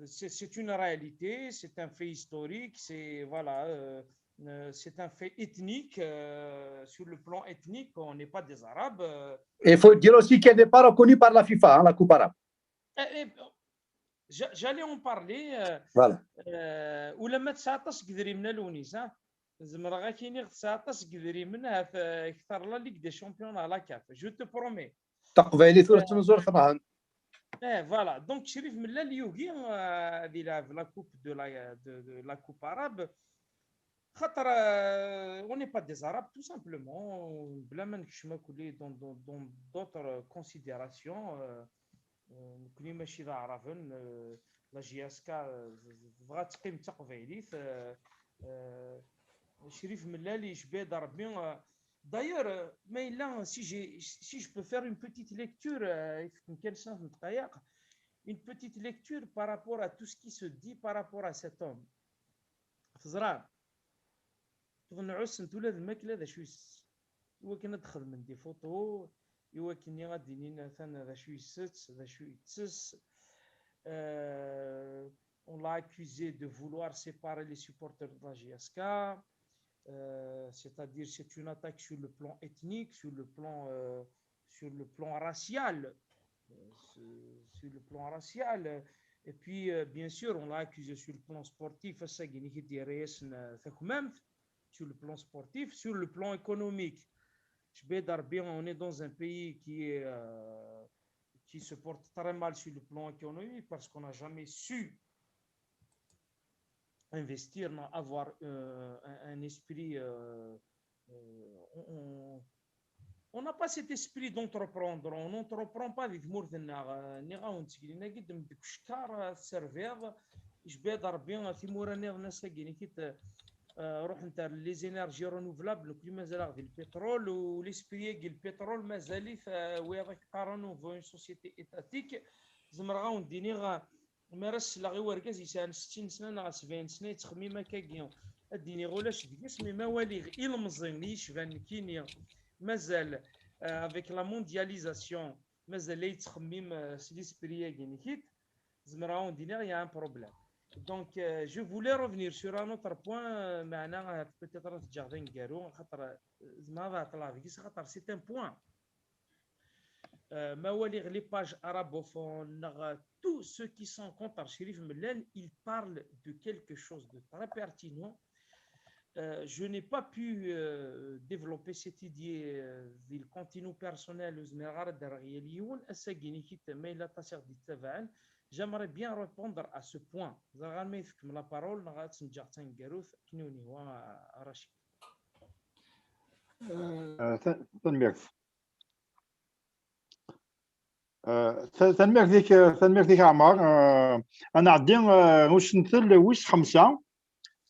Speaker 5: c'est une réalité, c'est un fait historique, c'est voilà. C'est un fait ethnique. Sur le plan ethnique, on n'est pas des Arabes.
Speaker 6: Et il faut dire aussi qu'elle n'est pas reconnue par la FIFA, hein, la Coupe arabe.
Speaker 5: J'allais en parler.
Speaker 6: Voilà.
Speaker 5: ولما 19 قدري من لونيس زمرا غا كاينين 19 قدري منها في اكثر لا ليغ دي شامبيون لا كاف جو تو برومي
Speaker 6: تقبيلي ثلث نزور الرهن.
Speaker 5: فوالا دونك شريف من اليوغي دي لا كوب دو لا كوب arabe خاطر on n'est pas des Arabes tout simplement بلا ما نكشما كولي dans d'autres considérations كلي ماشي ذا عرفن لا جي اس كا بغات تقيم تقبيليت شريف ملالي شبيه ضربي d'ailleurs mais là si je peux faire une petite lecture une petite lecture par rapport à tout ce qui se dit par rapport à cet homme فزران تغنعوس نتو ولاد الماكله ذا شو هو كنا دخل من دي فوتو هو كني غادي لينا ثاني ذا شو يسس ذا شو يتسس on l'a accusé de vouloir séparer les supporters de la GSK c'est-à-dire c'est une attaque sur le plan ethnique sur le plan racial et puis bien sûr on l'a accusé sur le plan sportif sur le plan sportif, sur le plan économique. On est dans un pays qui se porte très mal sur le plan économique parce qu'on n'a jamais su investir, avoir un esprit. On n'a pas cet esprit d'entreprendre. On n'entreprend pas avec Mourdena. روح نتاع لي زينيرجي رونوفلابل كل مازال غادي البترول وليسبري ديال البترول مازال وي قارنوا في سوسيتي ايتاتيك زمر غاونديني مارس لا غي وركاز يسال 60 سنه نا 70 سنه تخميم هكاكيا اديني غولاش ديكس مي موالي غير المزين يشفان كينيا مازال افيك لا موندياليزاسيون مازال لا يتخمم سليسبري كينيكيت زمر غاونديني يا ان بروبليم. Donc, je voulais revenir sur un autre point. C'est un point. Les pages arabophones, tous ceux qui sont contre Chérif Mellel, ils parlent de quelque chose de très pertinent. Je n'ai pas pu développer cette idée du continu personnel. J'aimerais bien répondre à ce point. La parole
Speaker 2: تنمير ديك عمر انا عندي واش نمثل واش خمسه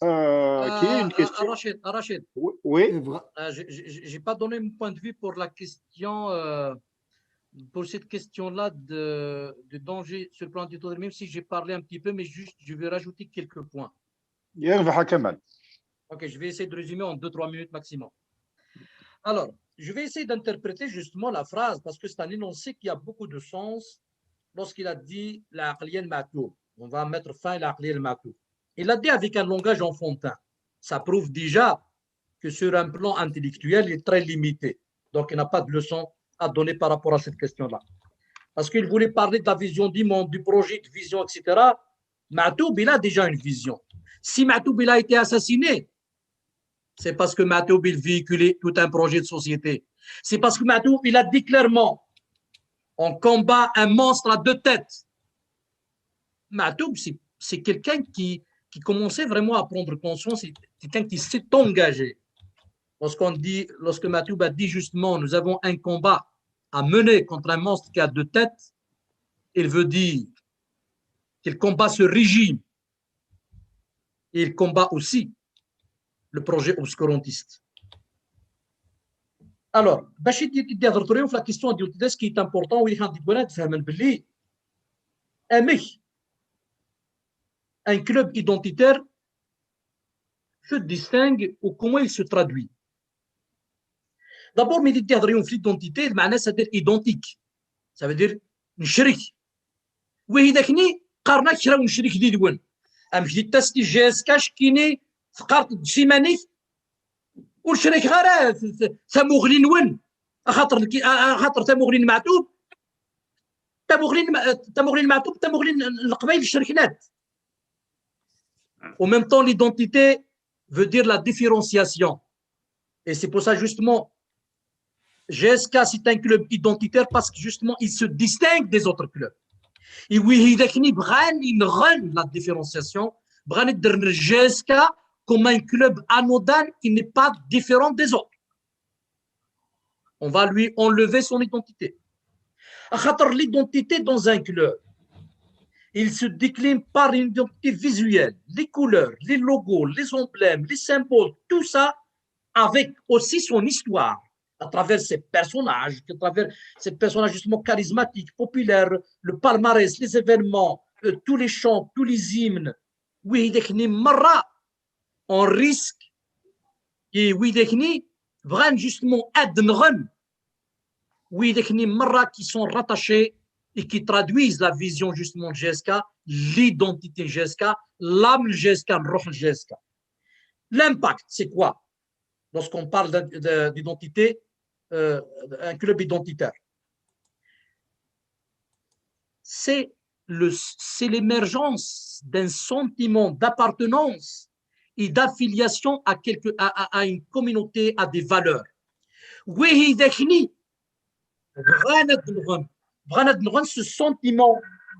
Speaker 2: كاين كيستيون
Speaker 4: Rachid,
Speaker 2: وي
Speaker 4: j'ai pas donné mon point de vue pour la question, pour cette question-là de danger sur le plan du terrorisme, même si j'ai parlé un petit peu, mais juste je vais rajouter quelques points.
Speaker 2: يربح كمال.
Speaker 4: Ok, je vais essayer de résumer en 2-3 minutes maximum. Alors, je vais essayer d'interpréter justement la phrase parce que c'est un énoncé qui a beaucoup de sens lorsqu'il a dit la aqliya al-ma'toub. On va mettre fin à la aqliya al-ma'toub. Il l'a dit avec un langage enfantin. Ça prouve déjà que sur un plan intellectuel, il est très limité. Donc, il n'a pas de leçon à donner par rapport à cette question-là. Parce qu'il voulait parler de la vision du monde, du projet de vision, etc. Ma'toub, il a déjà une vision. Si Ma'toub, il a été assassiné, c'est parce que Ma'toub, il véhiculait tout un projet de société. C'est parce que Ma'toub, il a dit clairement, on combat un monstre à deux têtes. Ma'toub, c'est quelqu'un qui commençait vraiment à prendre conscience, c'est quelqu'un qui s'est engagé. Lorsque Ma'toub a dit justement, nous avons un combat à mener contre un monstre qui a deux têtes, il veut dire qu'il combat ce régime. Et il combat aussi le projet obscurantiste. Alors, la question de ce qui est important, un club identitaire se distingue ou comment il se traduit. D'abord, l'identité, c'est-à-dire identique. Ça veut dire نشرك. وهي ذاكني قارنا كرا ونشرك دي دوان. أمشي تاستي جاس كاش كيني فقرت سيماني ونشرك غير ثموغلين ون خاطر ثموغلين معتوب ثموغلين معتوب ثموغلين القبائل الشركنات. En même temps, l'identité veut dire la différenciation. Et c'est pour ça, justement, GSK, c'est un club identitaire parce que, justement, il se distingue des autres clubs. Et oui, il rend la différenciation. GSK comme un club anodin qui n'est pas différent des autres. On va lui enlever son identité. L'identité dans un club, il se décline par une identité visuelle, les couleurs, les logos, les emblèmes, les symboles, tout ça avec aussi son histoire, à travers ses personnages, justement charismatiques, populaires, le palmarès, les événements, tous les chants, tous les hymnes. Oui, on risque et oui, vraiment justement adnren. Oui, qui sont rattachés et qui traduisent la vision justement de GSK, l'identité GSK, l'âme GSK, le roh GSK. L'impact, c'est quoi? Lorsqu'on parle d'identité, un club identitaire, c'est l'émergence d'un sentiment d'appartenance et d'affiliation à une communauté, à des valeurs. Oui, ce sentiment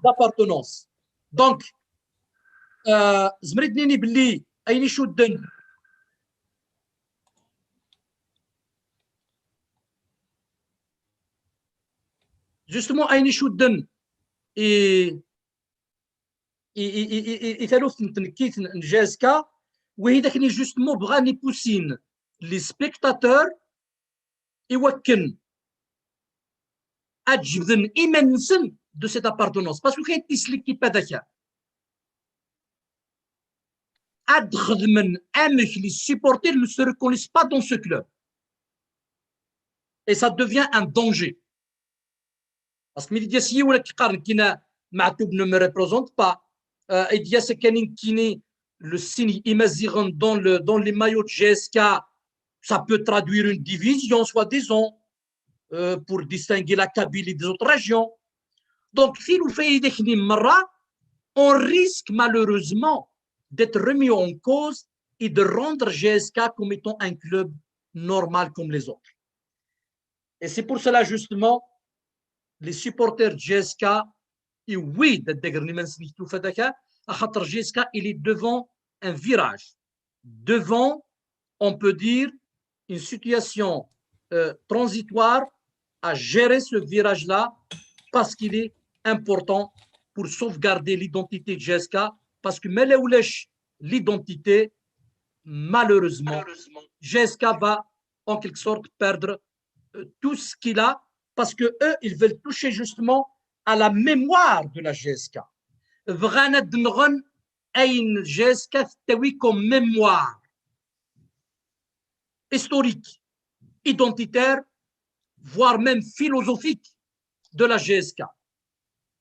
Speaker 4: d'appartenance. Donc, زمرتني بلي أين شدن justement أين شدن ثالث تنكيت جازكا وهي داك اللي جوستمون بغا نيبوسين لي سبيكتاتور يوكن اجبدن ايمانسن دو سيت ابارتونونس باسكو كاين تيسليكيب هذاك اد خدمن امك لي سيبورتير ne se reconnaissent pas dans ce club et ça devient un danger parce que ميدياسي ولا كيقارن كينا معتوب ne me représente pas Edias كاينين كيني le signe imaziran dans les maillots de GSK ça peut traduire une division soi-disant pour distinguer la Kabylie des autres régions donc si nous faisons on risque malheureusement d'être remis en cause et de rendre GSK comme étant un club normal comme les autres. Et c'est pour cela justement les supporters de GSK, et oui, GSK, il est devant un virage, devant, on peut dire, une situation transitoire à gérer ce virage-là parce qu'il est important pour sauvegarder l'identité de GSK parce que l'identité, malheureusement, GSK va en quelque sorte perdre tout ce qu'il a parce que eux, ils veulent toucher justement à la mémoire de la GSK. une GSK comme mémoire historique, identitaire, voire même philosophique de la GSK.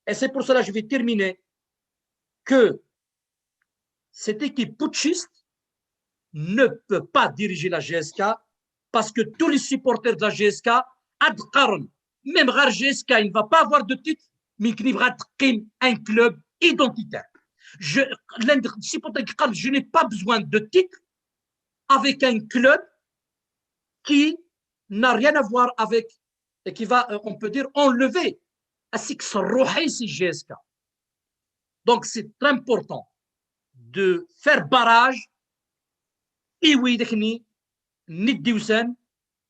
Speaker 4: Et c'est pour cela que je vais terminer que cette équipe putschiste ne peut pas diriger la GSK parce que tous les supporters de la GSK, même la GSK, il ne va pas avoir de titre, mais il va être un club identitaire. Je n'ai pas besoin de titre avec un club qui n'a rien à voir avec, et qui va, on peut dire, enlever à ce que ça GSK. Donc, c'est très important de faire barrage إيوي دكني نديوسان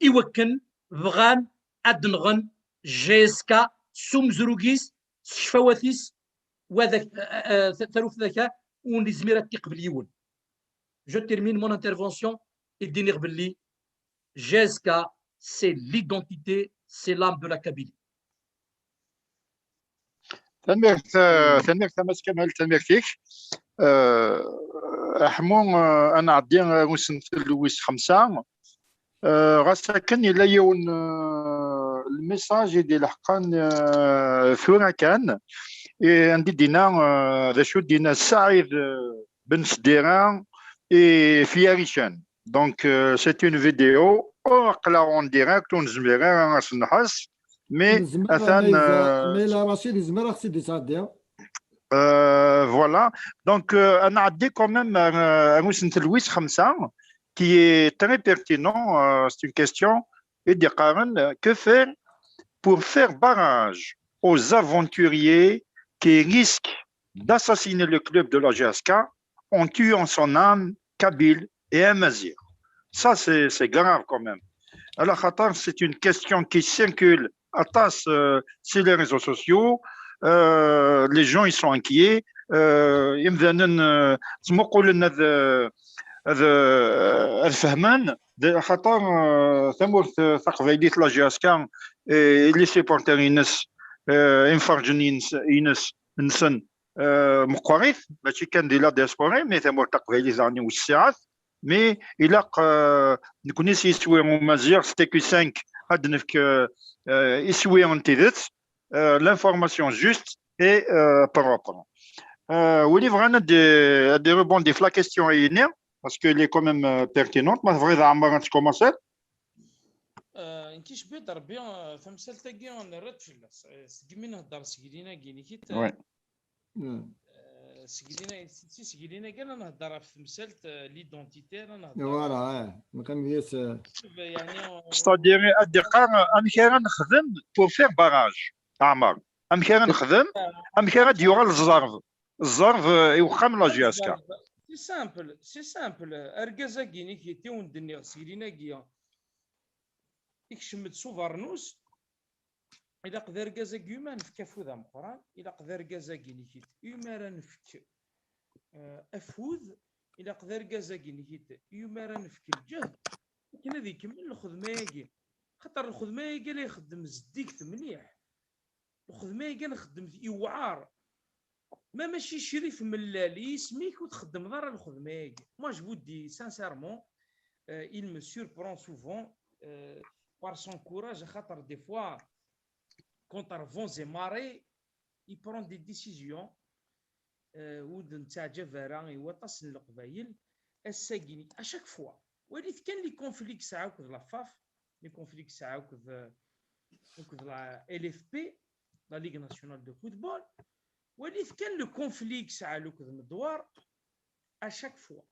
Speaker 4: إيوكن فغان أدنغن جيسكا سومزروغيس شفواتيس وذاك ثروف ذاك ونزميرات تقبليون. Je termine mon intervention et dire باللي جيسكا c'est l'identité, c'est l'âme de la Kabylie.
Speaker 2: تنمير تماس كمال تنمير فيك حمو انا عدي وسنت لويس 5 غاسا كان الا يون الميساج ديال حقان ثورا كان عندي دينا ذا شو دينا سعيد بن سديران في ريشان دونك سيت اون فيديو اقلا اون ديريكت ونزميرا غاس نحس مي اثان
Speaker 1: مي لا رشيد زميرا خصي ديساديا
Speaker 2: voilà, donc on a dit quand même Louis 5 qui est très pertinent, c'est une question et dire que faire pour faire barrage aux aventuriers qui risquent d'assassiner le club de la GSK en tuant son âme kabyle et amazir. Ça c'est grave quand même. Alors c'est une question qui circule à tasse sur les réseaux sociaux. Les gens ils sont inquiets يمكن تمقوا لنا هذا الفهمان خاطر ثمورت ثقفيليت لا جاسكا لي سيبورتر ينس انفرجن ينس نسن مقاريف ماشي كان ديال لا ديسبوري مي ثمورت ثقفيليت زاني والساعات مي الى نكوني سيسوي مازير ستيكو 5 هاد نفك يسوي انتيدت l'information juste et propre. Oui, vraiment de rebondir la question est parce qu'elle est quand même pertinente. Mais vrai, d'abord, tu commences.
Speaker 5: كيش بيدر بيان فمسالتا كي نرد في سكمين هضر سكيلينا كيني كيت سكيلينا كي نهضر في مسالت ليدونتيتي نهضر
Speaker 1: فوالا ما كنبياش
Speaker 5: يعني
Speaker 2: ستادير الدقه امكان نخدم pour faire barrage عمر امكان نخدم امكان ديوغا الزرف يوخم لا جياسكا
Speaker 5: سي سامبل اركازا كيني كيتي وندني سكيلينا كيا يكشمد سوفارنوس إلا قدر كازا يوما نفك أفوذ مقران إلا قدر كازا كينيكيت يوما راه نفك أفوذ الى قدر كازاكي نيكيت يمارن في كل جهد لكن هذه يكمل الخدمه ياكي خاطر الخدمه ياكي لا يخدم زديك مليح الخدمه ياكي نخدم يوعار ما ماشي شريف ملالي سميك وتخدم دار الخدمه ياكي moi je vous dis sincèrement il me surprend souvent par son courage خاطر des fois contre vents et marées il prend des décisions ود نتاع جفرة يوطس القبايل الساكيني اشاك فوا وليت كان لي كونفليك ساعه وكذ لافاف لي كونفليك ساعه وكذ لا ال اف بي لا ليغ ناسيونال دو فوتبول وليت كان لو كونفليك ساعه وكذ مدوار اشاك فوا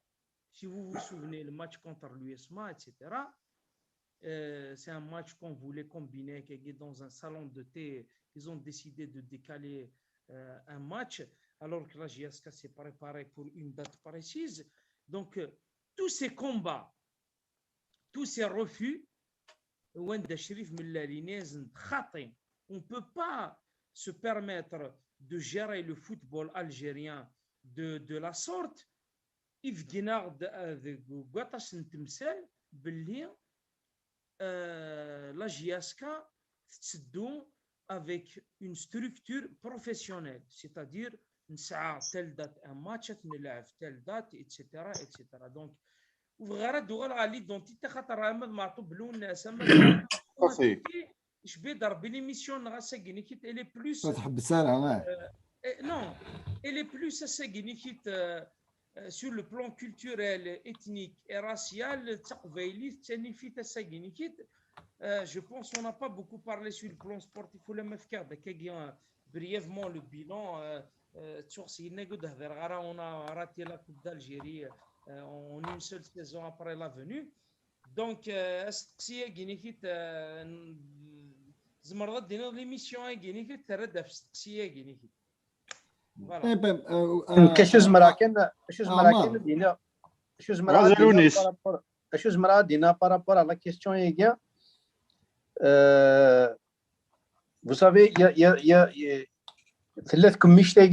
Speaker 5: si vous vous souvenez le match contre l'USMA etc c'est un match qu'on voulait combiner qui est dans un salon de thé ils ont décidé de décaler un match alors que la JSK s'est préparée pour une date précise. Donc, tous ces combats, tous ces refus, on ne peut pas se permettre de gérer le football algérien de la sorte. La JSK avec une structure professionnelle, c'est-à-dire نسعى تل دات ان ماتش نلعب تل دات اتسيتيرا اتسيتيرا دونك وغير دوغال على ليدونتيتي خاطر احمد معطوب له الناس اما اش بي ضرب ليميسيون غا ساكيني كيت الي بلوس
Speaker 1: تحبس انا
Speaker 5: نو الي بلوس ساكيني كيت sur le plan culturel ethnique et racial تقبايلي ثاني في تساكيني كيت je pense on n'a pas beaucoup parlé sur le plan sportif ولا ما فكر داك brièvement le bilan on a raté la Coupe d'Algérie en une seule saison après la venue. Donc, c'est Guinée-Kit, زمرات دينا l'émission Guinée-Kit ترد في السقسية Guinée-Kit.
Speaker 6: Voilà. كشوز مراكن دينا شوز مرا دينا par rapport à la question يجي. Vous savez, il y a comme Michel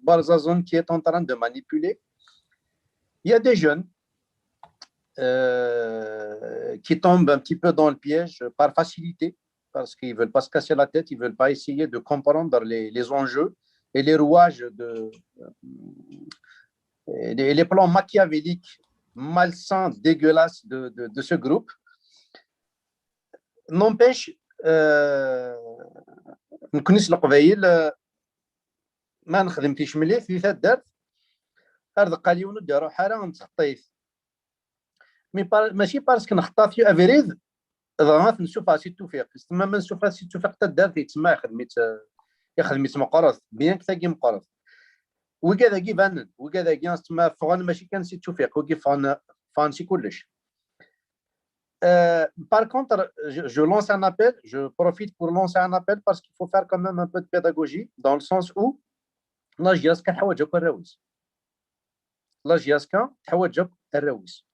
Speaker 6: Barzazon qui est en train de manipuler. Il y a des jeunes qui tombent un petit peu dans le piège par facilité, parce qu'ils ne veulent pas se casser la tête, ils ne veulent pas essayer de comprendre les enjeux et les rouages, les plans machiavéliques, malsains, dégueulasses de ce groupe. N'empêche, نكونيش القبايل ما نخدم فيش مليح في ثلاث دارت ارزق لي ونديرو حاله نتخطيت ماشي باسكو نخطا في افريد ضغط نشوف سي توفيق تما ما نشوف سي توفيق حتى دارت تما خدمت مقرض بيان كتاكي مقرض وكذا كي بان وكذا كي تما فغان ماشي كان سي توفيق وكي فانشي كلش. Par contre, je lance un appel, je profite pour lancer un appel parce qu'il faut faire quand même un peu de pédagogie dans le sens où la JSK تحوجك الرويس. La JSK تحوجك الرويس.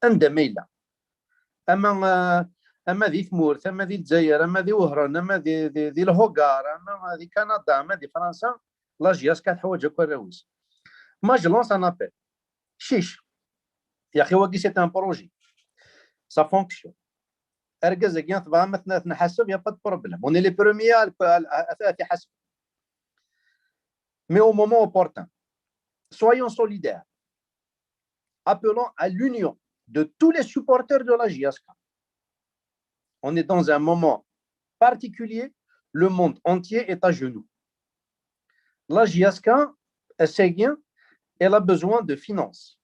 Speaker 6: عندما إلا أما ذي ثمورث أما ذي الجزائر أما ذي وهران أما ذي الهوغار أما ذي كندا أما ذي فرنسا la JSK تحوجك الرويس. Moi je lance un appel. شيش يا أخي واقي c'est un projet. Ça fonctionne. Il n'y a pas de problème. On est les premiers à faire. Mais au moment opportun, soyons solidaires. Appelons à l'union de tous les supporters de la JSK. On est dans un moment particulier. Le monde entier est à genoux. La JSK, elle a besoin de finances.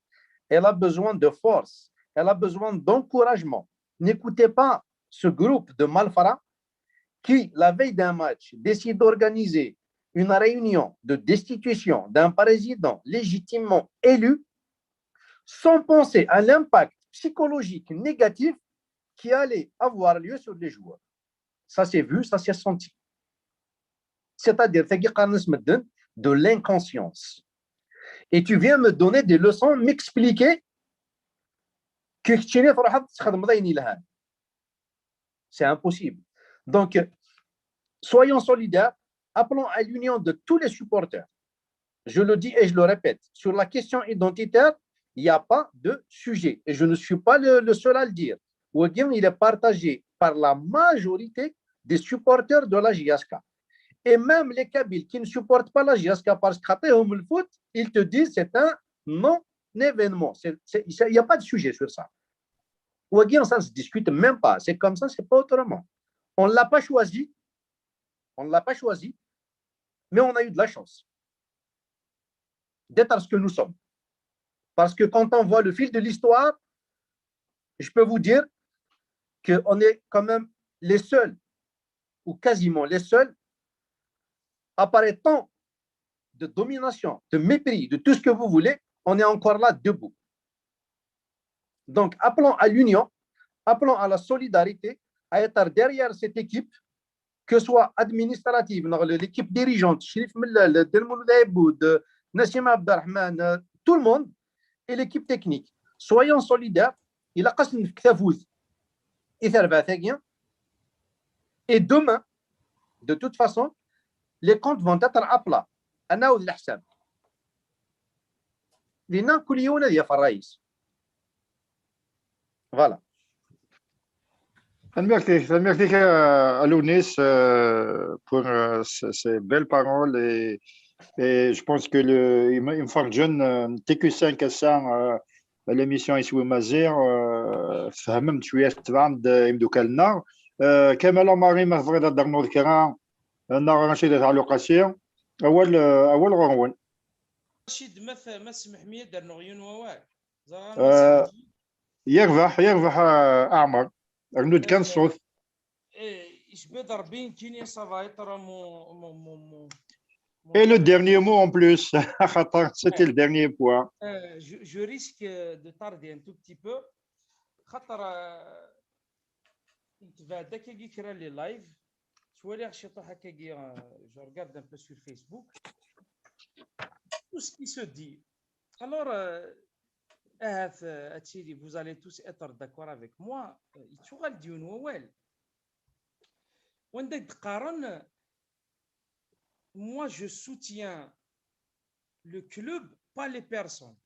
Speaker 6: Elle a besoin de force. Elle a besoin d'encouragement. N'écoutez pas ce groupe de malfrats qui, la veille d'un match, décide d'organiser une réunion de destitution d'un président légitimement élu sans penser à l'impact psychologique négatif qui allait avoir lieu sur les joueurs. Ça s'est vu, ça s'est senti. C'est-à-dire de l'inconscience. Et tu viens me donner des leçons, m'expliquer que c'est impossible. Donc, soyons solidaires, appelons à l'union de tous les supporters. Je le dis et je le répète, sur la question identitaire, il n'y a pas de sujet. Et je ne suis pas le seul à le dire. Ouaguen, il est partagé par la majorité des supporters de la JSK. Et même les Kabyles qui ne supportent pas la JSK parce qu'ils le foot, ils te disent que c'est un non-événement. Il n'y a pas de sujet sur ça. Ouaguen, ça ne se discute même pas. C'est comme ça, c'est pas autrement. On ne l'a pas choisi. On ne l'a pas choisi, mais on a eu de la chance d'être ce que nous sommes. Parce que quand on voit le fil de l'histoire, je peux vous dire qu'on est quand même les seuls, ou quasiment les seuls, à parler tant de domination, de mépris, de tout ce que vous voulez, on est encore là debout. Donc, appelons à l'union, appelons à la solidarité, à être derrière cette équipe, que ce soit administrative, l'équipe dirigeante, Chérif Mellal, Delmoul Daïboud, Nassim Abdelrahman, tout le monde, et l'équipe technique. Soyons solidaires. Il a قسم في كتافوز يثربع ثاقيا. Et demain, de toute façon, les comptes vont être à plat. أنا وذ الحساب. لأن كل يوم يا الرئيس. Voilà.
Speaker 2: Merci à Lounis pour ces belles paroles et je pense que il me faut jeune TQ5 à l'émission ici au Mazir فهمت شويه تبعد يمدوك لنا كمال ماري ما فغدا درنا الكرام انا رشيد تاع لوقاسيون اول غنون
Speaker 5: رشيد ما سمح مي درنا غيون وواك
Speaker 2: يربح اعمر رنود كان صوت
Speaker 5: ايش بدر بين كيني صافا يطرا مو
Speaker 2: Et le dernier mot en plus, c'était le dernier point.
Speaker 5: Je risque de tarder un tout petit peu. Je regarde un peu sur Facebook. Tout ce qui se dit. Alors, vous allez tous être d'accord avec moi. Moi, je soutiens le club, pas les personnes.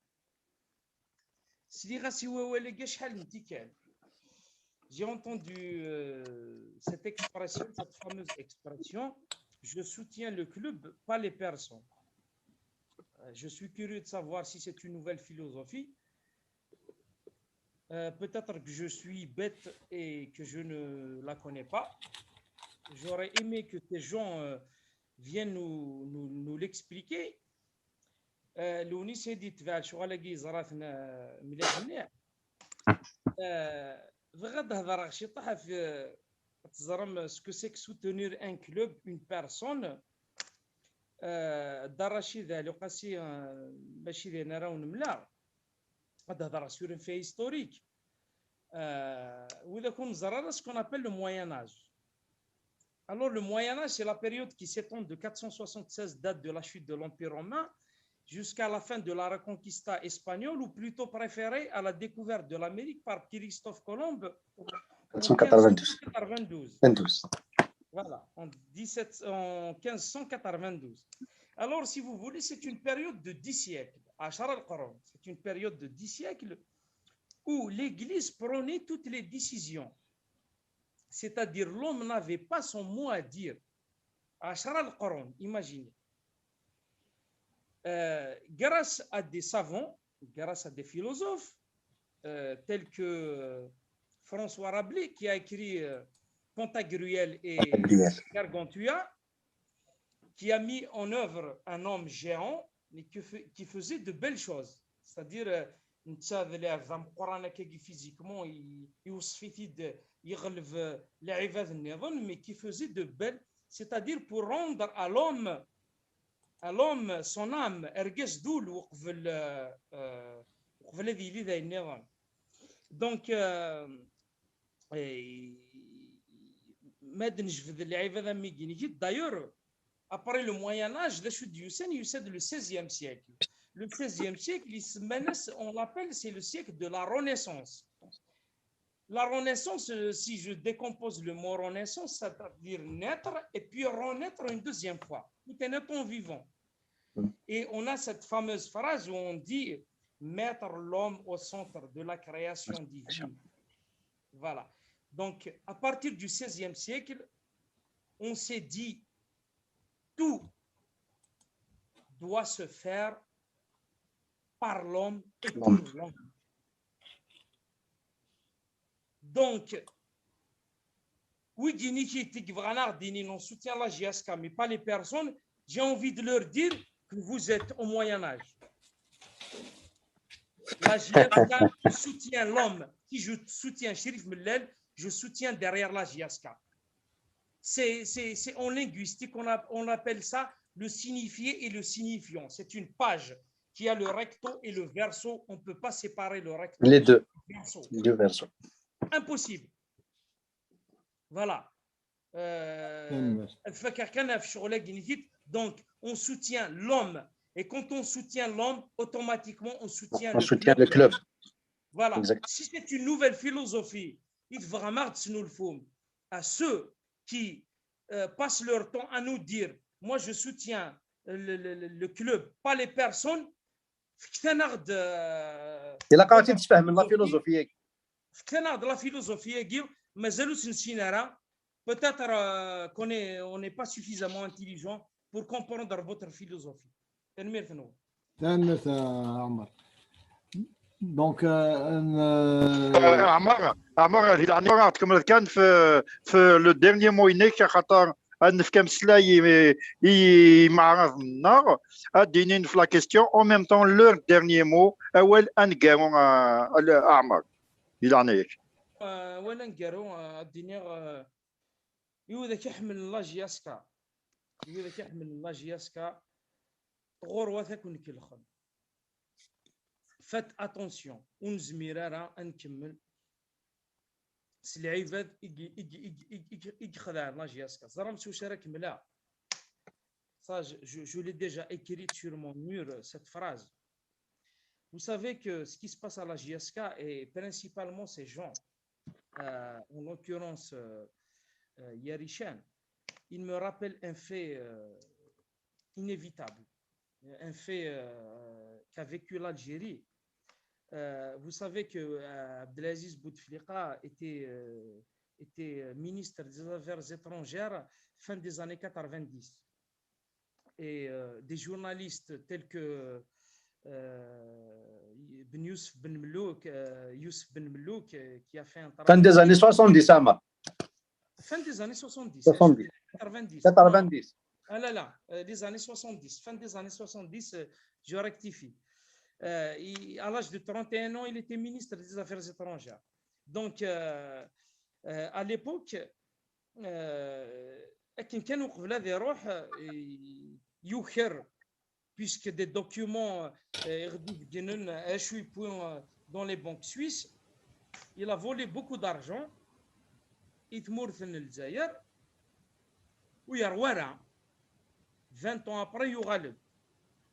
Speaker 5: J'ai entendu cette expression, cette fameuse expression, je soutiens le club, pas les personnes. Je suis curieux de savoir si c'est une nouvelle philosophie. Peut-être que je suis bête et que je ne la connais pas. J'aurais aimé que ces gens viennent nous l'expliquer. لوني سيدي تبع شغل كي زراتنا مليح مليح بغا تهضر شي طاح في تزرم سكو سيك سوتونير ان كلوب اون بيرسون دارشي ذا لقاسي ماشي لينا راهو نملا تهضر سور ان في هيستوريك وإذا كون زرا ce qu'on appelle le Moyen Âge. Alors le Moyen Âge, c'est la période qui s'étend de 476, date de la chute de l'Empire romain, jusqu'à la fin de la Reconquista espagnole, ou plutôt préféré à la découverte de l'Amérique par Christophe Colomb en 1592. Voilà, en 1592. Alors, si vous voulez, c'est une période de 10 siècles. C'est une période de 10 siècles où l'Église prenait toutes les décisions. C'est-à-dire, l'homme n'avait pas son mot à dire. Imaginez. Grâce à des savants, grâce à des philosophes, tels que François Rabelais, qui a écrit Pantagruel et Gargantua, qui a mis en œuvre un homme géant, mais qui faisait de belles choses. C'est-à-dire, physiquement, mais qui faisait de belles, c'est-à-dire pour rendre à l'homme son âme donc d'ailleurs après le Moyen-Âge le XVIe siècle. Le XVIe siècle, on l'appelle, c'est le siècle de la Renaissance. La Renaissance, si je décompose le mot Renaissance, ça veut dire naître et puis renaître une deuxième fois. Tout est naître en vivant. Et on a cette fameuse phrase où on dit mettre l'homme au centre de la création divine. Voilà. Donc, à partir du XVIe siècle, on s'est dit, tout doit se faire par l'homme et pour l'homme. Donc, oui, on soutient la GSK, mais pas les personnes. J'ai envie de leur dire que vous êtes au Moyen-Âge. La GSK soutient l'homme. Si je soutiens Chérif Mellel, je soutiens derrière la GSK. C'est en linguistique, on appelle ça le signifié et le signifiant. C'est une page qui a le recto et le verso. On ne peut pas séparer le recto
Speaker 6: Les
Speaker 5: et
Speaker 6: deux.
Speaker 5: le verso.
Speaker 6: Les deux versos.
Speaker 5: Impossible. Voilà. Donc, on soutient l'homme. Et quand on soutient l'homme, automatiquement, on soutient
Speaker 6: le club.
Speaker 5: Voilà.
Speaker 6: Exact.
Speaker 5: Si c'est une nouvelle philosophie, il faudra à ceux qui passent leur temps à nous dire, moi, je soutiens le club, pas les personnes.
Speaker 6: إلا قاعدين تفهم لا فيلوزوفيا
Speaker 5: la philosophie, mais peut-être qu'on n'est pas suffisamment intelligent pour comprendre votre philosophie.
Speaker 1: Donc,
Speaker 2: عمر العنوان كما كان في لو ديرنيي موينيك خاطر في كام سلاي معرض النار ادينين في لا كيستيون او ميم طون لور ديرنيي مو اول انقارو اعمر الى عنيك
Speaker 5: ولا نقارو الدنيا يوذا كيحمل لا جياسكا يوذا كيحمل لا جياسكا غور وثاكن كيلخن فات اتونسيون ونزميرارا نكمل سلعيفات يجي خدع لا جياسكا زرام سو شارك ملا ça je l'ai déjà écrit sur mon mur cette phrase. Vous savez que ce qui se passe à la JSK est principalement ces gens, en l'occurrence Yarishan, il me rappelle un fait inévitable, un fait qu'a vécu l'Algérie. Vous savez que Abdelaziz Bouteflika était ministre des Affaires étrangères fin des années 90. Et des journalistes tels que Youssef Ben Mellouk, qui a fait un travail...
Speaker 6: Fin des années 70, Amar.
Speaker 5: Fin des années 70.
Speaker 6: 70. 90.
Speaker 5: Ah là là, les années 70. Fin des années 70, je rectifie. À l'âge de 31 ans, il était ministre des Affaires étrangères. Donc, à l'époque, كانوا قبل يروح يوخر puisque des documents dans les banques suisses, il a volé beaucoup d'argent. Il est الجزائر ويروى 20 ans après يغلب.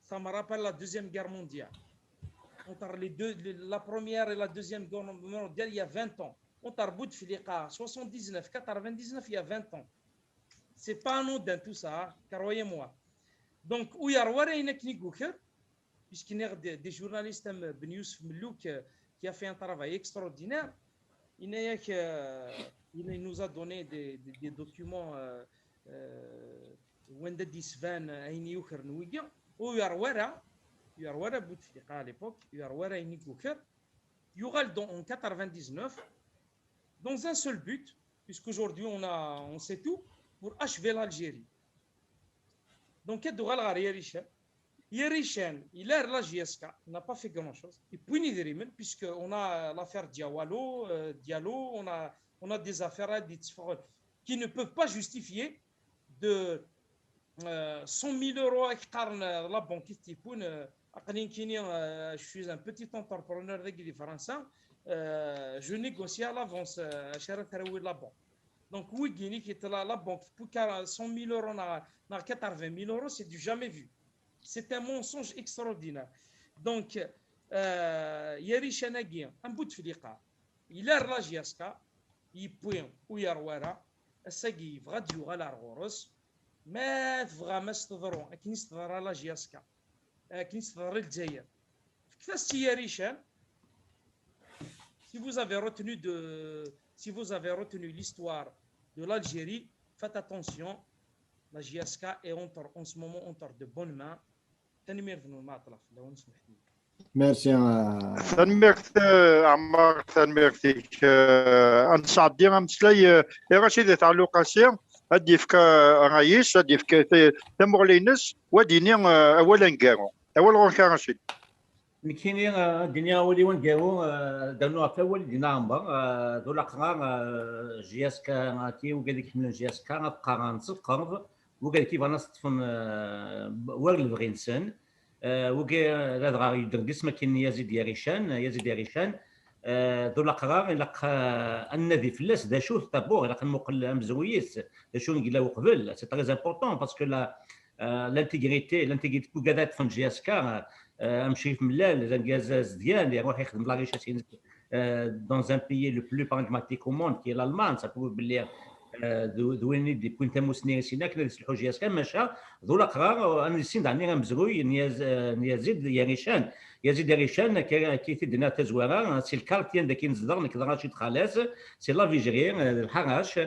Speaker 5: Ça me rappelle la Deuxième Guerre mondiale. Entre la Première et la Deuxième Guerre mondiale, il y a 20 ans. Entre Bouteflika 79, 99, il y a 20 ans. C'est pas anodin tout ça, croyez-moi. Donc, puisqu'il y a des journalistes Ben Youssef Mellouk qui a fait un travail extraordinaire, il nous a donné des documents Wenda Disvan, Aini Youcher Nouiga, ou Yarwara Bouteflika à l'époque, Yarwara Aini Youcher, Yural en 99, dans un seul but, puisqu'aujourd'hui on sait tout, pour achever l'Algérie. Donc, Yarishan, il a la JSK, il n'a pas fait grand-chose. Et puis, puisqu'on a l'affaire Diallo, on a des affaires qui ne peuvent pas justifier de 100 000 euros à la banque. Je suis un petit entrepreneur de français, je négocie à l'avance à la banque. Donc, oui, qui est là, la banque, pour 100 000 euros, 80 000 euros, c'est du jamais vu. C'est un mensonge extraordinaire. Donc, Yarishan Agui, un bout de Filika, il a la JSK, il peut, ou Yarwara, Sagui, Vradio, à la Roros, mais vraiment, c'est drôle, qui n'est pas la JSK, qui n'est pas le Djaïr. كيفاش يا ريشان si vous avez retenu l'histoire de l'Algérie, faites attention, la JSK est en ce moment entre de bonnes mains. تنمير في المعطلة لو نسمح لي.
Speaker 1: ميرسي
Speaker 2: تنميرت عمار تنميرتك انصعد ديما مسلاي رشيد تاع لوقاسيا هادي فك رايش هادي فك تمورلينس وديني اولا كارو اول غون كان رشيد
Speaker 3: كاينين الدنيا ولي ونقاو دانوها في اول دينا عمر دولا قرار جي اس كا كي وقال لك من جي اس كا نبقى غنصدق وقال كيف انا صدفن وار الفغينسن وقال لا غا يدرس ما كاين يزيد يريشان دولا قرار الا النادي فلاس دا شو طابور الا كان مقل مزويس دا شو نقلاو قبل سي تري امبورطون باسكو لانتيغريتي كوكادات فان جي اس كا امشي في ملال زنكازاز ديالي يروح يخدم لا ريشاتين دون ان بيي لو بلو براغماتيك او موند كي الالمان صافي باللي دويني دي بوينتا موسني سينا كنا نسلحوا جي اس كان ماشا ذولا قرار انا نسين دعني مزروي يزيد يريشان كيف دنا تزوارا سي الكارتيان داك نزدر نقدر رشيد خلاص سي لا فيجيري الحراش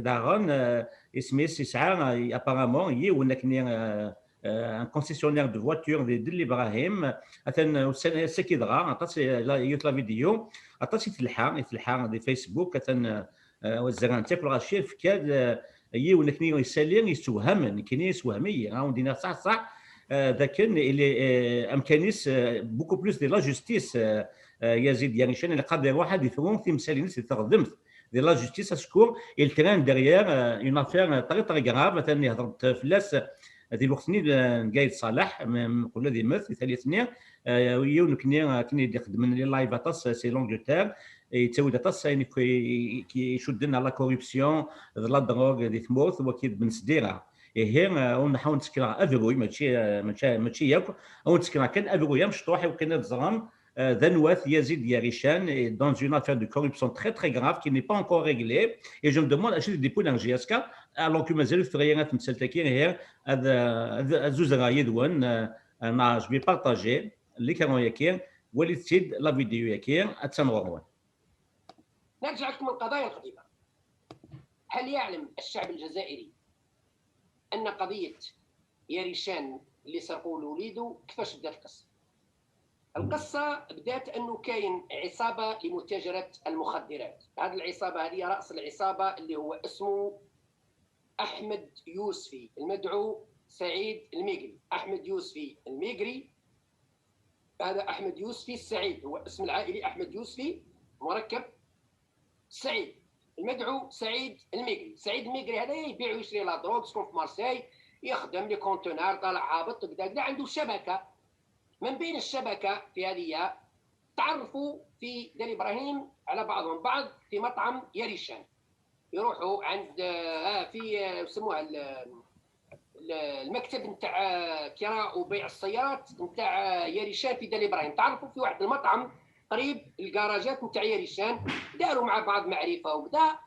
Speaker 3: دارون اسميس يسعى ابارامون هي ونكني ان كونسيسيونير دو فواتور ديال الابراهيم مثلا سكيدرا عطات لا فيديو عطات يتلحى دي فيسبوك مثلا والزران تاكل غاشي في كاد هي ونكني يسالين يسوهم كاين يسوهمي راوندينا صح ذاك اللي امكانيس بوكو بلوس دي لا جوستيس يزيد يعني شان اللي قادر واحد يفهم في مسالين تخدمت دي لا جوستيس اسكور التران ديريير اون افير طري غراف مثلا هضرت فلاس هذه الوقتني قايد صالح نقول هذه مثل ثالثني ويونكني كني يخدم من لي لايف تاس سي لونجلتير يتساوي تاس يعني كيشد لنا لا كوربسيون لا دروغ دي ثموث وكيد بنسديرها هي ونحاول نسكرها افيروي ماشي ياك او نسكرها كان افيروي مشطوح وكان الزرام Danouath Yazid Yarishan est dans une affaire de corruption très très grave qui n'est pas encore réglée. Et je me demande à chaque dépôt d'un GSK, alors que Mazel Freyana Mseltakin hier, à Zouzara Yedouan, je vais partager les 40 Yakir, Walid Sid, la vidéo Yakir, à Tsanrouan.
Speaker 7: نرجع لكم القضايا القديمة. هل يعلم الشعب الجزائري أن قضية ياريشان اللي سرقوا لوليدو كيفاش بدات القصة؟ القصة بدات أنه كاين عصابة لمتاجرة المخدرات. هذه العصابة هذه رأس العصابة اللي هو اسمه أحمد يوسفي المدعو سعيد الميقري. أحمد يوسفي الميقري هذا أحمد يوسفي السعيد هو اسم العائلي أحمد يوسفي مركب سعيد المدعو سعيد الميقري. سعيد الميقري هذا يبيع ويشري لا دروغ سكون في مارسيل يخدم لي كونتونار طالع هابط كذا عنده شبكة. من بين الشبكة في هذه تعرفوا في دار إبراهيم على بعضهم بعض في مطعم ياريشان يروحوا عند في يسموها المكتب نتاع كراء وبيع السيارات نتاع ياريشان في دار إبراهيم. تعرفوا في واحد المطعم قريب الكراجات نتاع ياريشان داروا مع بعض معرفة وكذا.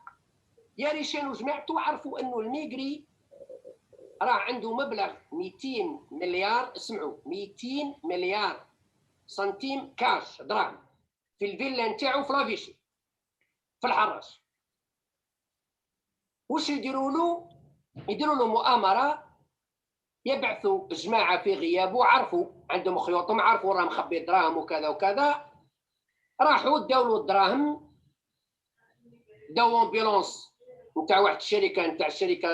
Speaker 7: ياريشان وجماعته عرفوا أنه الميقري راه عنده مبلغ 200 مليار اسمعوا 200 مليار سنتيم كاش دراهم في الفيلا نتاعو في لافيشي في الحراش. واش يديروا له؟ يديروا له مؤامره يبعثوا جماعه في غيابه عرفوا عندهم خيوطهم عرفوا راه مخبي دراهم وكذا وكذا راحوا داو له الدراهم داو امبيلونس نتاع واحد الشركه نتاع الشركه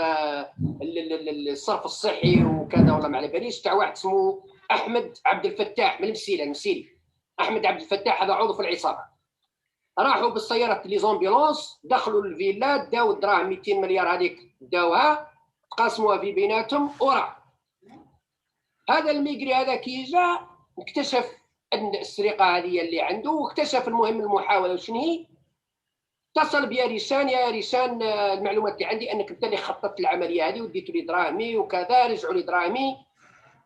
Speaker 7: الصرف الصحي وكذا والله ما على باليش تاع واحد اسمه احمد عبد الفتاح من المسيري احمد عبد الفتاح هذا عضو في العصابه. راحوا بالسياره لي زومبيلونس دخلوا الفيلا داو الدراهم 200 مليار هذيك داوها تقاسموها في بيناتهم وراه هذا الميقري هذا كي جا اكتشف ان السرقه هذه اللي عنده واكتشف المهم المحاوله وشنو هي. اتصل بياريشان يا ريشان المعلومات اللي عندي انك انت اللي خططت العمليه هذه وديتوا لي دراهمي وكذا رجعوا لي دراهمي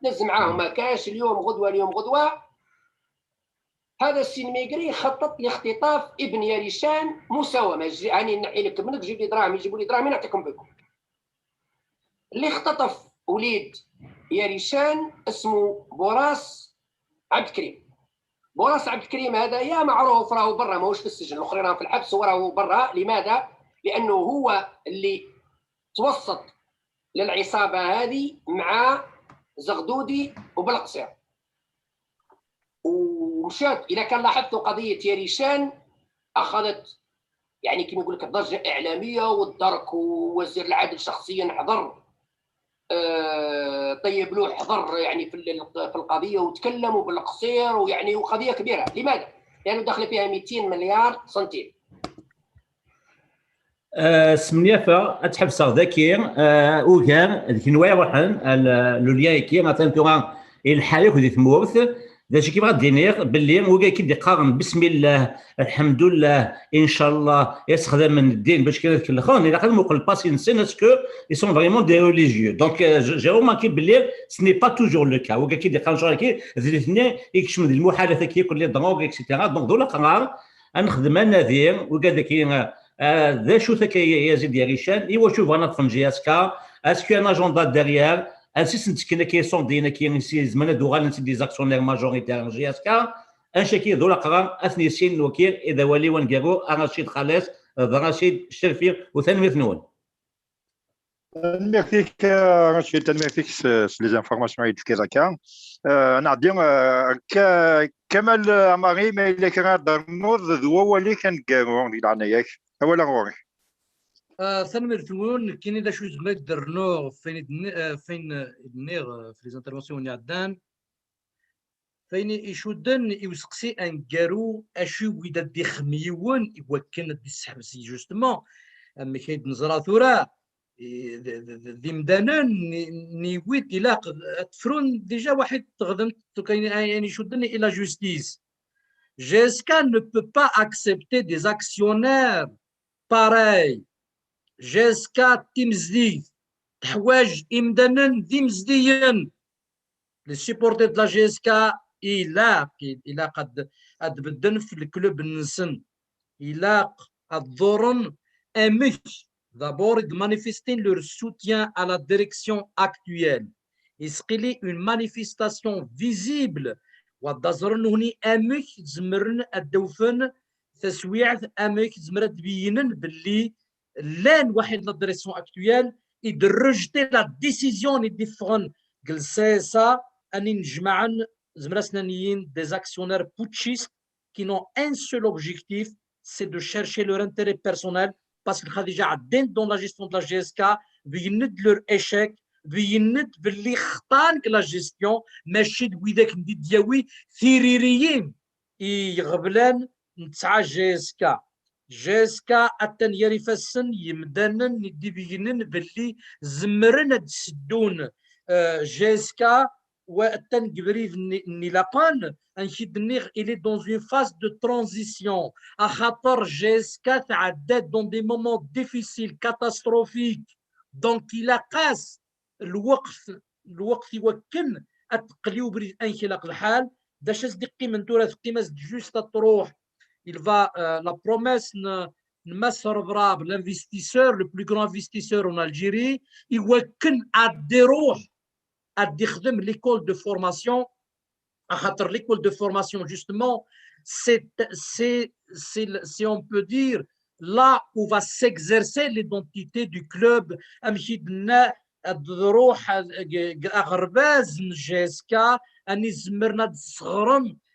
Speaker 7: نز معاهم ما كاش اليوم غدوه. هذا السي الميقري خطط لاختطاف ابن ياريشان مساومه يعني نحي لك منك جيب لي دراهم يجيبوا لي دراهمي نعطيكم بكم. اللي اختطف وليد ياريشان اسمه بوراس عبد الكريم. بوراس عبد الكريم هذا يا معروف راهو برا، ماهوش في السجن، الاخرين راهم في الحبس وراهو برا. لماذا؟ لانه هو اللي توسط للعصابه هذه مع زغدودي وبالقصير. ومشات اذا كان لاحظتوا قضيه يريشان اخذت يعني كما يقول لك ضجه اعلاميه والدرك، ووزير العدل شخصيا حضر، طيب لوح حضر يعني في القضيه وتكلم وبالقصير، ويعني وقضيه كبيره. لماذا؟ لانه داخل فيها 200 مليار سنتيم.
Speaker 3: سمنيافة أتحبس ذاكير وكان ذيك نوايا روحن لوليايكي مثلا تورا الحالك ودي ثمورث ذا شي كيما دينير باللي وكا كيدي قارن بسم الله الحمد لله ان شاء الله يستخدم من الدين باش كذا الاخرين الا قدموا يقول باس انسان اسكو اي سون فريمون دي ريليجيو. دونك جي روماركي باللي سني با توجور لو كا وكا كيدي قارن شغل كي الاثنين يكشم المحادثه كي يقول لي دروغ اكسيتيرا. دونك دولا قرار نخدم النذير وكا ذاك ذا شو ثك يزيد يا ريشان ايوا شوف انا في جي اس كا اسكو ان اجندا ديريير اسيس نتكلم كي صون دينا كي نسي زمان دوغال نسي دي زاكسيونير ماجوريتير جي اس كا انشكي ذولا قرار اثني سين الوكيل اذا ولي ونقرو رشيد خلاص رشيد الشرفي وثاني مثنون.
Speaker 2: نميرتيك رشيد، نميرتيك لي زانفورماسيون اللي كذا كان نعدي كمال عماري ما الا كان درنوض ذو اللي كان كارو لعنا ياك اولا غوري
Speaker 4: ثاني مثنون كاين اذا شو زعما درنو فين دنيغ في لي زانترفونسيون اللي عدان فين يشودن يوسقسي ان كارو اشو ويدا دي خميون يوكن دي السحبسي جوستمون اما كاين نزرا ثورا ذي مدانا نيويت الى تفرون ديجا واحد تغدم كاين يعني يشودني الى جوستيس. GSK ne peut pas accepter des actionnaires pareils. GSK تمزدي تحواج إمدانا ذي مزديا. Les supporters de la GSK إلا قد بدن في الكلوب النسن إلا قد ضرن أمك d'abord de manifester leur soutien à la direction actuelle. يسقلي une manifestation visible ودازرن هني أمك زمرن الدوفن تسويع أمك زمرت بينن باللي لان واحد لا ديريكسيون اكتويال يدرجتي لا ديسيزيون يدفغن جلساسا اني نجمعن زمراسنانيين دي اكسيونير بوتشيست كي نون ان سول اوبجيكتيف سي دو شيرشي لور انتري بيرسونيل باسكو خديجه عدين دون لا جيستيون دو لا جي اس كا بيند لور ايشيك بيند باللي خطان لا جيستيون ماشي دويداك ندي دياوي ثيريريين يغبلان نتاع جي اس كا. جيسكا التن يرفسن يمدنن ندي بينن باللي زمرن تسدون جيسكا والتن قبريف نيلابان انشد نيغ الي دون اون فاز دو ترانزيسيون اخاطر جيسكا تعدات دون دي مومون ديفيسيل كاتاستروفيك. دونك الى قاس الوقت يوكن اتقليو بريد انخلاق الحال داش صدقي من تورا قيمه جوست تروح. Il va, la promesse ne servera l'investisseur, le plus grand investisseur en Algérie. Il va qu'à l'école de formation. L'école de formation, justement, c'est, on peut dire, là où va s'exercer l'identité du club.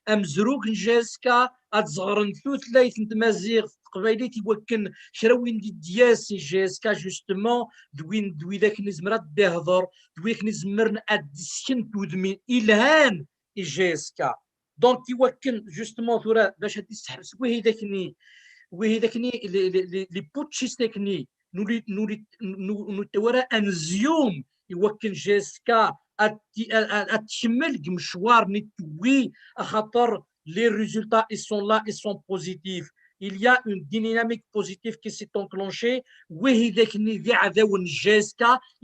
Speaker 4: أمزروك جاسكا أتزغرن ثلاث تمازيغ قبايلي تيوكن شراوين دي دياسي جاسكا جوستمون دوي ذاك نزمرات دهضر دوي نزمرن أدسكن تودمين إلهان جاسكا. دونك يوكن جوستمون ثورا باش هادي السحبس وهي ذاكني لي بوتشيستيكني نولي تورا أنزيوم يوكن جاسكا أتشمل مشوار نتوي خاطر les résultats ils sont là, ils sont positifs. Il y a une dynamique positive qui s'est enclenchée.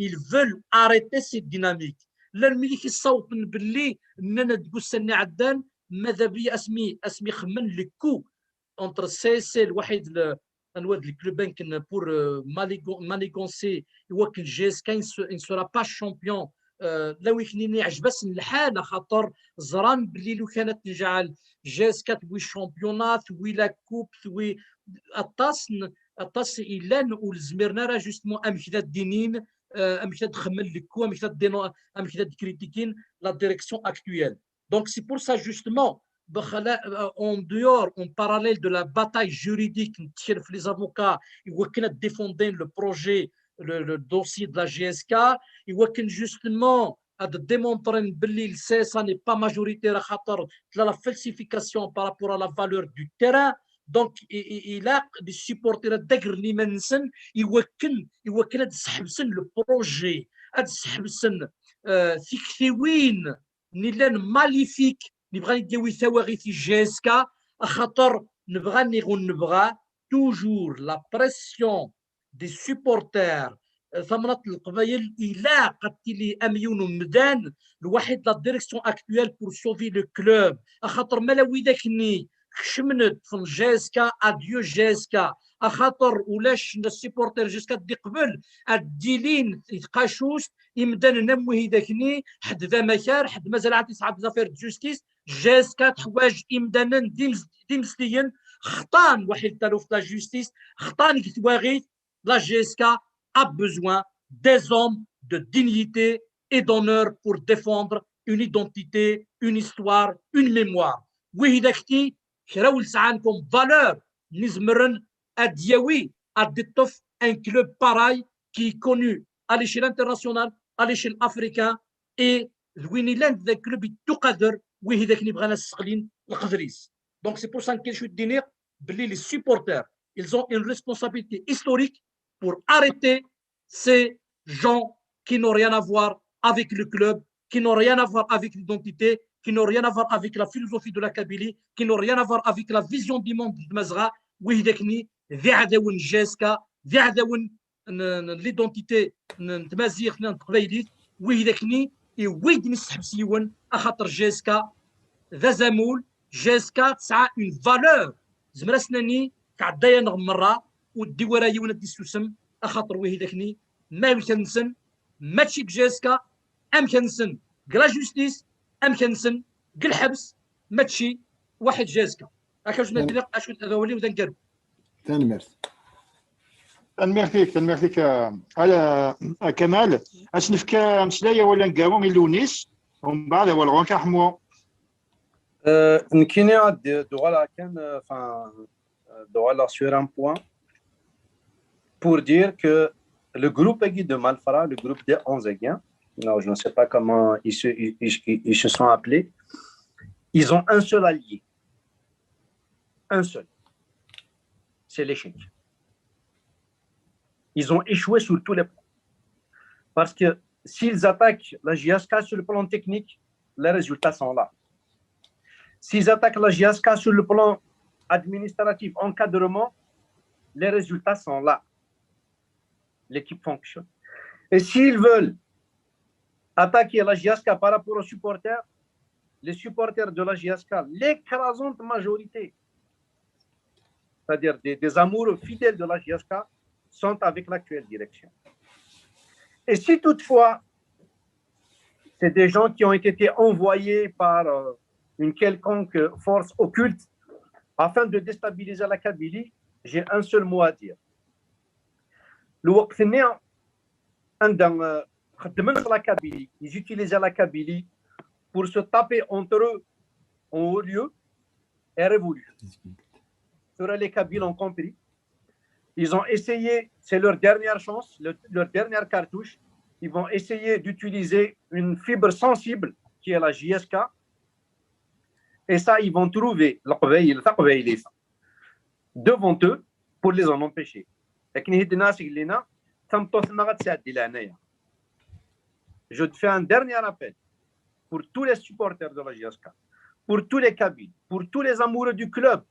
Speaker 4: Ils veulent arrêter cette dynamique. الملك الصوت باللي اننا تقول سني عدان ماذا بي اسمي خمن لكو entre سي الواحد الواد الكلوب يمكن pour manigancer يوكل جيسكا il ne sera pas champion لو يكنيني عجبس الحال خاطر زران باللي لو كانت نجعل جاز كاتوي شامبيونات ولا كوب وي الطاس الا نقول زميرنا راه جوستمون ام كذا الدينين ام كذا تخمل لكو ام كذا دينو ام كذا كريتيكين لا ديريكسيون اكطويل دونك سي بور سا جوستمون en dehors, en parallèle de la bataille juridique, les avocats, ils voient défendre le projet, le dossier de la GSK, ils voient justement à démontrer que le CSA n'est pas majoritaire à la falsification par rapport à la valeur du terrain. Donc, il a des supporters d'Agrimensen, ils voient le projet, fictiwin, nilen maléfique. نبغى نديوي ثواري في جيسكا خاطر نبغى توجور لا بريسيون دي سوبورتير ثمرة القبائل الى قتلي اميون مدان الواحد لا ديريكسيون اكطويل بور سوفي لو كلوب خاطر مالا ويداكني خشمنت في جيسكا اديو جيسكا خاطر ولاش السيبورتير جيسكا دي قبل الديلين يتقاشوش يمدان نموي داكني حد ذا مكار حد مازال عاد يصعد زافير جوستيس جيسكا تحواج امدانا ديمسليين خطان واحد تالو في لا جوستيس خطان كتواغي لا جيسكا a besoin des hommes de dignité et d'honneur pour défendre une identité, une histoire, une mémoire. Oui, d'akti, كراول سعانكم valeur نزمرن أديوي أدتف un club pareil qui est connu à l'échelle internationale, à l'échelle africaine et وين ذا كلوب يتقدر وي هذاك اللي بغانا السقلين القدريس. Donc c'est pour ça que je suis dire بلي les supporters ils ont une responsabilité historique pour arrêter ces gens qui n'ont rien à voir avec le club, qui n'ont rien à voir avec l'identité, qui n'ont rien à voir avec la philosophie de la Kabylie, qui n'ont rien à voir avec la vision du monde de Mazra, ويهداكني ذي عداون جاسكا ذي عداون l'identité نتمازيغ نتقبايليت ويهداكني ويد نسحبسيون أخاطر جاسكا ذا زمول جاسكا تسعى اون فالور زمرا سناني كعدايا نغمرا ودي ورايا وندي السوسم اخاطر ويه داكني ما يمكنسن ماشي بجاسكا ام كنسن كلا جوستيس ام كنسن كل حبس ماشي واحد جاسكا هكا واش ندير اشو هذا هو اللي بدا نقرب
Speaker 1: ثاني ميرسي
Speaker 2: تنمير فيك على كمال اش نفكا مسلايا ولا نقاوم من لونيس ومن بعد هو الغونكا حمو
Speaker 6: نكيني دوغالا كان enfin دوغالا sur un point pour dire que le groupe de Malfara, le groupe des 11 Aiguiens, non, je ne sais pas comment ils se sont appelés, ils ont un seul allié. Un seul. C'est l'échec. Ils ont échoué sur tous les points. Parce que s'ils attaquent la JSK sur le plan technique, les résultats sont là. S'ils attaquent la JSK sur le plan administratif, encadrement, les résultats sont là. L'équipe fonctionne. Et s'ils veulent attaquer la JSK par rapport aux supporters, les supporters de la JSK, l'écrasante majorité, c'est-à-dire des amoureux fidèles de la JSK, sont avec l'actuelle direction. Et si toutefois, c'est des gens qui ont été envoyés par une quelconque force occulte afin de déstabiliser la Kabylie, j'ai un seul mot à dire. Le Wakfenia, la Kabylie, ils utilisaient la Kabylie pour se taper entre eux en haut lieu et révolu. Les Kabyles ont compris. Ils ont essayé, c'est leur dernière chance, leur dernière cartouche. Ils vont essayer d'utiliser une fibre sensible qui est la JSK. Et ça, ils vont trouver devant eux pour les en empêcher. Je te fais un dernier appel pour tous les supporters de la JSK, pour tous les Kabyles, pour tous les amoureux du club,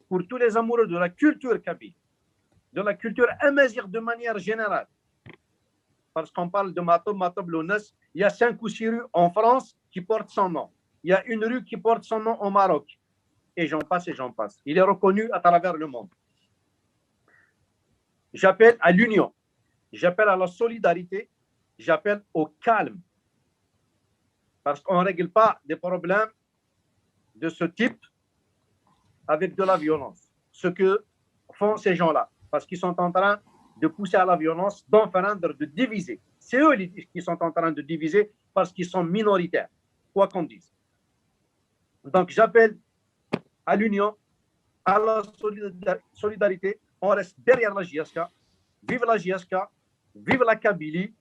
Speaker 6: pour tous les amoureux de la culture kabyle, de la culture amazigh de manière générale. Parce qu'on parle de Matob Lounes, il y a 5 ou 6 rues en France qui portent son nom. Il y a une rue qui porte son nom au Maroc. Et j'en passe et j'en passe. Il est reconnu à travers le monde. J'appelle à l'union, j'appelle à la solidarité, j'appelle au calme, Parce qu'on ne règle pas des problèmes de ce type avec de la violence. Ce que font ces gens-là, parce qu'ils sont en train de pousser à la violence, d'enfreindre, de diviser. C'est eux qui sont en train de diviser parce qu'ils sont minoritaires, quoi qu'on dise. Donc j'appelle à l'union, à la solidarité. On reste derrière la JSK. Vive la JSK, vive la Kabylie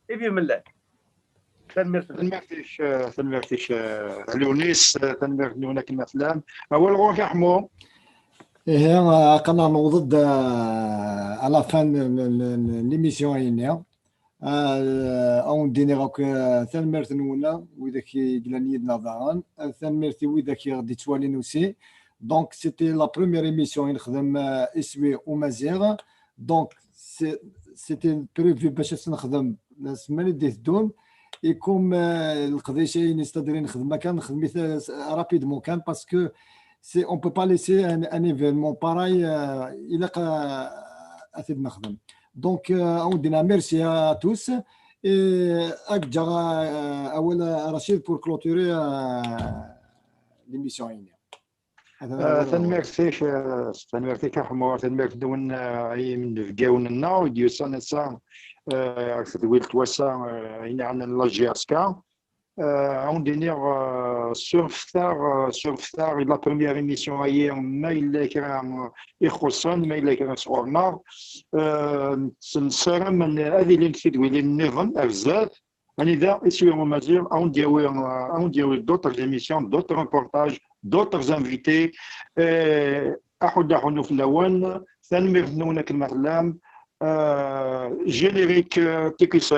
Speaker 6: et vive Mellah.
Speaker 2: تنمرتش لونيس تنمرت لونا كلمة فلان أول غوك يحمو
Speaker 1: إيه قناة نوضد على فان ليميسيون هنا أو نديني غاك ثنمرت نونا وإذا كي قلاني يدنا ضاغن ثنمرتي وإذا كي غدي توالي نوسي دونك سيتي لا بروميير إيميسيون نخدم إسوي ومزيغ دونك سيتي بريفي باش نخدم السمانة دي الدون يكون القضيه شي نستدري نخدم كان نخدم رابيدمون كان باسكو سي اون بو با ليسي ان ايفينمون باراي الى اثد نخدم دونك اون دينا ميرسي ا توس اكجا اول رشيد بور كلوتوري ليميسيون
Speaker 2: تنمرتي كحمور تنمرت دون اي من فكاوننا وديوسان سان دويل توسا هنا عندنا لا جي اس كا اون دينير سورفتار لا بروميير ايميسيون هي ما الا كان يخصن ما الا كان صورنا سنسرم من هذه اللي نفيدوي لي النظام بزاف يعني اذا اسيو مازير اون ديوي دوتر ليميسيون دوتر ريبورتاج دوتر انفيتي احد في الاوان ثاني نونا كالمغلام générique TQ5.